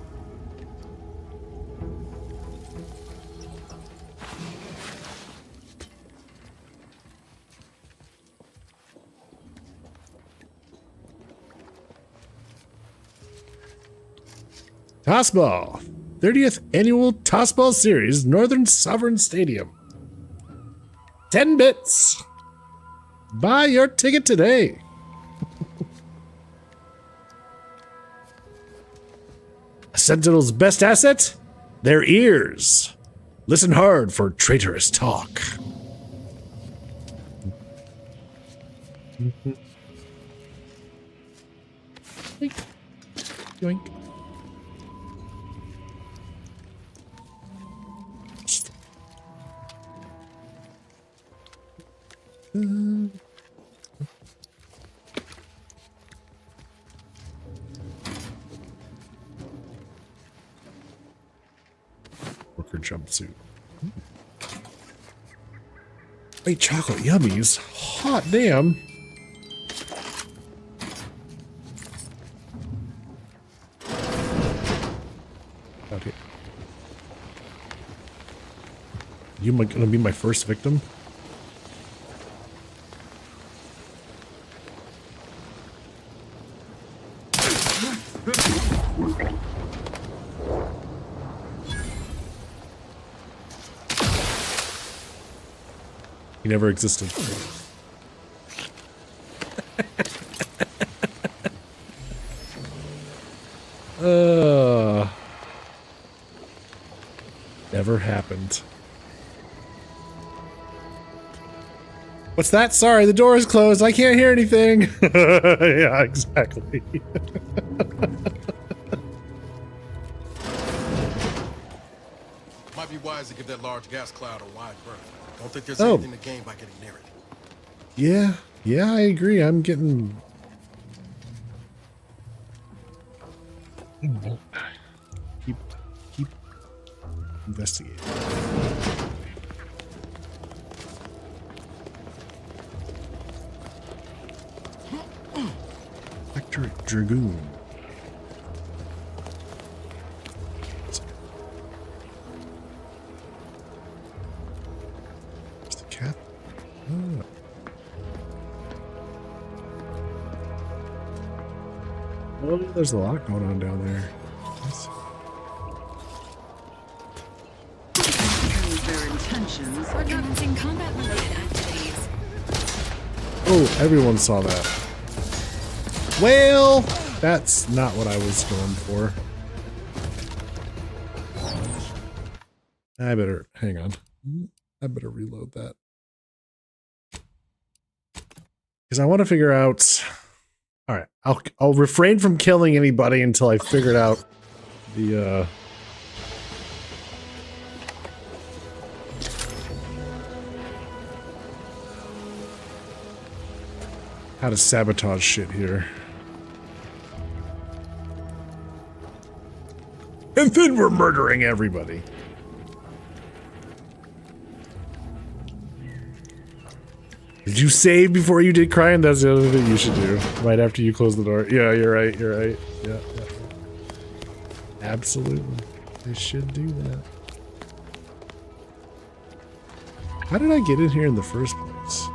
Tossball. 30th Annual Tossball Series, Northern Sovereign Stadium. 10 bits. Buy your ticket today. A Sentinel's best asset? Their ears. Listen hard for traitorous talk. Yoink. Worker jumpsuit. White chocolate yummies. Hot damn. Out here. You gonna be my first victim? He never existed. Never happened. What's that? Sorry, the door is closed. I can't hear anything. Yeah, exactly.
Might be wise to give that large gas cloud a wide berth. Don't think there's
Oh.
anything to gain by getting near it.
Yeah, I agree. I'm getting... Keep investigating. Electric Dragoon. Is the cat? Oh. Well, there's a lot going on down there. Nice.
Their intentions. We're commencing combat-related activities.
Oh, everyone saw that. Well, that's not what I was going for. I better hang on. I better reload that. Because I want to figure out. All right, I'll refrain from killing anybody until I figured out the how to sabotage shit here. And then we're murdering everybody. Did you save before you did crime? That's the other thing you should do. Right after you close the door. Yeah, you're right. You're right. Yeah. Absolutely. They should do that. How did I get in here in the first place?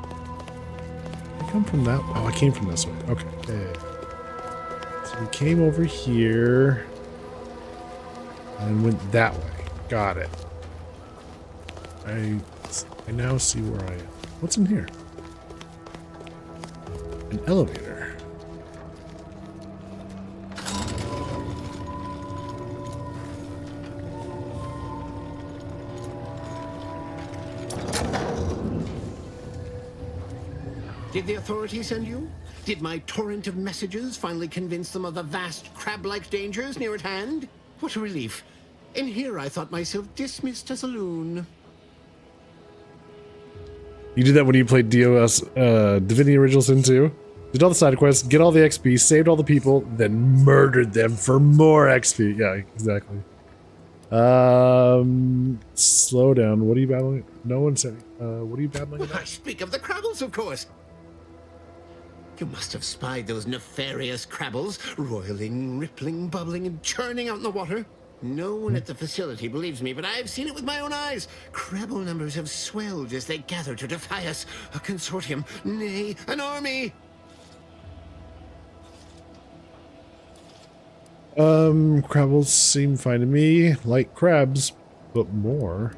I come from that. Oh, I came from this way. Okay. Yeah. So we came over here and went that way. Got it. I now see where I am. What's in here? An elevator.
Did the authorities send you? Did my torrent of messages finally convince them of the vast crab-like dangers near at hand? What a relief. In here I thought myself dismissed as a loon.
You did that when you played DOS Divinity Original Sin 2? Did all the side quests, get all the XP, saved all the people, then murdered them for more XP. Yeah, exactly. Slow down. What are you battling? No one said. What are you battling about?
I speak of the Crabbles, of course. You must have spied those nefarious Crabbles, roiling, rippling, bubbling, and churning out in the water. No one at the facility believes me, but I've seen it with my own eyes. Crabble numbers have swelled as they gather to defy us. A consortium, nay, an army.
Crabbles seem fine to me, like crabs, but more.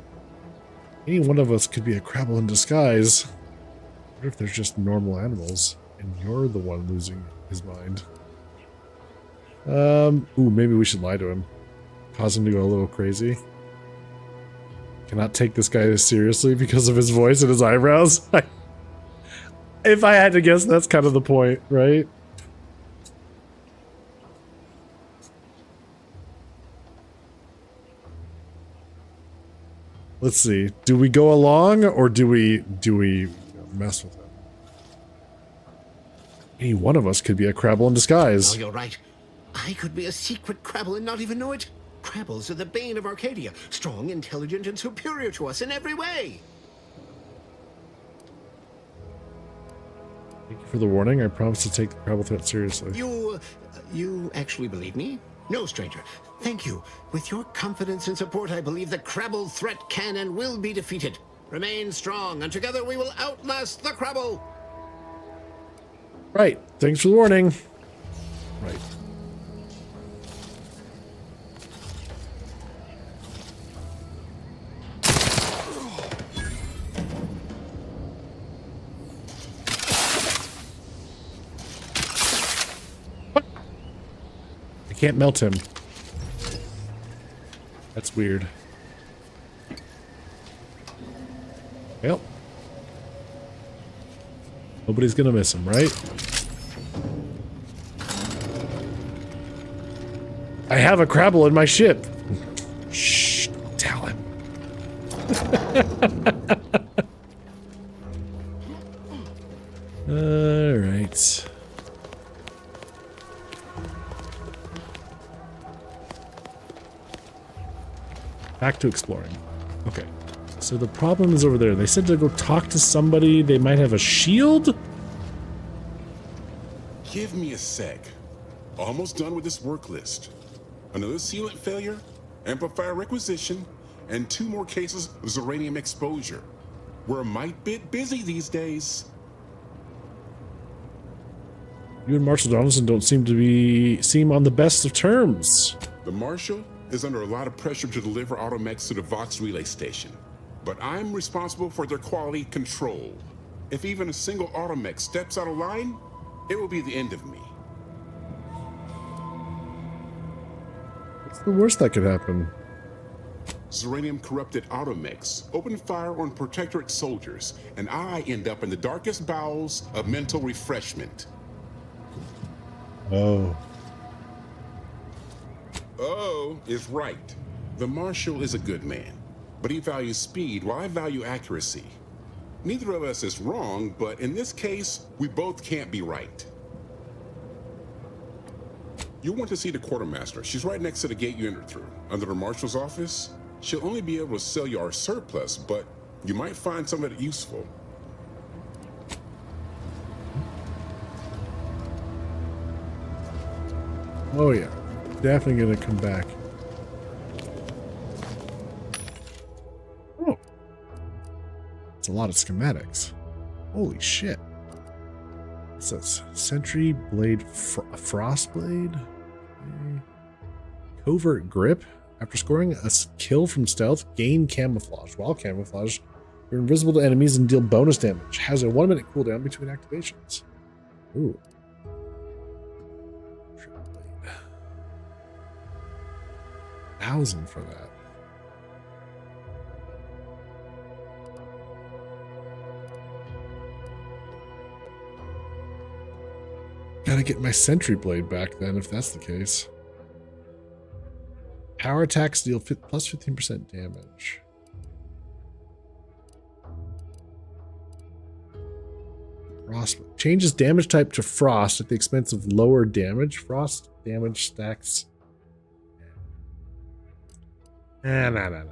Any one of us could be a Crabble in disguise. What if there's just normal animals, and you're the one losing his mind? Ooh, maybe we should lie to him. Cause him to go a little crazy. Cannot take this guy seriously because of his voice and his eyebrows. If I had to guess, that's kind of the point, right? Let's see. Do we go along or do we mess with him? Any one of us could be a Crabble in disguise.
Oh, you're right. I could be a secret Crabble and not even know it. Crabbles are the bane of Arcadia. Strong, intelligent, and superior to us in every way.
Thank you for the warning. I promise to take the Crabble threat seriously.
You actually believe me? No, stranger. Thank you. With your confidence and support, I believe the Crabble threat can and will be defeated. Remain strong, and together we will outlast the Crabble.
Right. Thanks for the warning. Right. I can't melt him. That's weird. Well. Nobody's gonna miss him, right? I have a Crabble in my ship. Shh, don't tell him. All right. Back to exploring. Okay. So the problem is over there. They said to go talk to somebody. They might have a shield?
Give me a sec. Almost done with this work list. Another sealant failure, amplifier requisition, and 2 more cases of Zeranium exposure. We're a mite bit busy these days.
You and Marshall Donaldson don't seem on the best of terms.
The Marshal is under a lot of pressure to deliver automechs to the Vox relay station, but I'm responsible for their quality control. If even a single automech steps out of line, it will be the end of me.
What's the worst that could happen?
Zeranium corrupted automechs open fire on Protectorate soldiers, and I end up in the darkest bowels of mental refreshment.
Oh.
Oh is right. The Marshal is a good man, but he values speed while I value accuracy. Neither of us is wrong, but in this case, we both can't be right. You want to see the quartermaster. She's right next to the gate you entered through. Under the Marshal's office, she'll only be able to sell you our surplus, but you might find some of it useful.
Oh yeah. Definitely gonna come back. Oh. It's a lot of schematics. Holy shit. What's this? Sentry blade, frost blade? Okay. Covert grip. After scoring a kill from stealth, gain camouflage. While camouflage, you're invisible to enemies and deal bonus damage. Has a 1-minute cooldown between activations. Ooh. 1,000 for that. Gotta get my sentry blade back then, if that's the case. Power attacks deal plus 15% damage. Frost changes damage type to frost at the expense of lower damage. Frost damage stacks. No.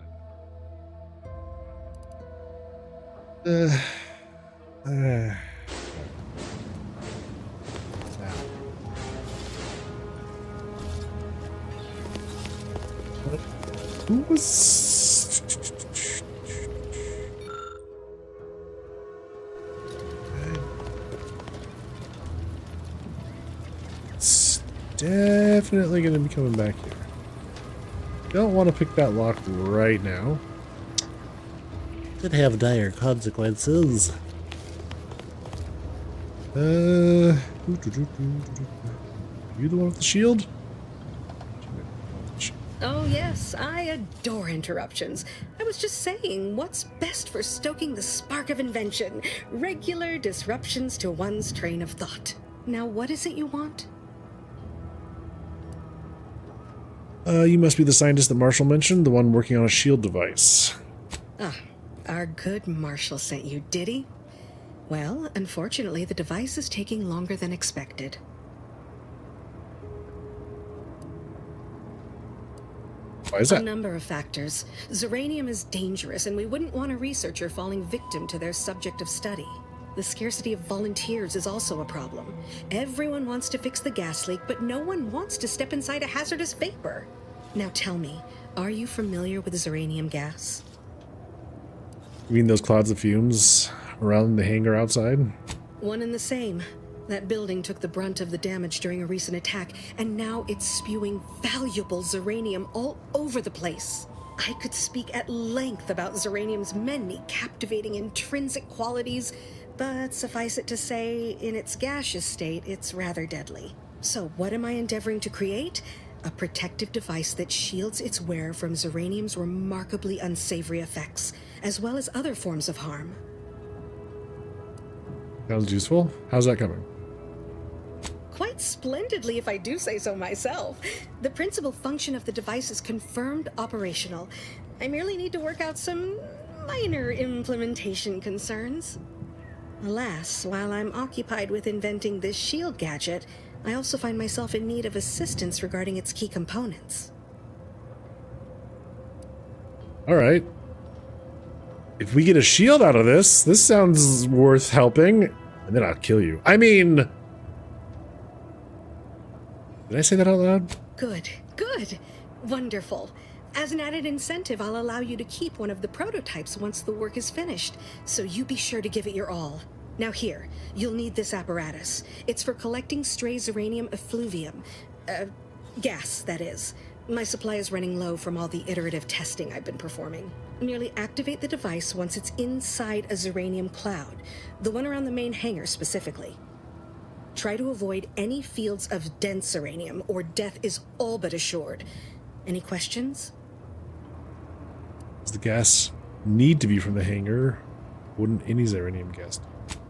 Who was... It's definitely going to be coming back here. Don't want to pick that lock right now. Could have dire consequences. You the one with the shield?
Oh yes, I adore interruptions. I was just saying, what's best for stoking the spark of invention? Regular disruptions to one's train of thought. Now what is it you want?
You must be the scientist that Marshall mentioned, the one working on a shield device.
Ah, our good Marshall sent you, did he? Well, unfortunately, the device is taking longer than expected.
Why is that?
A number of factors. Zeranium is dangerous, and we wouldn't want a researcher falling victim to their subject of study. The scarcity of volunteers is also a problem. Everyone wants to fix the gas leak, but no one wants to step inside a hazardous vapor. Now tell me, are you familiar with Zeranium gas?
You mean those clouds of fumes around the hangar outside?
One and the same. That building took the brunt of the damage during a recent attack, and now it's spewing valuable Zeranium all over the place. I could speak at length about Zeranium's many captivating intrinsic qualities, but suffice it to say, in its gaseous state, it's rather deadly. So what am I endeavoring to create? A protective device that shields its wearer from Zeranium's remarkably unsavory effects, as well as other forms of harm.
Sounds useful. How's that coming?
Quite splendidly, if I do say so myself. The principal function of the device is confirmed operational. I merely need to work out some minor implementation concerns. Alas, while I'm occupied with inventing this shield gadget, I also find myself in need of assistance regarding its key components.
All right. If we get a shield out of this sounds worth helping. And then I'll kill you. I mean... Did I say that out loud?
Good, good. Wonderful. As an added incentive, I'll allow you to keep one of the prototypes once the work is finished, so you be sure to give it your all. Now here, you'll need this apparatus. It's for collecting stray Zeranium effluvium. Gas, that is. My supply is running low from all the iterative testing I've been performing. Merely activate the device once it's inside a Zeranium cloud, the one around the main hangar specifically. Try to avoid any fields of dense Zeranium, or death is all but assured. Any questions?
Does the gas need to be from the hangar? Wouldn't any Zeranium gas?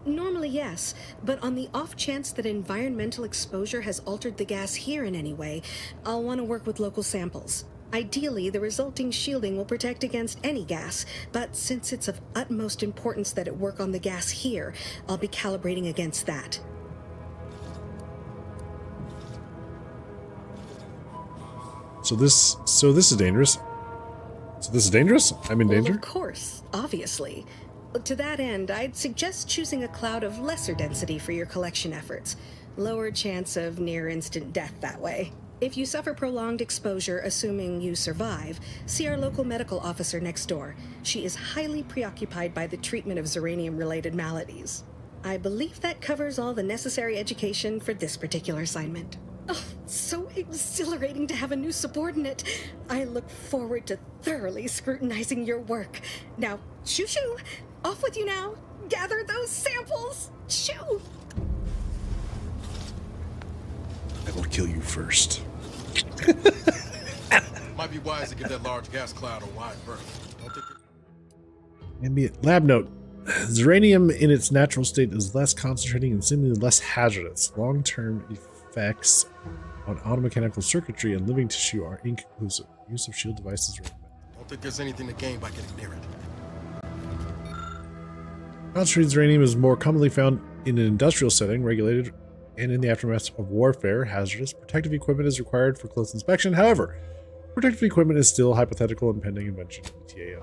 Normally, yes, but on the off chance that environmental exposure has altered the gas here in any way, I'll want to work with local samples. Ideally, the resulting shielding will protect against any gas, but since it's of utmost importance that it work on the gas here, I'll be calibrating against that.
So this is dangerous. So this is dangerous? I'm in danger?
Well, of course, obviously. To that end, I'd suggest choosing a cloud of lesser density for your collection efforts. Lower chance of near-instant death that way. If you suffer prolonged exposure, assuming you survive, see our local medical officer next door. She is highly preoccupied by the treatment of Zeranium-related maladies. I believe that covers all the necessary education for this particular assignment. Oh, so exhilarating to have a new subordinate. I look forward to thoroughly scrutinizing your work. Now, shoo-shoo! Off with you now! Gather those samples! Shoo!
I will kill you first.
Might be wise to give that large gas cloud a wide berth. Don't think
Ambient lab note. Zeranium in its natural state is less concentrating and seemingly less hazardous. Long-term effects on automechanical circuitry and living tissue are inconclusive. Use of shield devices recommended.
Don't think there's anything to gain by getting near it.
Concentrated uranium is more commonly found in an industrial setting, regulated, and in the aftermath of warfare, hazardous. Protective equipment is required for close inspection. However, protective equipment is still hypothetical and pending invention of ETAO.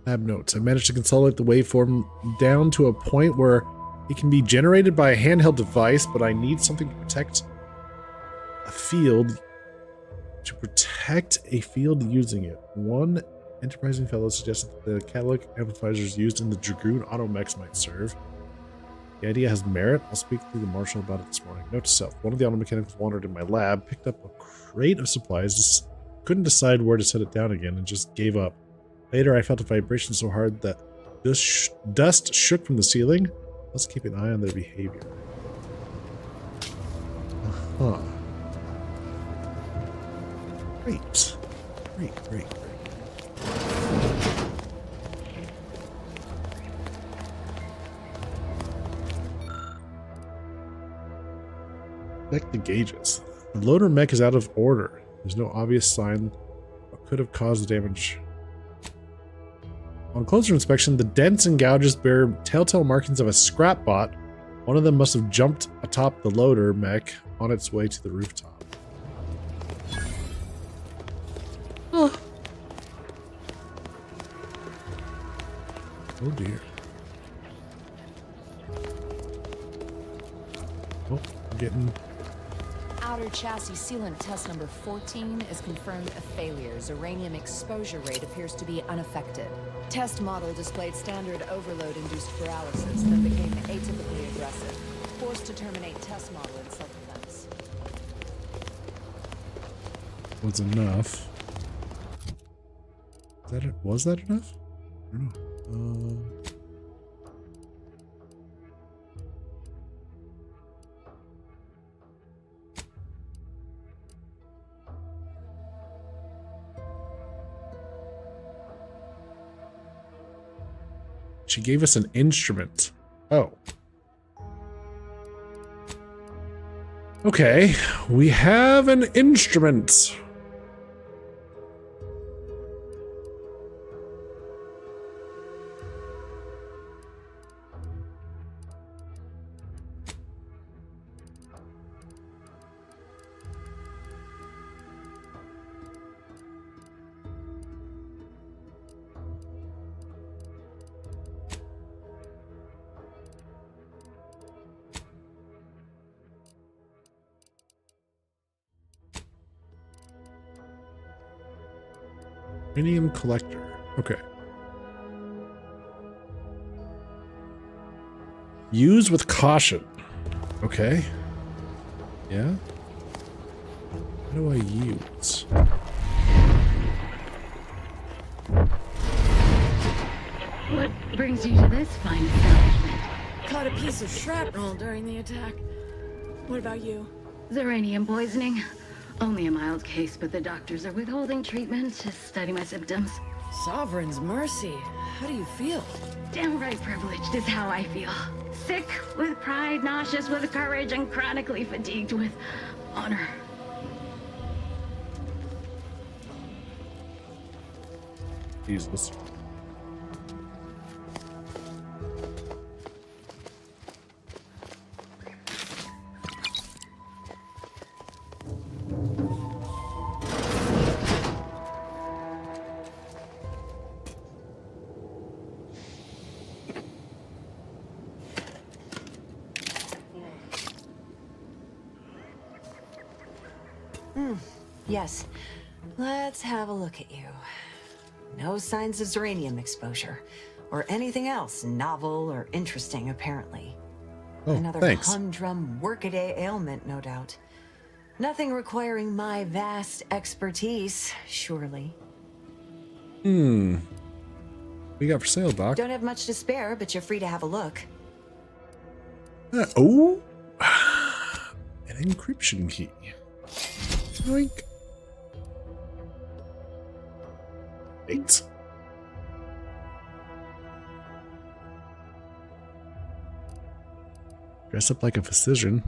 Lab notes. I managed to consolidate the waveform down to a point where it can be generated by a handheld device, but I need something to protect a field. To protect a field using it. One enterprising fellow suggested that the catalytic amplifiers used in the Dragoon automechs might serve. The idea has merit. I'll speak to the marshal about it this morning. Note to self. One of the automechanicals wandered in my lab, picked up a crate of supplies, just couldn't decide where to set it down again, and just gave up. Later, I felt a vibration so hard that dust shook from the ceiling. Let's keep an eye on their behavior. Uh-huh. Great. Great. Check the gauges. The loader mech is out of order. There's no obvious sign what could have caused the damage. On closer inspection, the dents and gouges bear telltale markings of a scrap bot. One of them must have jumped atop the loader mech on its way to the rooftop. Oh, oh dear. Oh, I'm getting...
Outer chassis sealant test number 14 is confirmed a failure. Zeranium exposure rate appears to be unaffected. Test model displayed standard overload-induced paralysis, then became atypically aggressive. Forced to terminate test model in self-defense.
Was enough. Was that enough? I don't know. She gave us an instrument. Oh. Okay, we have an instrument. Uranium collector. Okay. Use with caution. Okay. Yeah. What do I use?
What brings you to this fine establishment?
Caught a piece of shrapnel during the attack. What about you?
Uranium poisoning. Only a mild case, but the doctors are withholding treatment to study my symptoms.
Sovereign's mercy. How do you feel?
Downright privileged is how I feel. Sick with pride, nauseous with courage, and chronically fatigued with honor.
Jesus.
Yes. Let's have a look at you. No signs of Zeranium exposure, or anything else novel or interesting, apparently.
Oh,
Another
thanks.
humdrum workaday ailment, no doubt. Nothing requiring my vast expertise, surely.
We got for sale, Doc.
Don't have much to spare, but you're free to have a look.
Oh, an encryption key. Yoink. 8. Dress up like a physician.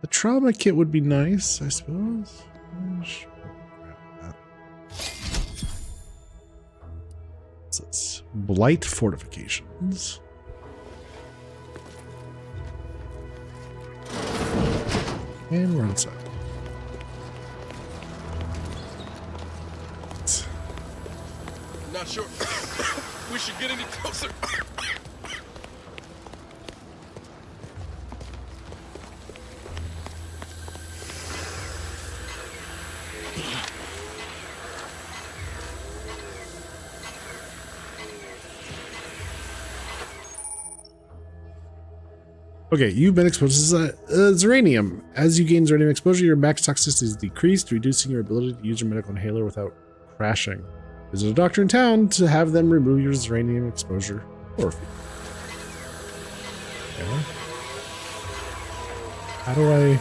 The trauma kit would be nice, I suppose. Sure, grab that. So it's blight fortifications. And we're inside.
Not sure we should get any closer.
Okay, you've been exposed to Zeranium. As you gain Zeranium exposure, your max toxicity is decreased, reducing your ability to use your medical inhaler without crashing. Visit a doctor in town to have them remove your Zeranium exposure or fee. Okay. How do I...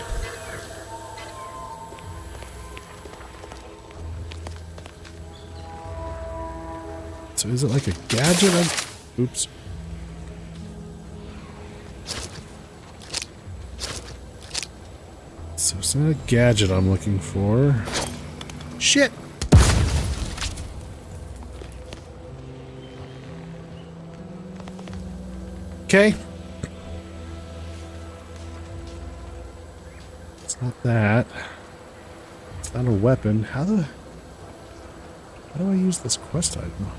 So is it like a gadget? Oops. So it's not a gadget I'm looking for. Shit! Okay. It's not that. It's not a weapon. How do I use this quest item?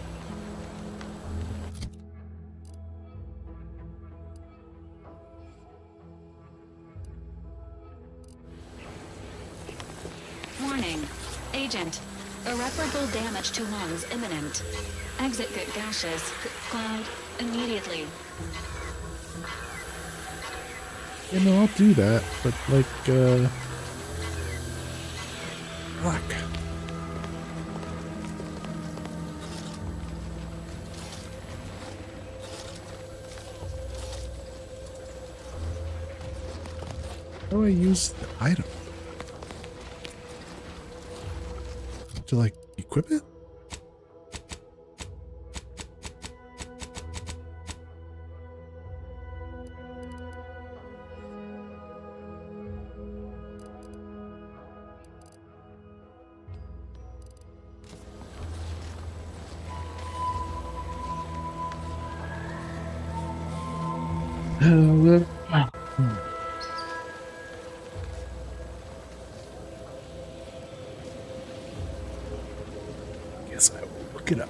Warning. Agent. Irreparable damage to lungs imminent. Exit get gaseous. Cloud immediately.
Yeah, no, I'll do that, but like, fuck. How do I use the item? To like equip it? Guess I will look it up.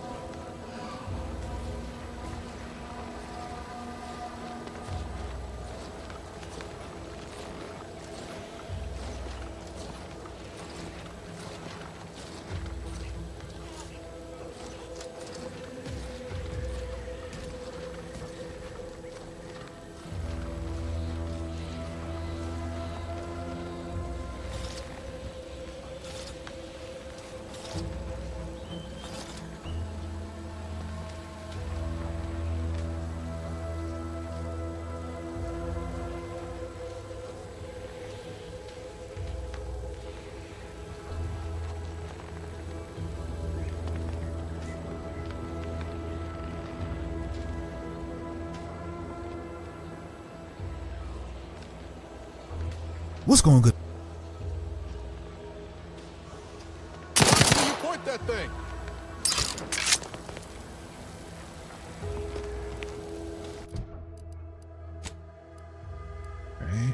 What's going good?
Where do you point that thing?
Okay.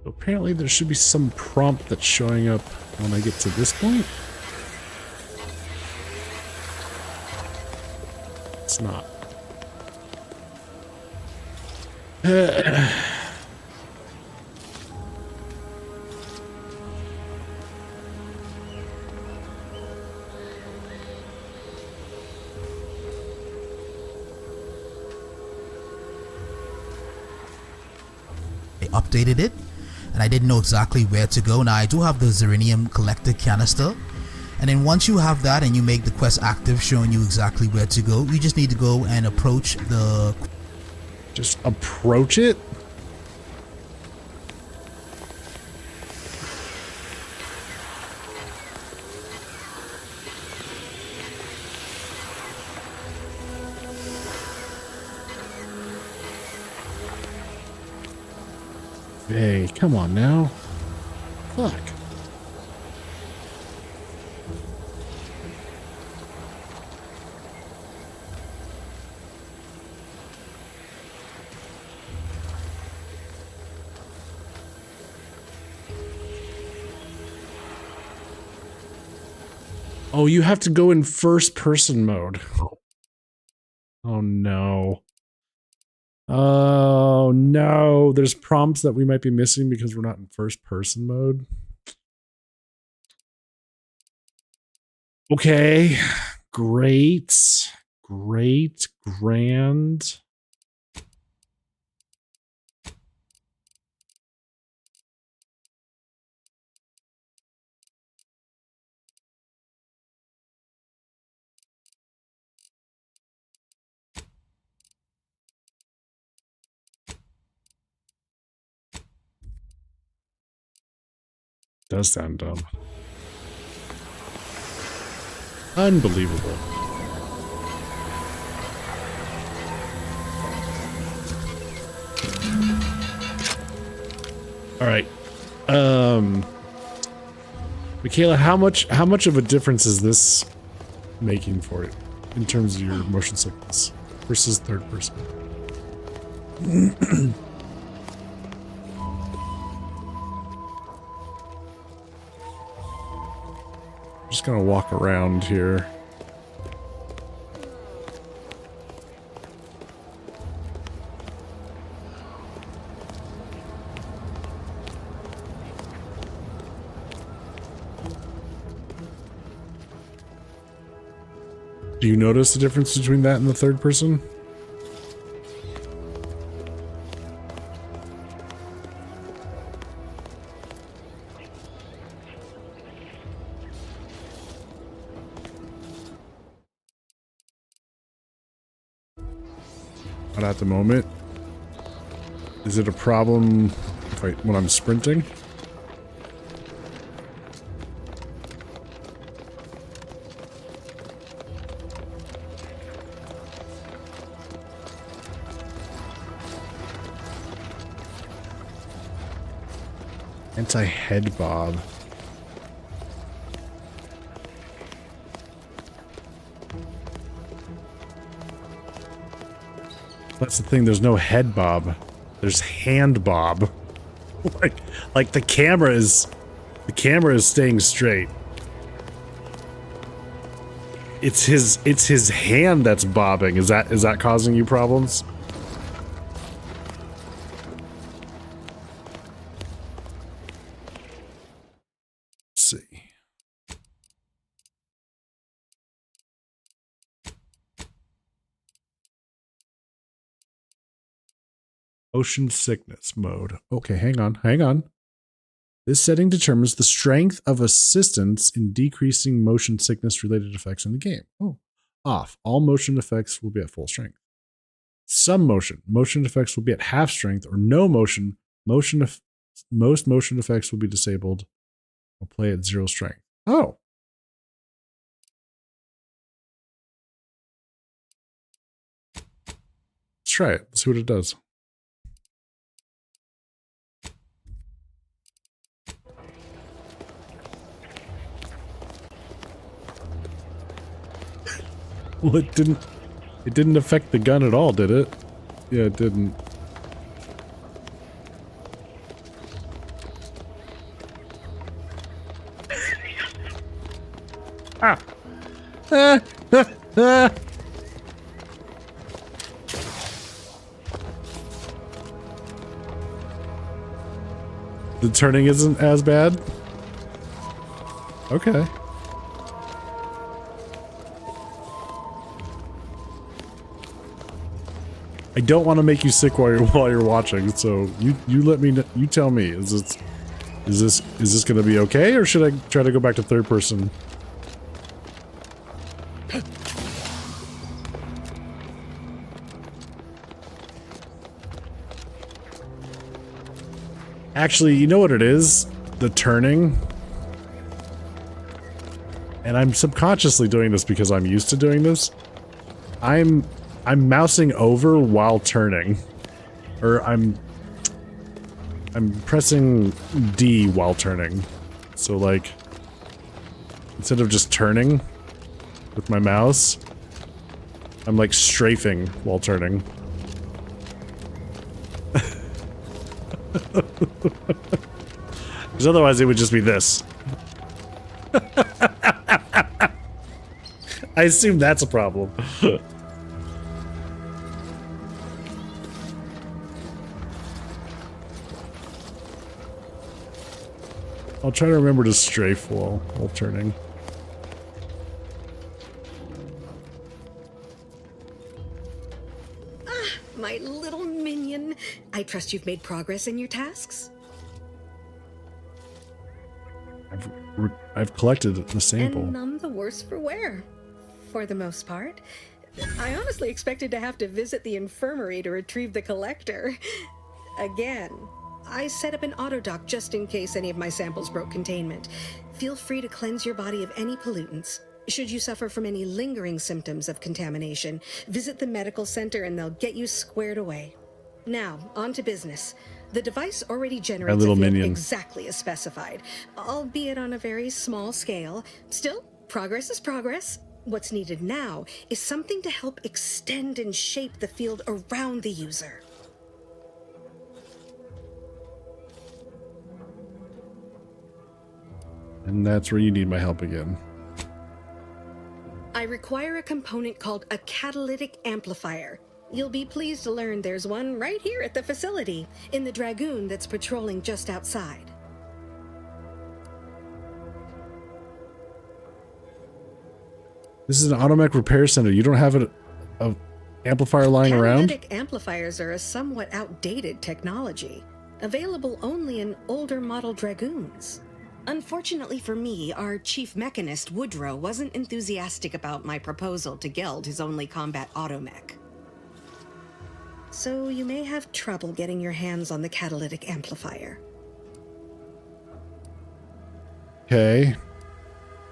Apparently there should be some prompt that's showing up when I get to this point. It's not.
They updated it, and I didn't know exactly where to go. Now I do have the Zeranium collector canister, and then once you have that and you make the quest active showing you exactly where to go, you just need to go and approach the...
Just approach it? Hey, come on now. Fuck. Oh, you have to go in first person mode. Oh no. Oh no, there's prompts that we might be missing because we're not in first person mode. Okay, great, grand. Does sound dumb. Unbelievable. All right. Michaela, how much of a difference is this making for it in terms of your motion sickness versus third person? Just gonna walk around here. Do you notice the difference between that and the third person? Not at the moment. Is it a problem when I'm sprinting? Anti-head bob. That's the thing, there's no head bob. There's hand bob. like the camera is staying straight. It's his hand that's bobbing. Is that causing you problems? Let's see. Motion sickness mode. Okay, hang on. This setting determines the strength of assistance in decreasing motion sickness related effects in the game. Oh, off. All motion effects will be at full strength. Some motion effects will be at half strength or no motion. Most motion effects will be disabled or play at 0 strength. Oh. Let's try it. Let's see what it does. Well, it didn't affect the gun at all, did it? Yeah, it didn't. Ah. The turning isn't as bad? Okay. I don't want to make you sick while you're watching, so you let me know, you tell me. Is this going to be okay, or should I try to go back to third person? Actually, you know what it is? The turning. And I'm subconsciously doing this because I'm used to doing this. I'm mousing over while turning. Or I'm pressing D while turning. So like, instead of just turning with my mouse, I'm like strafing while turning. Because otherwise it would just be this. I assume that's a problem. I'll try to remember to strafe while turning.
Ah, my little minion. I trust you've made progress in your tasks?
I've collected the sample.
And none the worse for wear, for the most part. I honestly expected to have to visit the infirmary to retrieve the collector. Again. I set up an autodock just in case any of my samples broke containment. Feel free to cleanse your body of any pollutants. Should you suffer from any lingering symptoms of contamination, visit the medical center and they'll get you squared away. Now, on to business. The device already generates a film exactly as specified, albeit on a very small scale. Still, progress is progress. What's needed now is something to help extend and shape the field around the user.
And that's where you need my help again.
I require a component called a catalytic amplifier. You'll be pleased to learn there's one right here at the facility, in the Dragoon that's patrolling just outside.
This is an Automech repair center. You don't have an amplifier lying around?
Catalytic amplifiers are a somewhat outdated technology, available only in older model Dragoons. Unfortunately for me, our chief mechanist, Woodrow, wasn't enthusiastic about my proposal to Geld his only combat automech. So you may have trouble getting your hands on the catalytic amplifier.
Okay.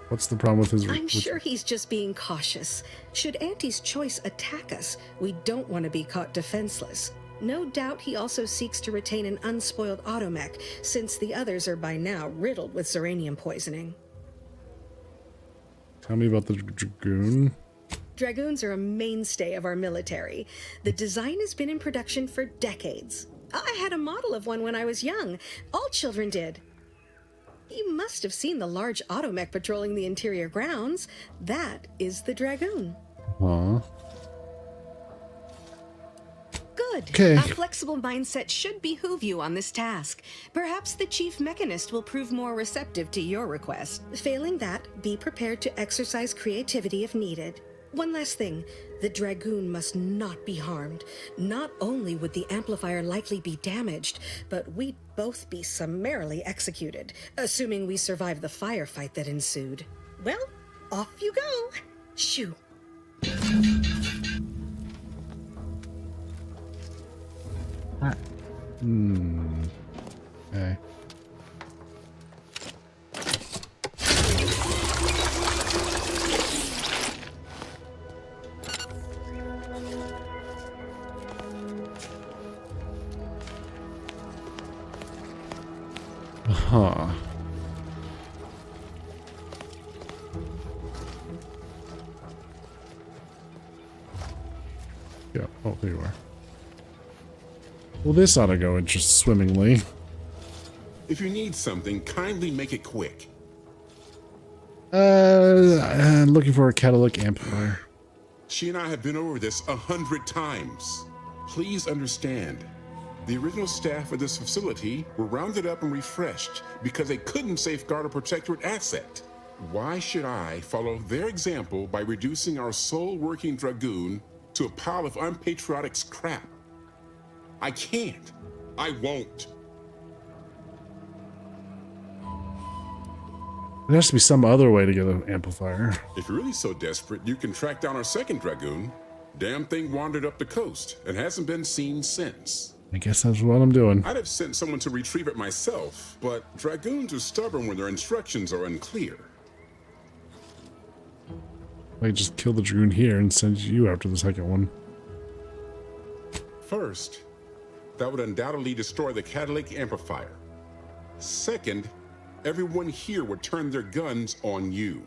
What's the problem with his...
I'm sure he's just being cautious. Should Auntie's Choice attack us, we don't want to be caught defenseless. No doubt he also seeks to retain an unspoiled automech, since the others are by now riddled with Zeranium poisoning.
Tell me about the Dragoon.
Dragoons are a mainstay of our military. The design has been in production for decades. I had a model of one when I was young. All children did. You must have seen the large automech patrolling the interior grounds. That is the Dragoon.
Aw.
Good.
Okay.
A flexible mindset should behoove you on this task. Perhaps the chief mechanist will prove more receptive to your request. Failing that, be prepared to exercise creativity if needed. One last thing. The Dragoon must not be harmed. Not only would the amplifier likely be damaged, but we'd both be summarily executed, assuming we survive the firefight that ensued. Well, off you go. Shoo.
Okay. Huh. Yeah, oh, there you are. Well, this ought to go just swimmingly.
If you need something, kindly make it quick.
Looking for a catalytic amplifier.
She and I have been over this 100 times. Please understand, the original staff of this facility were rounded up and refreshed because they couldn't safeguard a protectorate asset. Why should I follow their example by reducing our sole working Dragoon to a pile of unpatriotic scrap? I can't. I won't.
There has to be some other way to get an amplifier.
If you're really so desperate, you can track down our second Dragoon. Damn thing wandered up the coast and hasn't been seen since.
I guess that's what I'm doing.
I'd have sent someone to retrieve it myself, but Dragoons are stubborn when their instructions are unclear.
I just kill the Dragoon here and send you after the second one.
First, that would undoubtedly destroy the catalytic amplifier. Second, everyone here would turn their guns on you.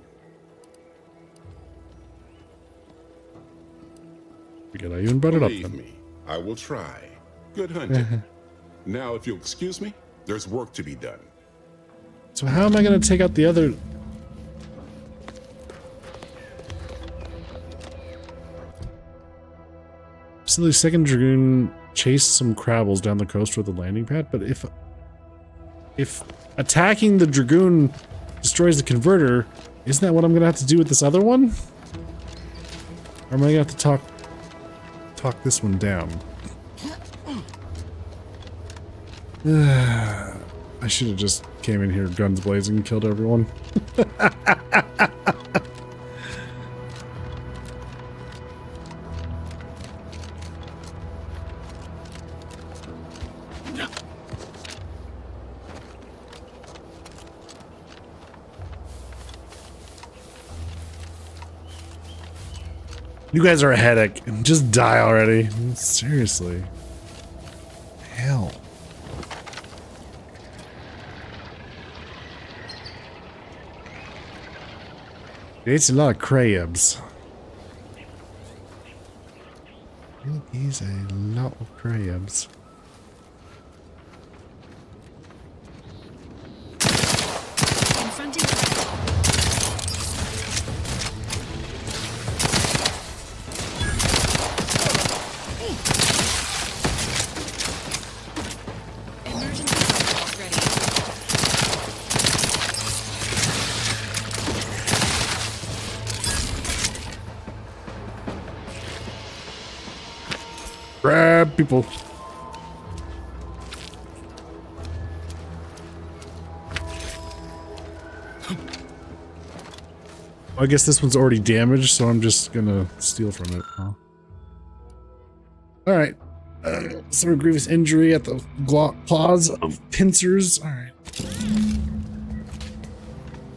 We gotta even better it up
Believe
then.
me, I will try. Good hunting. Now, if you'll excuse me, there's work to be done.
So how am I gonna take out the other? So the second Dragoon chased some Crabbles down the coast with a landing pad, but if attacking the Dragoon destroys the converter, isn't that what I'm gonna have to do with this other one? Or am I gonna have to talk this one down? I should have just came in here guns blazing and killed everyone. You guys are a headache. Just die already. Seriously. Hell. It's a lot of crabs. It is a lot of crabs. Grab people. I guess this one's already damaged, so I'm just gonna steal from it. Huh? Alright. Some grievous injury at the claws of pincers. Alright.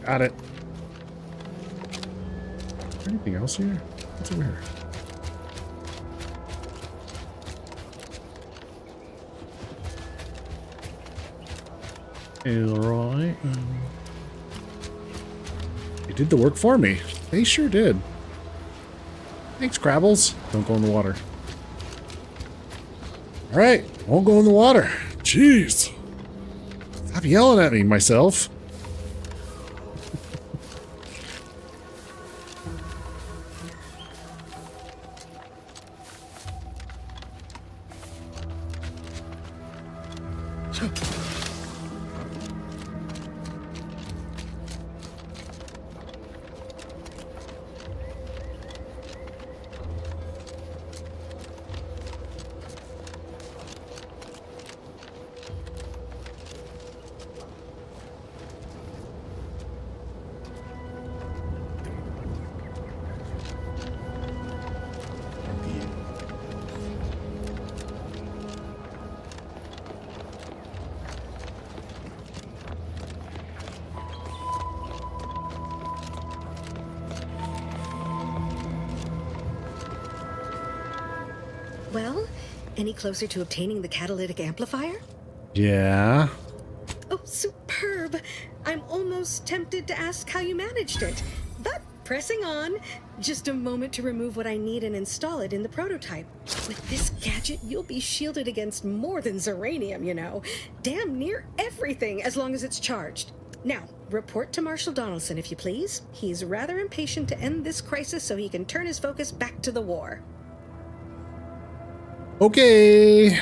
Got it. Is there anything else here? What's over here? Alright. They did the work for me. They sure did. Thanks, Crabbles. Don't go in the water. Alright, won't go in the water. Jeez. Stop yelling at me, myself.
Well, any closer to obtaining the catalytic amplifier?
Yeah.
Oh, superb! I'm almost tempted to ask how you managed it. But pressing on, just a moment to remove what I need and install it in the prototype. With this gadget, you'll be shielded against more than Zeranium, you know. Damn near everything, as long as it's charged. Now, report to Marshal Donaldson, if you please. He's rather impatient to end this crisis so he can turn his focus back to the war.
Okay.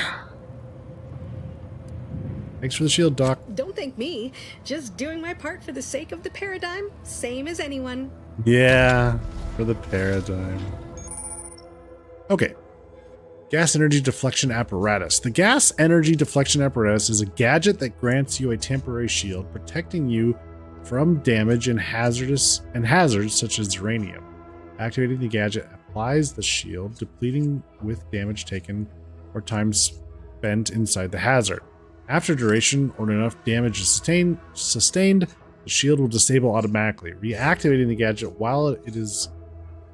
Thanks for the shield, Doc.
Don't thank me. Just doing my part for the sake of the paradigm, same as anyone.
Yeah, for the paradigm. Okay. Gas energy deflection apparatus. The gas energy deflection apparatus is a gadget that grants you a temporary shield, protecting you from damage and hazards such as uranium. Activating the gadget applies the shield, depleting with damage taken or time spent inside the hazard. After duration or enough damage is sustained, the shield will disable automatically. Reactivating the gadget while it is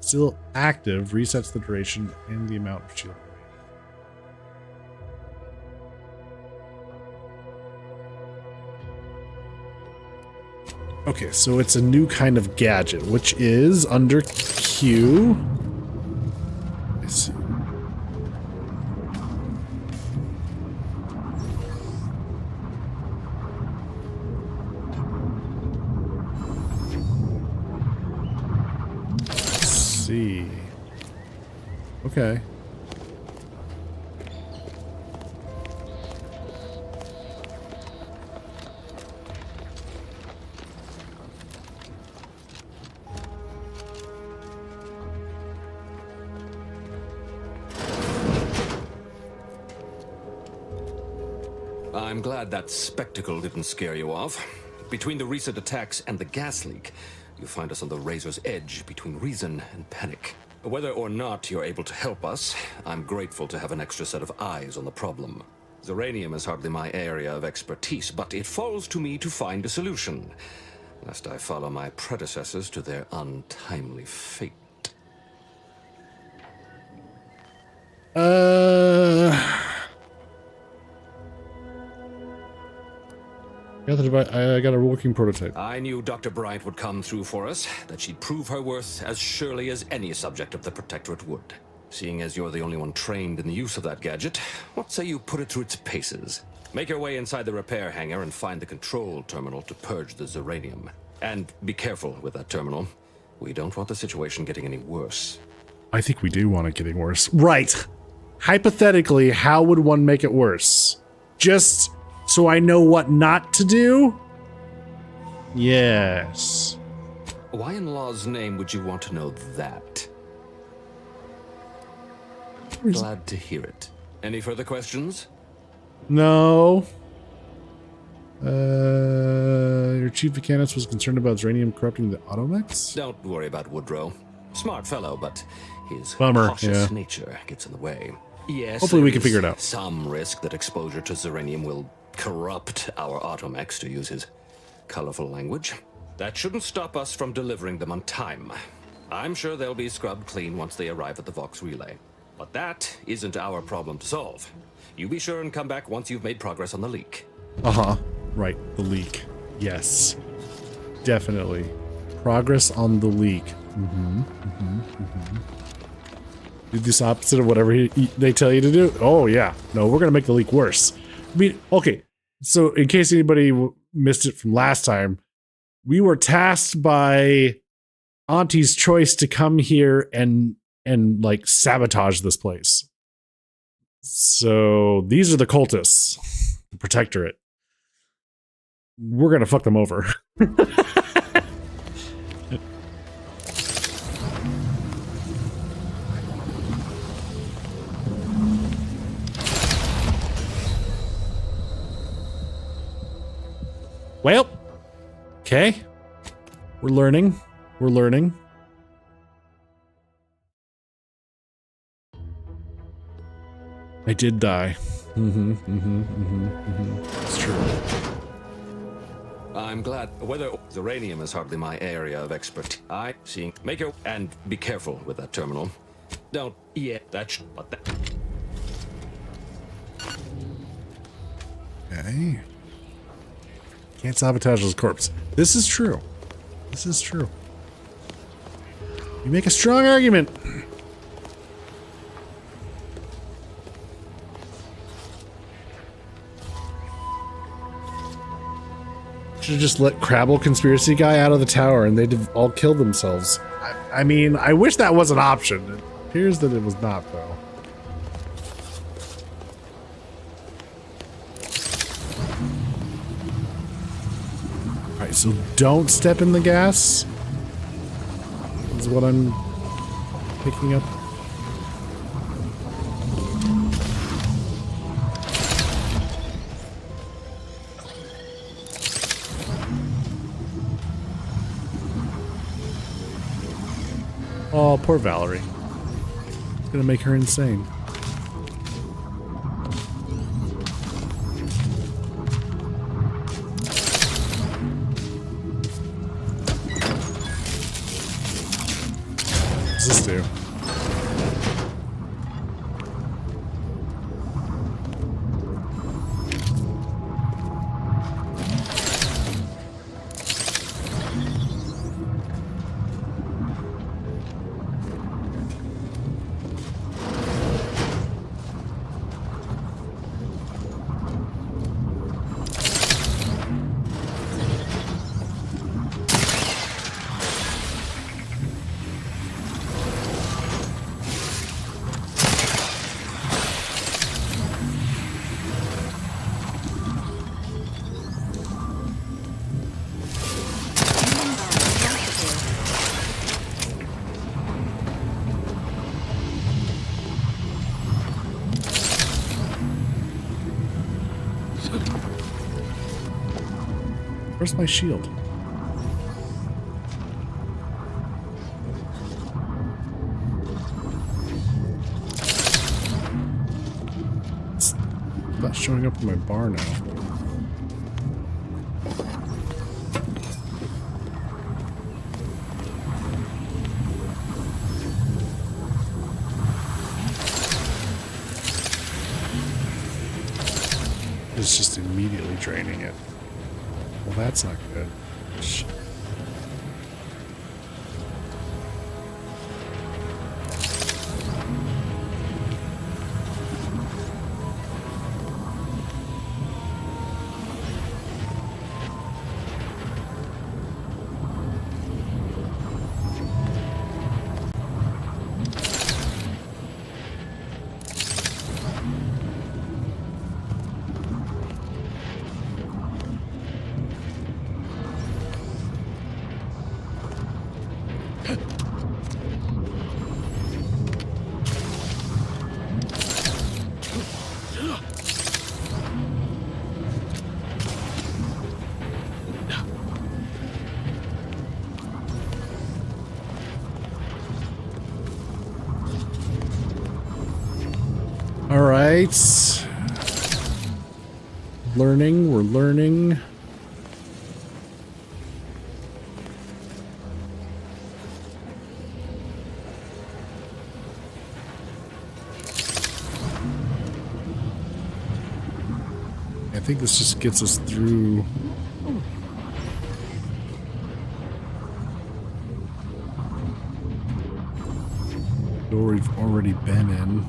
still active resets the duration and the amount of shield. Okay, so it's a new kind of gadget, which is under Q. Let's see. Let's see. Okay.
I'm glad that spectacle didn't scare you off. Between the recent attacks and the gas leak, you find us on the razor's edge between reason and panic. Whether or not you're able to help us, I'm grateful to have an extra set of eyes on the problem. Zeranium is hardly my area of expertise, but it falls to me to find a solution, lest I follow my predecessors to their untimely fate.
I got a working prototype.
I knew Dr. Bryant would come through for us, that she'd prove her worth as surely as any subject of the Protectorate would. Seeing as you're the only one trained in the use of that gadget, what say you put it through its paces? Make your way inside the repair hangar and find the control terminal to purge the Zeranium. And be careful with that terminal. We don't want the situation getting any worse.
I think we do want it getting worse. Right. Hypothetically, how would one make it worse? Just so I know what not to do? Yes.
Why in law's name would you want to know that? Glad to hear it. Any further questions?
No. Your chief mechanist was concerned about Zeranium corrupting the automechs?
Don't worry about Woodrow. Smart fellow, but his
Bummer,
cautious
yeah.
nature gets in the way. Yes,
Hopefully we can
there's
figure it out.
Some risk that exposure to Zeranium will corrupt our automechs, to use his colorful language. That shouldn't stop us from delivering them on time. I'm sure they'll be scrubbed clean once they arrive at the Vox relay. But that isn't our problem to solve. You be sure and come back once you've made progress on the leak.
Uh-huh. Right, the leak. Yes. Definitely. Progress on the leak. Do this opposite of whatever they tell you to do? Oh, yeah. No, we're going to make the leak worse. I mean, okay. So, in case anybody missed it from last time, we were tasked by Auntie's Choice to come here and like sabotage this place. So, these are the cultists, the Protectorate. We're going to fuck them over. Well, okay. We're learning. We're learning. I did die. It's true.
I'm glad. Whether uranium is hardly my area of expertise. I see. Make your and be careful with that terminal. Don't. Yeah, that's what that.
Okay. Can't sabotage his corpse. This is true. This is true. You make a strong argument. Should have just let Crabble Conspiracy Guy out of the tower and they'd have all killed themselves. I mean, I wish that was an option. It appears that it was not, though. Alright, so don't step in the gas. Is what I'm picking up. Oh, poor Valerie. It's gonna make her insane. What's this do? Where's my shield? It's not showing up in my bar now. It's just immediately draining it. Well, that's not good. Shit. All right. Learning, we're learning. I think this just gets us through. Door we've already been in.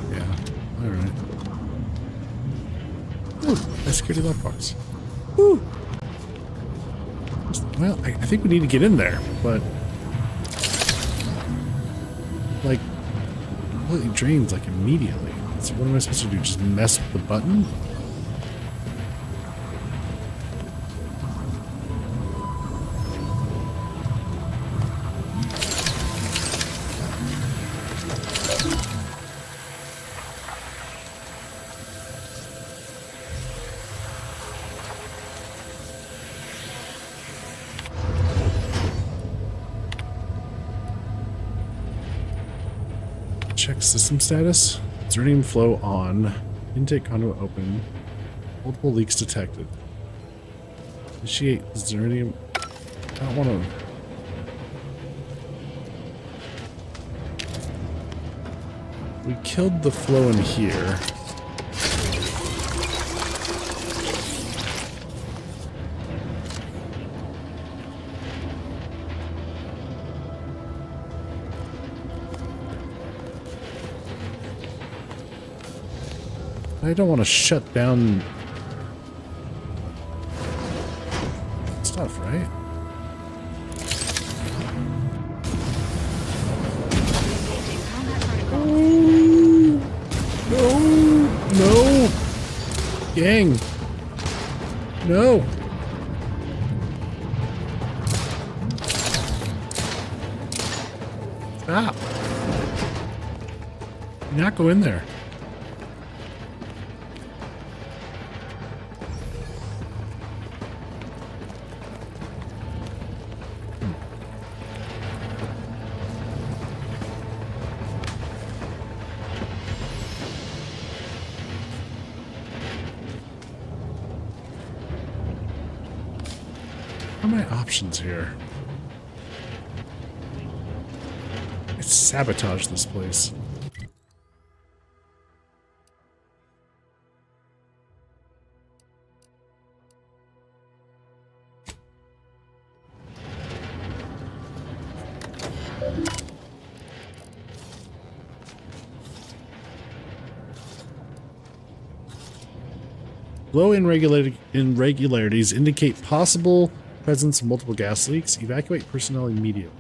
Yeah, alright. Ooh, a security lockbox. Woo! Well, I think we need to get in there, but like completely drains like immediately. So what am I supposed to do? Just mess with the button? Check system status. Zernium flow on. Intake conduit open. Multiple leaks detected. Initiate Zernium. I don't want to. We killed the flow in here. I don't want to shut down stuff, right? Oh, no, no, gang, no. Stop. Do not go in there. What are my options here? Let's sabotage this place. Low irregularities indicate possible presence of multiple gas leaks. Evacuate personnel immediately.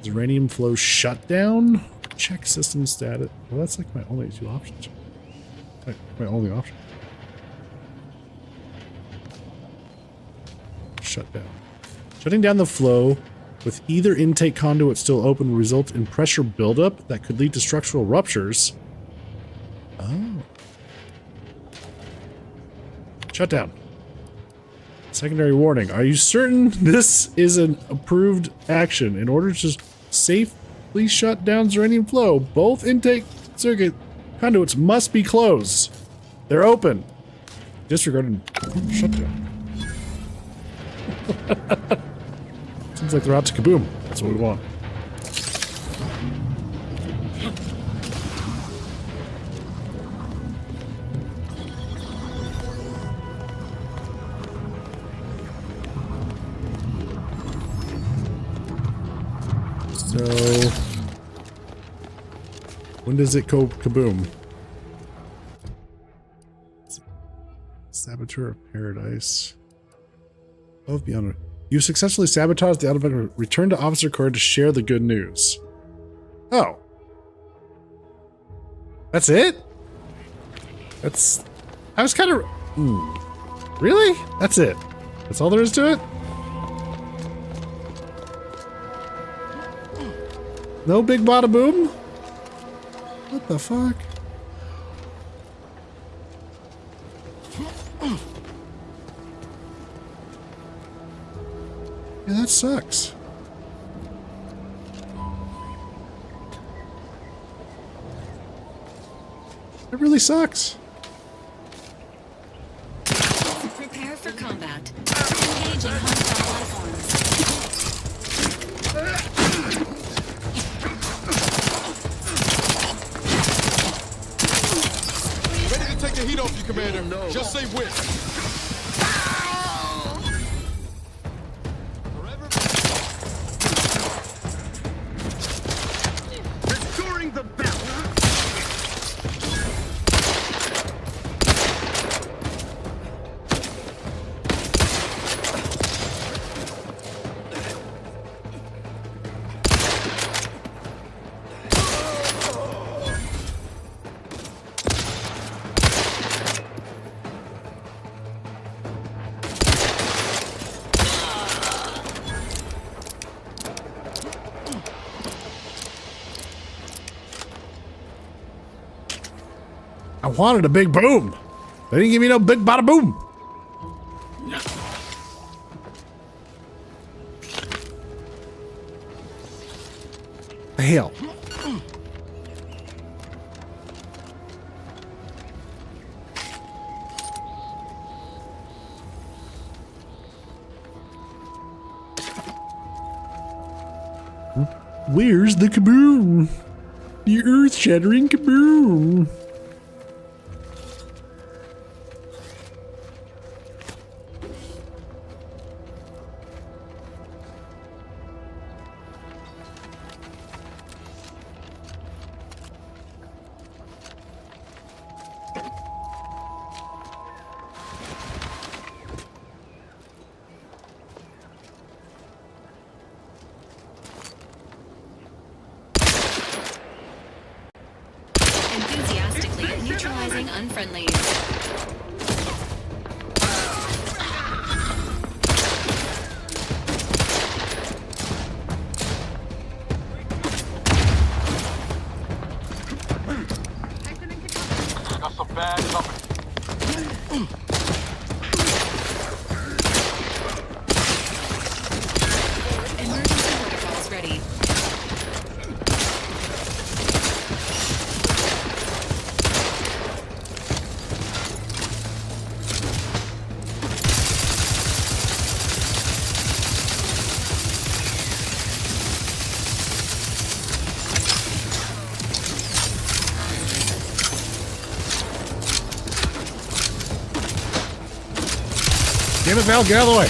Zeranium flow shutdown. Check system status. Well, that's like my only two options. Like my only option. Shutdown. Shutting down the flow with either intake conduit still open will result in pressure buildup that could lead to structural ruptures. Oh. Shutdown. Secondary warning. Are you certain this is an approved action? In order to safely shut down Zeranium flow, both intake circuit conduits must be closed. They're open. Disregarded shutdown. Seems like they're out to kaboom. That's what we want. So, when does it go kaboom? Saboteur of Paradise. Above beyond. You successfully sabotaged the automatic. Return to Officer Core to share the good news. Oh. That's it? That's. I was kind of. Really? That's it? That's all there is to it? No big bada boom? What the fuck? Yeah, that sucks. It really sucks.
Prepare for combat. Engaging hostile life forms.
Commander. Just say when.
Restoring the belt.
I wanted a big boom. They didn't give me no big bada boom. The hell. Where's the kaboom? The earth-shattering kaboom.
Enthusiastically neutralizing unfriendlies.
Got some bad company.
Emergency protocols ready.
Damn it, Val, get out of the way.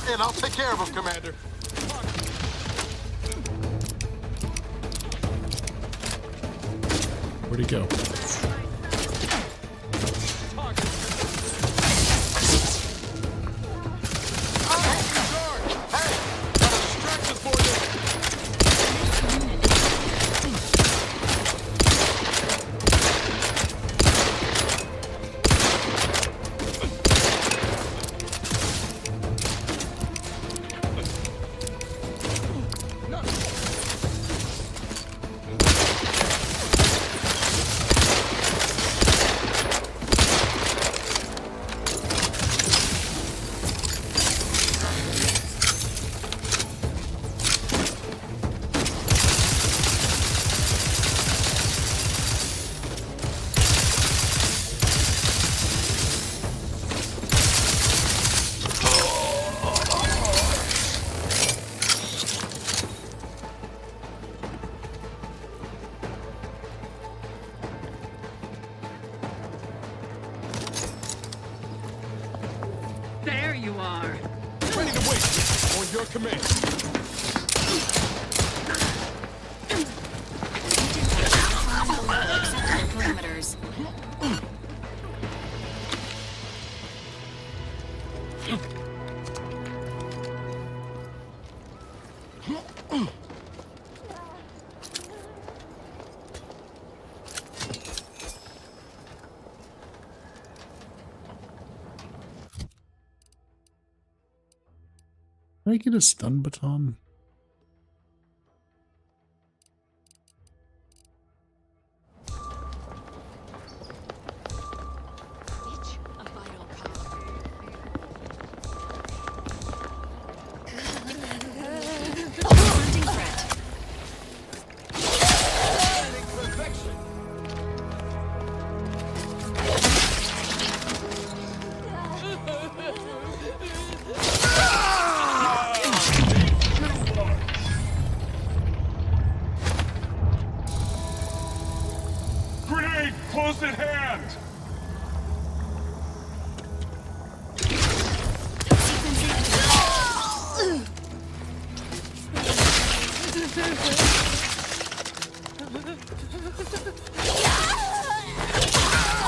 And I'll take care of him, Commander.
Where'd he go?
There you are.
Ready to wait. On your command.
Acceptable parameters.
Can I get a stun baton?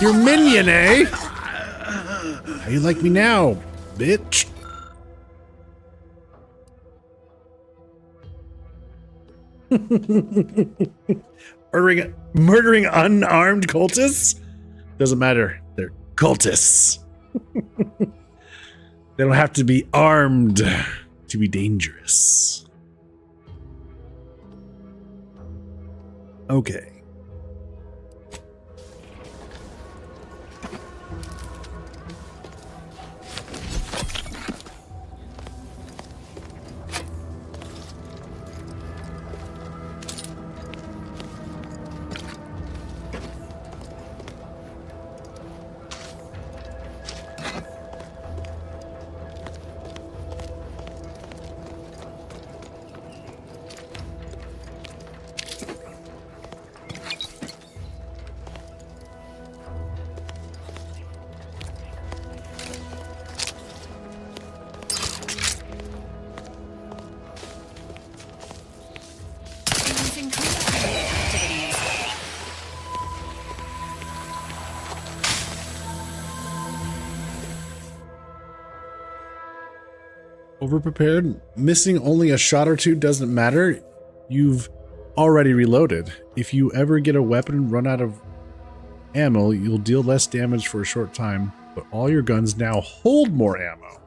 Your minion, eh? How you like me now, bitch? Murdering unarmed cultists? Doesn't matter. They're cultists. They don't have to be armed to be dangerous. Okay. Overprepared? Missing only a shot or two doesn't matter. You've already reloaded. If you ever get a weapon and run out of ammo, you'll deal less damage for a short time, but all your guns now hold more ammo.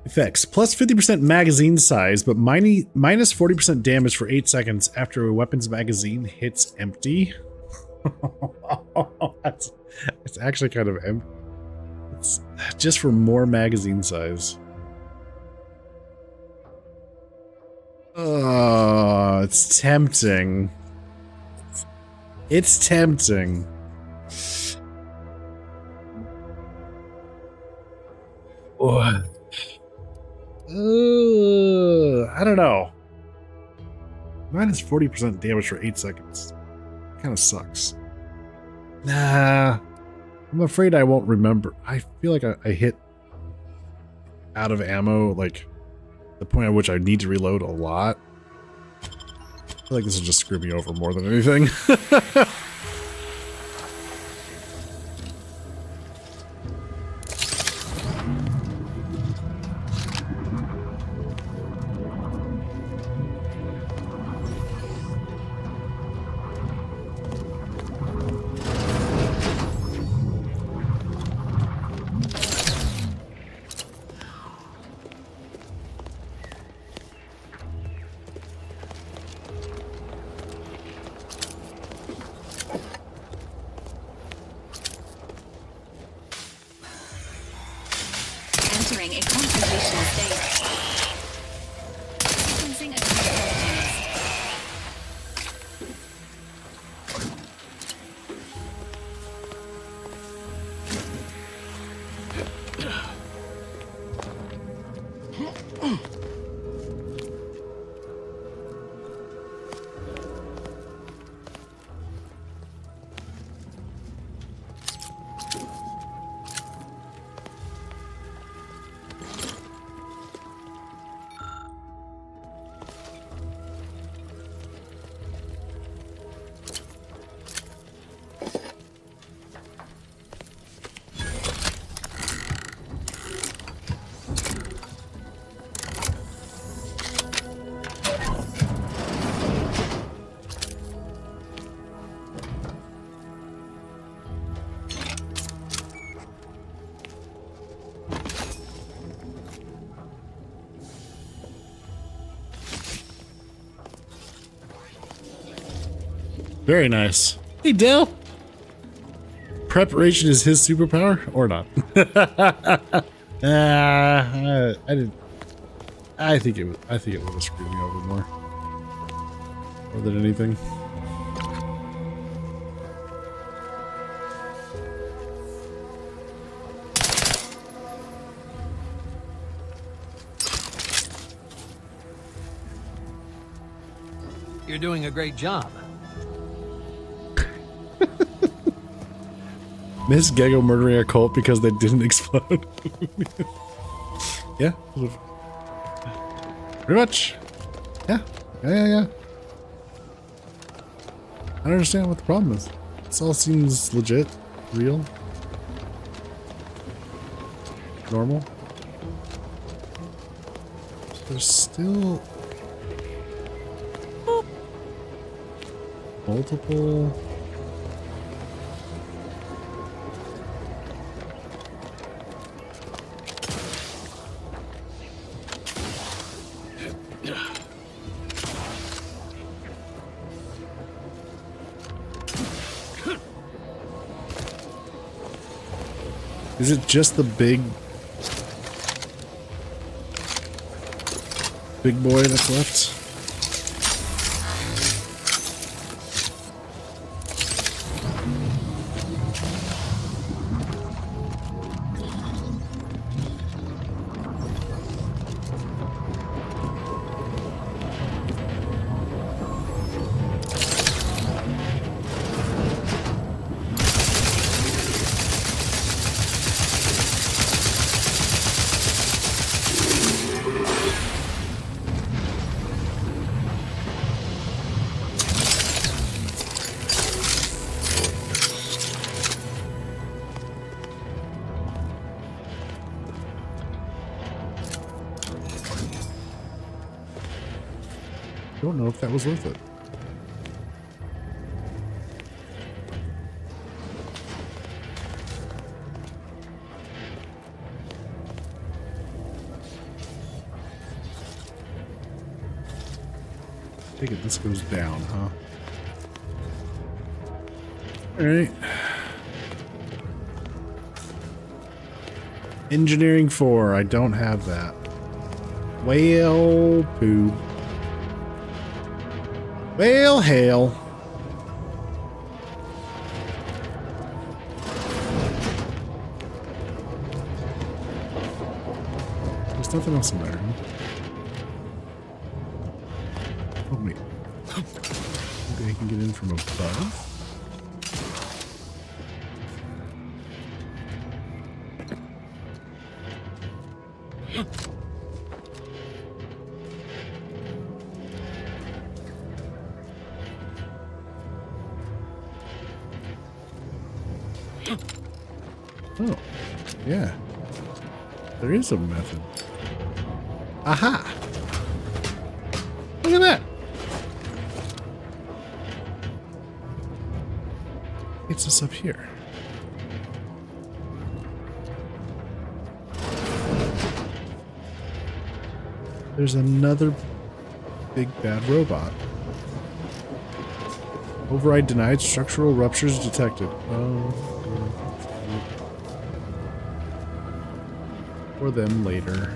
Effects. Plus 50% magazine size, but minus 40% damage for 8 seconds after a weapon's magazine hits empty. It's actually kind of empty. It's just for more magazine size. Oh, it's tempting. It's tempting. Oh. I don't know. Minus 40% damage for 8 seconds. Kind of sucks. Nah. I'm afraid I won't remember. I feel like I hit out of ammo, like the point at which I need to reload a lot. I feel like this will just screw me over more than anything.
Entering a confrontational state. Sequencing acknowledgements. Very nice. Hey, Dale. Preparation is his superpower, or not? I didn't. I think it would have screwed me over more than anything.
You're doing a great job.
Miss Gego murdering a cult because they didn't explode. Yeah. Pretty much. Yeah. I don't understand what the problem is. This all seems legit, real, normal. There's still multiple. Is it just the big boy that's left? I don't know if that was worth it. I take it this goes down, huh? Alright. Engineering 4, I don't have that. Whale poo. Well, hail. There's nothing else in there. Oh, wait. Maybe I can get in from above? Oh, yeah. There is a method. Aha! Look at that! Gets us up here. There's another big bad robot. Override denied. Structural ruptures detected. Oh. For them later.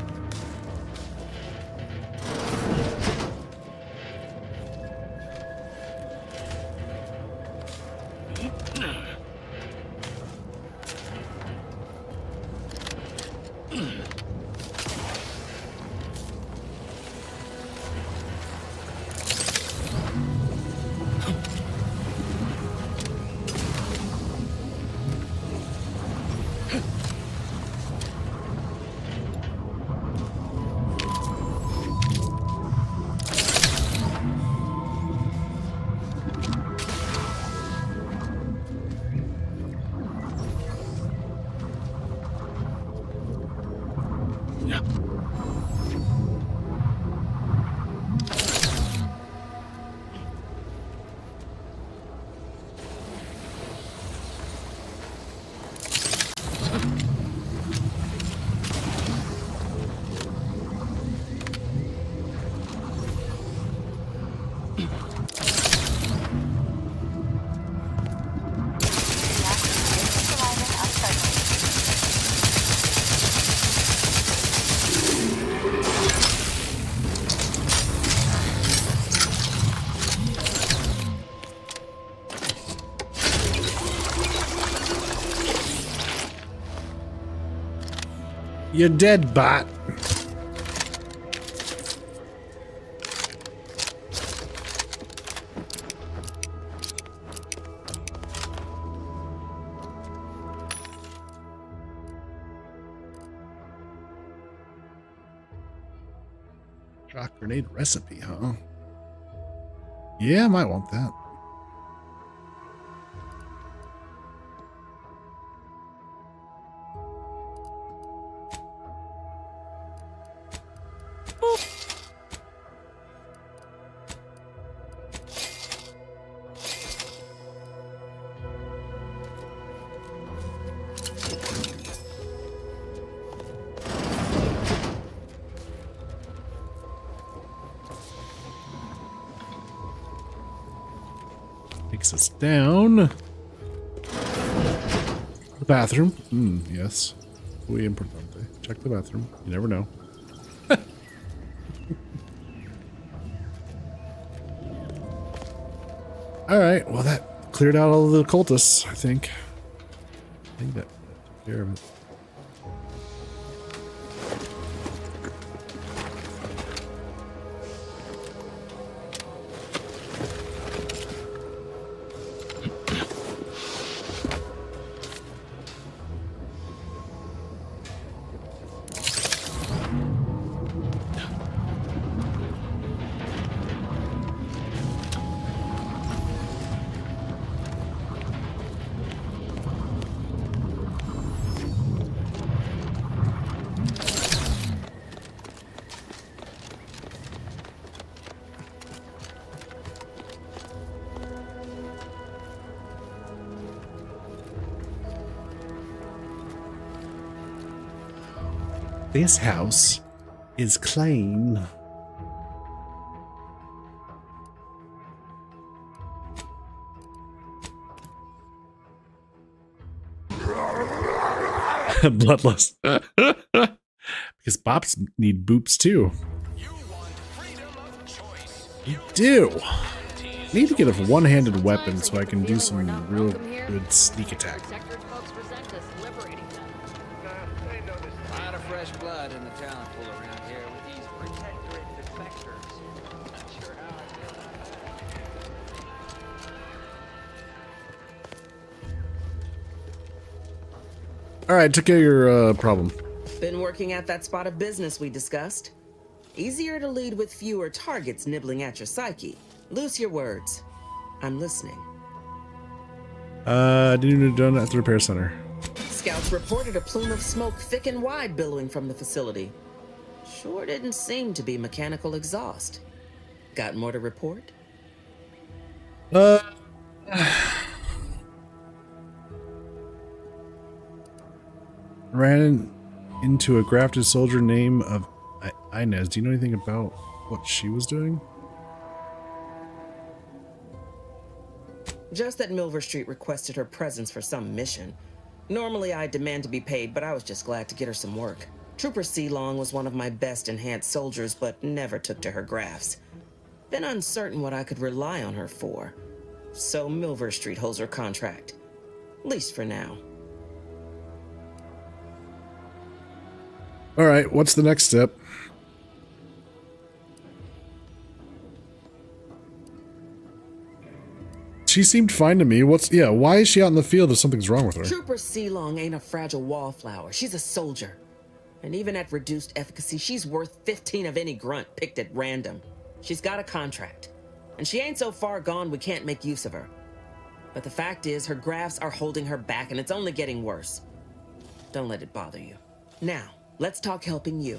You're dead, bot. Shock grenade recipe, huh? Yeah, I might want that. takes us down. The bathroom. Yes. Muy importante. Check the bathroom. You never know. Alright, well that cleared out all of the cultists, I think. I think that took care of it. This house is clean. Bloodlust. Because bops need boops too. You do. Need to get a one-handed weapon so I can do some real good sneak attack.
Fresh blood in the talent pool around here with these protectorate defectors. Not sure how I
Alright, took care of your problem.
Been working at that spot of business we discussed. Easier to lead with fewer targets nibbling at your psyche. Loose your words. I'm listening.
Didn't even done at the repair center.
Scouts reported a plume of smoke thick and wide billowing from the facility. Sure didn't seem to be mechanical exhaust. Got more to report?
Ran into a grafted soldier named of Inez. Do you know anything about what she was doing?
Just that Milver Street requested her presence for some mission. Normally I demand to be paid, but I was just glad to get her some work. Trooper Sealong was one of my best enhanced soldiers, but never took to her grafts. Been uncertain what I could rely on her for. So Milver Street holds her contract. At least for now.
Alright, what's the next step? She seemed fine to me. Why is she out in the field if something's wrong with her?
Trooper Sealong ain't a fragile wallflower. She's a soldier. And even at reduced efficacy, she's worth 15 of any grunt picked at random. She's got a contract. And she ain't so far gone we can't make use of her. But the fact is, her grafts are holding her back, and it's only getting worse. Don't let it bother you. Now, let's talk helping you.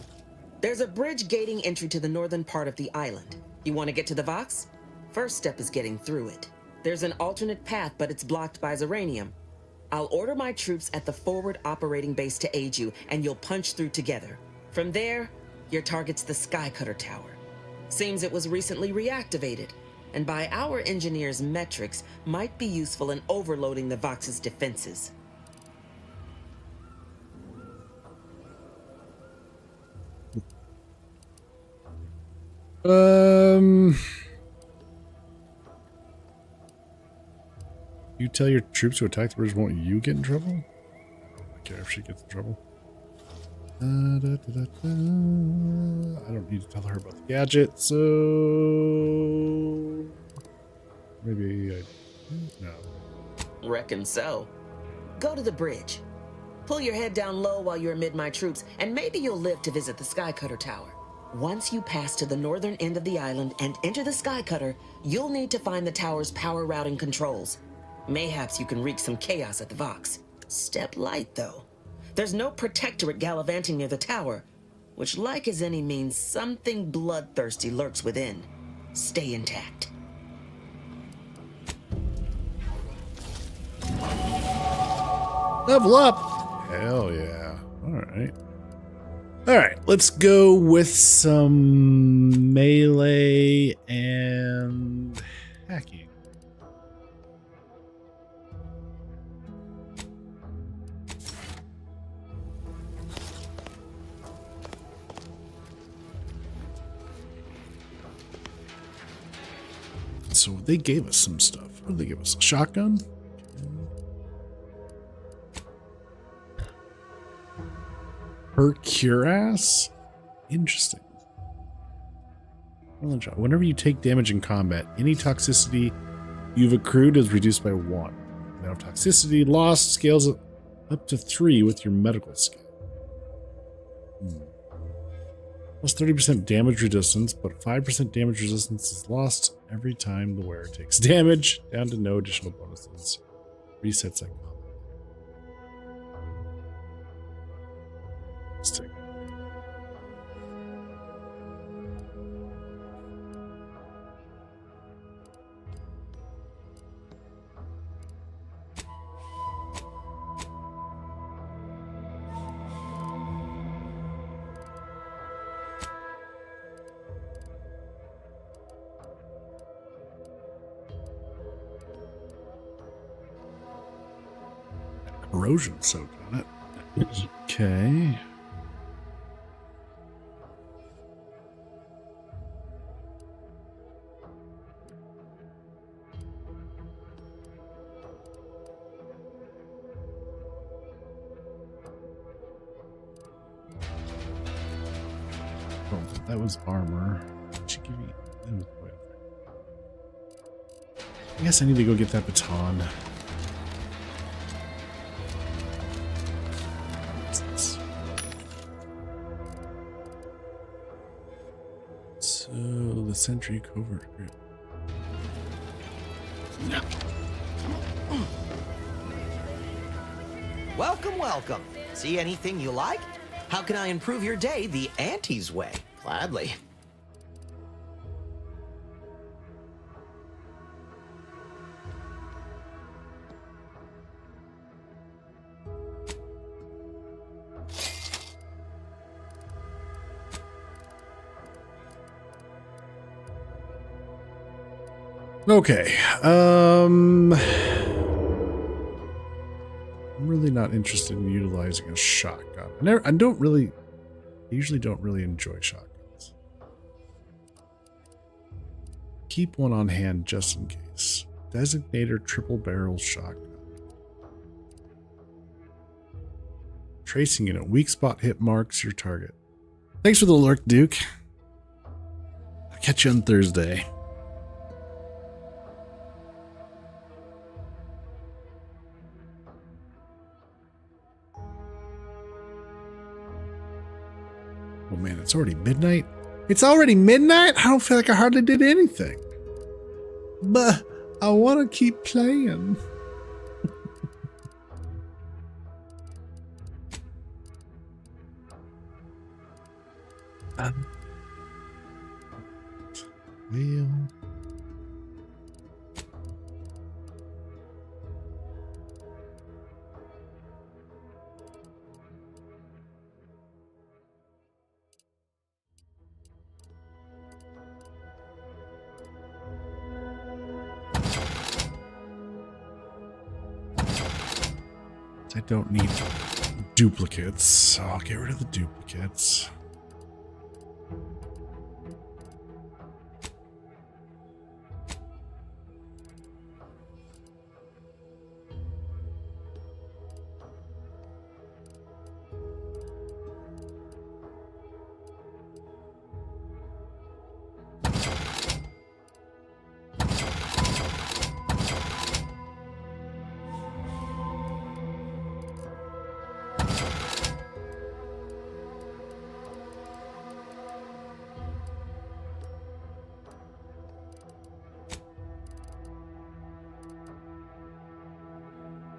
There's a bridge gating entry to the northern part of the island. You want to get to the Vox? First step is getting through it. There's an alternate path, but it's blocked by Zeranium. I'll order my troops at the forward operating base to aid you, and you'll punch through together. From there, your target's the Skycutter Tower. Seems it was recently reactivated, and by our engineers' metrics, might be useful in overloading the Vox's defenses.
You tell your troops to attack the bridge, won't you get in trouble? I don't care if she gets in trouble. I don't need to tell her about the gadget, so maybe I no.
Reckon so. Go to the bridge. Pull your head down low while you're amid my troops, and maybe you'll live to visit the Skycutter Tower. Once you pass to the northern end of the island and enter the Skycutter, you'll need to find the tower's power routing controls. Mayhaps you can wreak some chaos at the Vox. Step light, though. There's no protectorate gallivanting near the tower, which, like as any, means something bloodthirsty lurks within. Stay intact.
Level up! Hell yeah. Alright. Alright, let's go with some melee and hacking. so they gave us some stuff. What did they give us? A shotgun? Per cuirass? Interesting. Whenever you take damage in combat, any toxicity you've accrued is reduced by 1. Now toxicity lost scales up to 3 with your medical skill. Plus 30% damage resistance, but 5% damage resistance is lost every time the wearer takes damage, down to no additional bonuses. Resets that combat. Let's take it. Corrosion soak on it. Okay. Oh, that was armor. What should give you? I guess I need to go get that baton. So the sentry covert group. No.
Welcome, welcome. See anything you like? How can I improve your day the Auntie's way? Gladly.
Okay. I'm really not interested in utilizing a shotgun. I usually don't really enjoy shotguns. Keep one on hand just in case. Designator triple barrel shotgun. Tracing unit. Weak spot hit marks your target. Thanks for the lurk, Duke. I'll catch you on Thursday. Oh man, it's already midnight. It's already midnight? I don't feel like I hardly did anything. But I want to keep playing. Well. I don't need duplicates, so I'll get rid of the duplicates.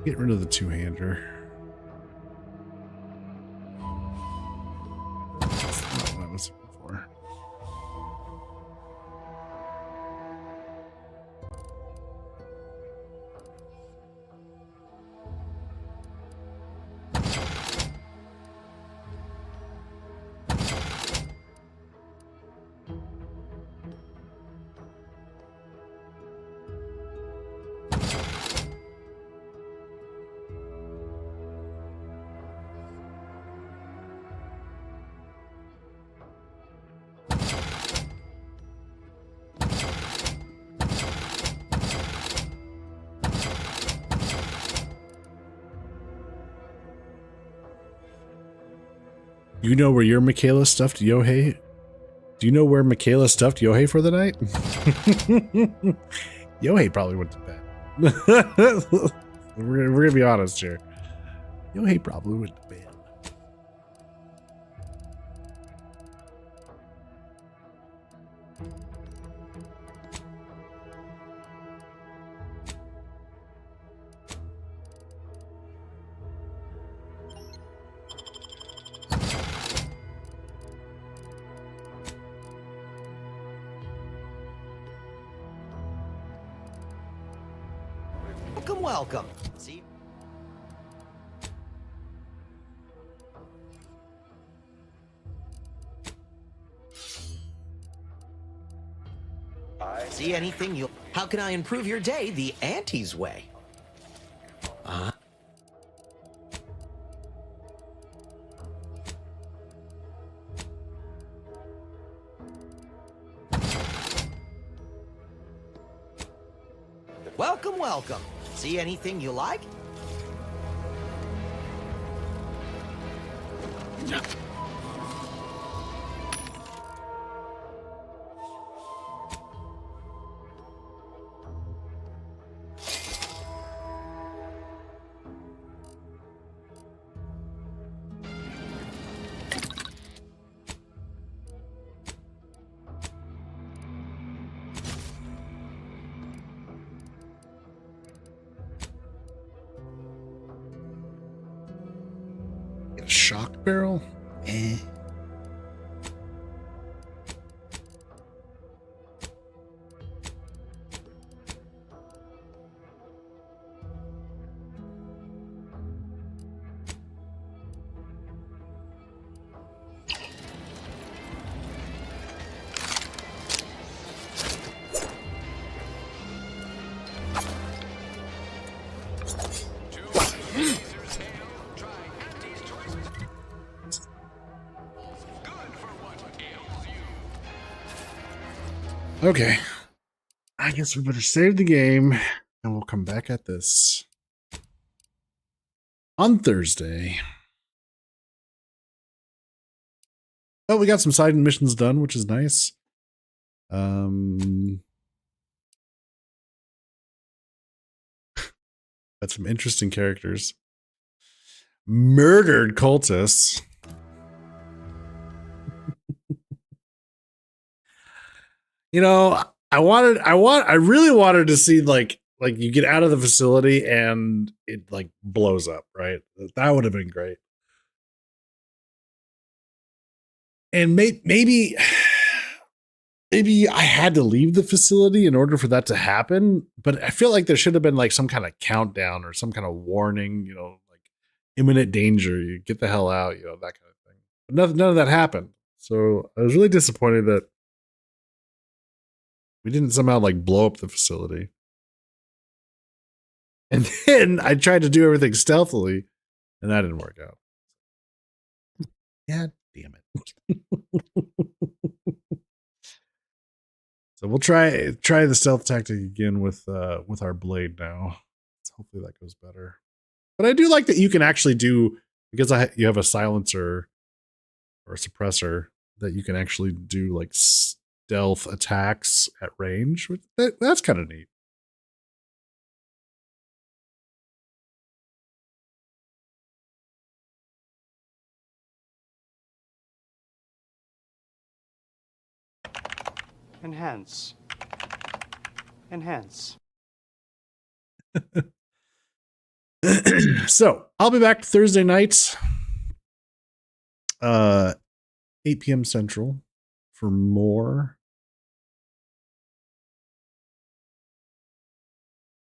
Get rid of the two-hander. That's not what I was looking for. You know where your Michaela stuffed Yohei? Do you know where Michaela stuffed Yohei for the night? Yohei probably went to bed. We're gonna be honest here. Yohei probably went to bed.
Welcome, welcome. See? See anything you... How can I improve your day the Auntie's way? Welcome, welcome. See anything you like?
Get a shock barrel? Eh. Okay. I guess we better save the game and we'll come back at this on Thursday. Oh, we got some side missions done, which is nice. Got some interesting characters. Murdered cultists. You know, I really wanted to see like you get out of the facility and it like blows up, right? That would have been great. And maybe I had to leave the facility in order for that to happen, but I feel like there should have been like some kind of countdown or some kind of warning, you know, like imminent danger, you get the hell out, you know, that kind of thing. But none of that happened. So I was really disappointed that we didn't somehow like blow up the facility. And then I tried to do everything stealthily and that didn't work out. Yeah, damn it. So we'll try the stealth tactic again with our blade now. So hopefully that goes better. But I do like that you can actually do, because you have a silencer or a suppressor, that you can actually do like stealth attacks at range. That's kind of neat.
Enhance. Enhance.
So I'll be back Thursday night, 8 p.m. Central, for more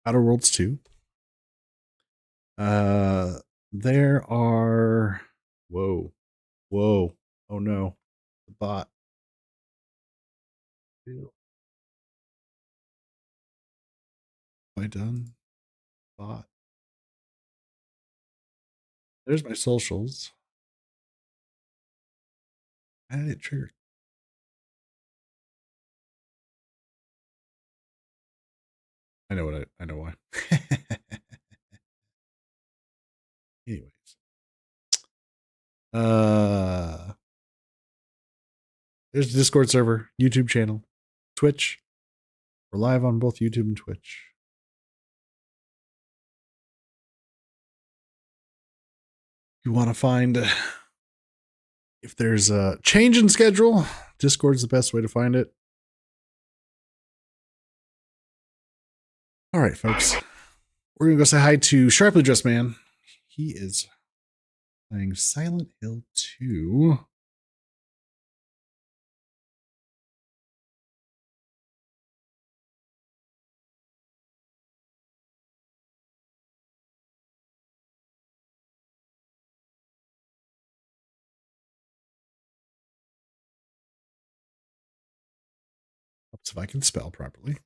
Outer Worlds 2. There are whoa, oh no, the bot. Ew. Am I done? Bot. There's my socials. How did it trigger? I know why. Anyways. There's the Discord server, YouTube channel, Twitch. We're live on both YouTube and Twitch. You want to find if there's a change in schedule, Discord's the best way to find it. All right, folks. We're going to go say hi to Sharply Dressed Man. He is playing Silent Hill 2. Helps if I can spell properly.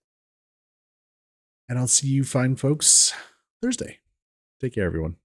And I'll see you fine folks Thursday. Take care, everyone.